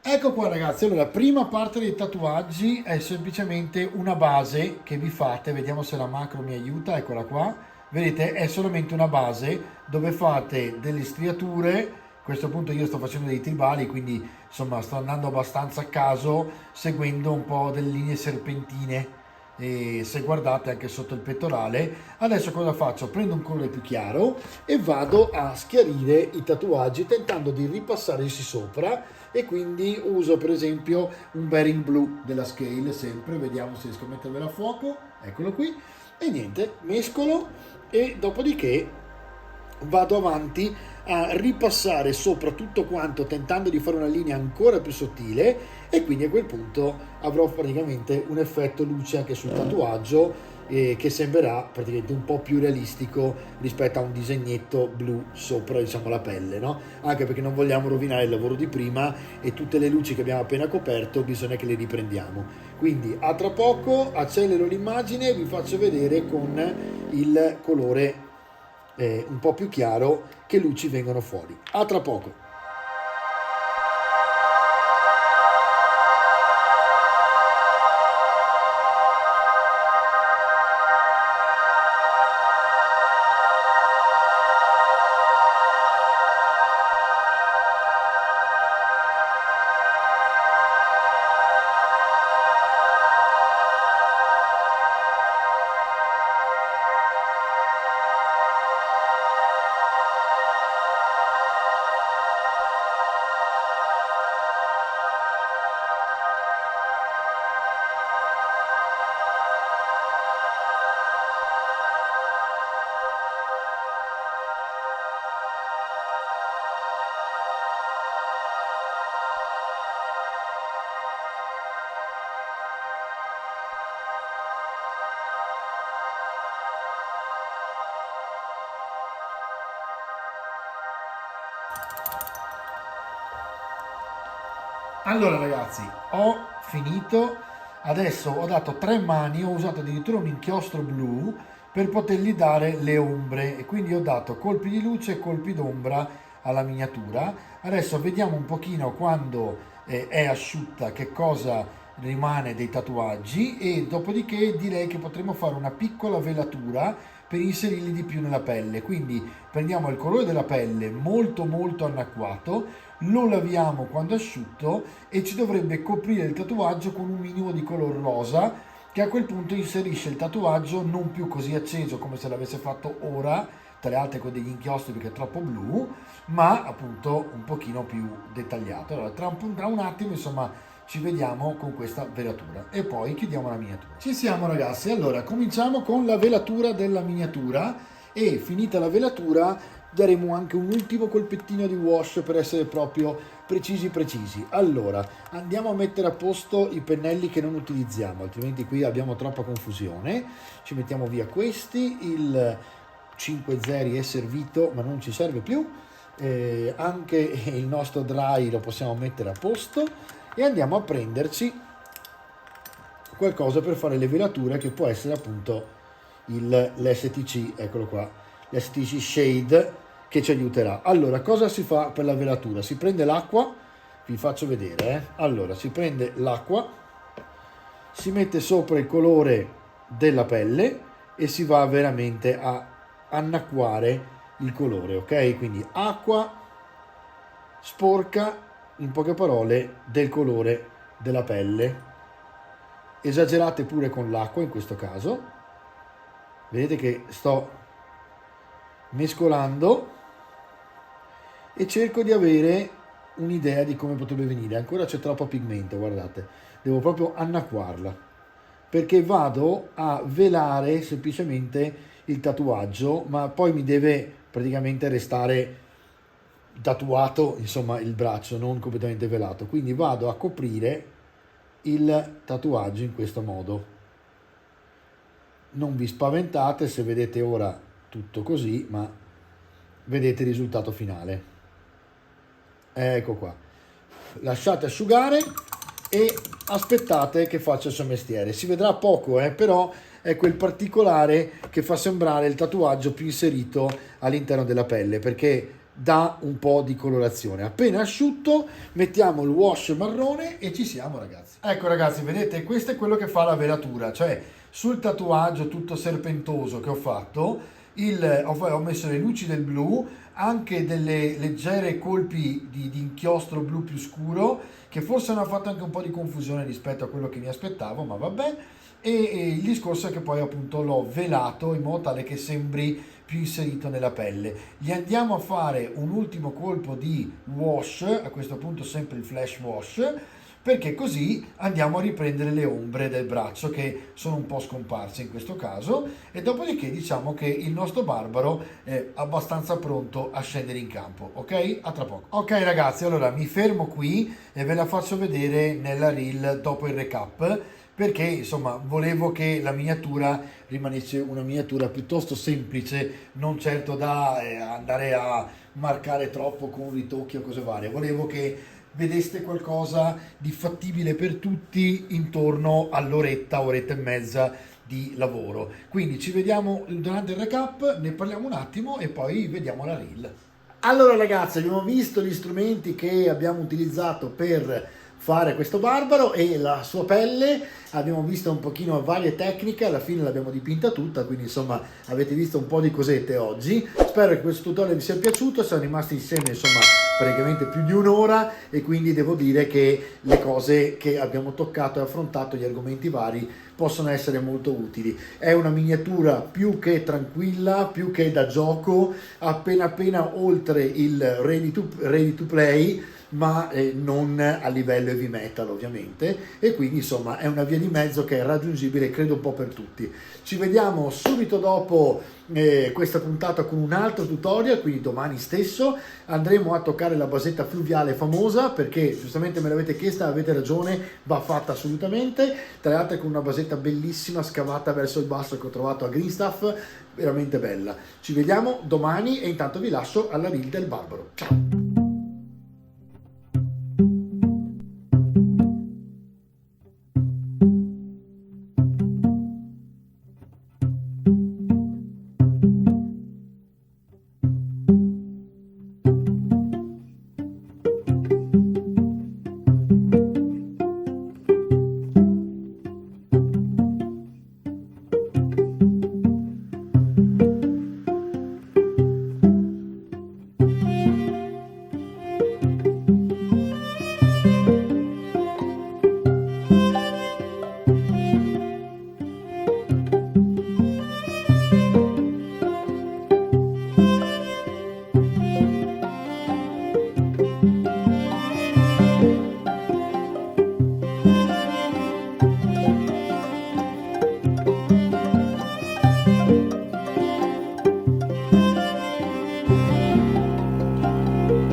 Ecco qua ragazzi, allora prima parte dei tatuaggi è semplicemente una base che vi fate, vediamo se la macro mi aiuta, eccola qua, vedete è solamente una base dove fate delle striature, a questo punto io sto facendo dei tribali, quindi insomma sto andando abbastanza a caso seguendo un po' delle linee serpentine e se guardate anche sotto il pettorale. Adesso cosa faccio? Prendo un colore più chiaro e vado a schiarire i tatuaggi tentando di ripassarsi sopra e quindi uso per esempio un bearing blu della Scale, sempre, vediamo se riesco a mettervelo a fuoco, eccolo qui, e niente, mescolo e dopodiché vado avanti a ripassare sopra tutto quanto tentando di fare una linea ancora più sottile e quindi a quel punto avrò praticamente un effetto luce anche sul tatuaggio che sembrerà praticamente un po' più realistico rispetto a un disegnetto blu sopra diciamo la pelle, no? Anche perché non vogliamo rovinare il lavoro di prima e tutte le luci che abbiamo appena coperto bisogna che le riprendiamo. Quindi a tra poco, accelero l'immagine e vi faccio vedere con il colore un po' più chiaro che luci vengono fuori. A tra poco. Allora ragazzi, ho finito, adesso ho dato 3 mani, ho usato addirittura un inchiostro blu per potergli dare le ombre e quindi ho dato colpi di luce e colpi d'ombra alla miniatura. Adesso vediamo un pochino quando è asciutta, che cosa rimane dei tatuaggi, e dopodiché direi che potremo fare una piccola velatura per inserirli di più nella pelle. Quindi prendiamo il colore della pelle molto molto annacquato, lo laviamo quando è asciutto e ci dovrebbe coprire il tatuaggio con un minimo di color rosa, che a quel punto inserisce il tatuaggio non più così acceso come se l'avesse fatto ora, tra le altre con degli inchiostri perché è troppo blu, ma appunto un pochino più dettagliato. Allora tra un attimo insomma ci vediamo con questa velatura e poi chiudiamo la miniatura. Ci siamo ragazzi, allora cominciamo con la velatura della miniatura, e finita la velatura daremo anche un ultimo colpettino di wash per essere proprio precisi. Allora andiamo a mettere a posto i pennelli che non utilizziamo, altrimenti qui abbiamo troppa confusione. Ci mettiamo via questi, il 5 zeri è servito ma non ci serve più, anche il nostro dry lo possiamo mettere a posto, e andiamo a prenderci qualcosa per fare le velature, che può essere appunto l'STC, eccolo qua, l'STC Shade, che ci aiuterà. Allora, cosa si fa per la velatura? Si prende l'acqua, vi faccio vedere, allora si prende l'acqua, si mette sopra il colore della pelle e si va veramente a annacquare il colore, ok? Quindi acqua sporca, in poche parole, del colore della pelle. Esagerate pure con l'acqua in questo caso, vedete che sto mescolando e cerco di avere un'idea di come potrebbe venire. Ancora c'è troppo pigmento, guardate, devo proprio annacquarla, perché vado a velare semplicemente il tatuaggio, ma poi mi deve praticamente restare tatuato, insomma, il braccio non completamente velato, quindi vado a coprire il tatuaggio in questo modo. Non vi spaventate se vedete ora tutto così, ma vedete il risultato finale. Ecco qua, lasciate asciugare e aspettate che faccia il suo mestiere. Si vedrà poco, però è quel particolare che fa sembrare il tatuaggio più inserito all'interno della pelle, perché dà un po' di colorazione. Appena asciutto mettiamo il wash marrone e ci siamo ragazzi. Ecco ragazzi, vedete, questo è quello che fa la velatura, cioè sul tatuaggio tutto serpentoso che ho fatto ho messo le luci del blu, anche delle leggere colpi di inchiostro blu più scuro, che forse hanno fatto anche un po' di confusione rispetto a quello che mi aspettavo, ma vabbè. E il discorso è che poi appunto l'ho velato in modo tale che sembri più inserito nella pelle. Gli andiamo a fare un ultimo colpo di wash, a questo punto sempre il flash wash, perché così andiamo a riprendere le ombre del braccio che sono un po' scomparse in questo caso, e dopodiché diciamo che il nostro barbaro è abbastanza pronto a scendere in campo, ok? A tra poco. Ok ragazzi, allora mi fermo qui e ve la faccio vedere nella reel dopo il recap, perché insomma volevo che la miniatura rimanesse una miniatura piuttosto semplice, non certo da andare a marcare troppo con ritocchi o cose varie. Volevo che vedeste qualcosa di fattibile per tutti intorno all'oretta, oretta e mezza di lavoro. Quindi ci vediamo durante il recap, ne parliamo un attimo e poi vediamo la reel. Allora ragazzi, abbiamo visto gli strumenti che abbiamo utilizzato per fare questo barbaro e la sua pelle, abbiamo visto un pochino varie tecniche, alla fine l'abbiamo dipinta tutta, quindi insomma avete visto un po' di cosette oggi. Spero che questo tutorial vi sia piaciuto, siamo rimasti insieme insomma praticamente più di un'ora, e quindi devo dire che le cose che abbiamo toccato e affrontato, gli argomenti vari, possono essere molto utili. È una miniatura più che tranquilla, più che da gioco, appena oltre il ready to play, ma non a livello heavy metal ovviamente, e quindi insomma è una via di mezzo che è raggiungibile credo un po' per tutti. Ci vediamo subito dopo questa puntata con un altro tutorial, quindi domani stesso andremo a toccare la basetta fluviale famosa, perché giustamente me l'avete chiesta, avete ragione, va fatta assolutamente, tra le altre con una basetta bellissima scavata verso il basso che ho trovato a Greenstuff, veramente bella. Ci vediamo domani e intanto vi lascio alla reel del barbaro. Ciao!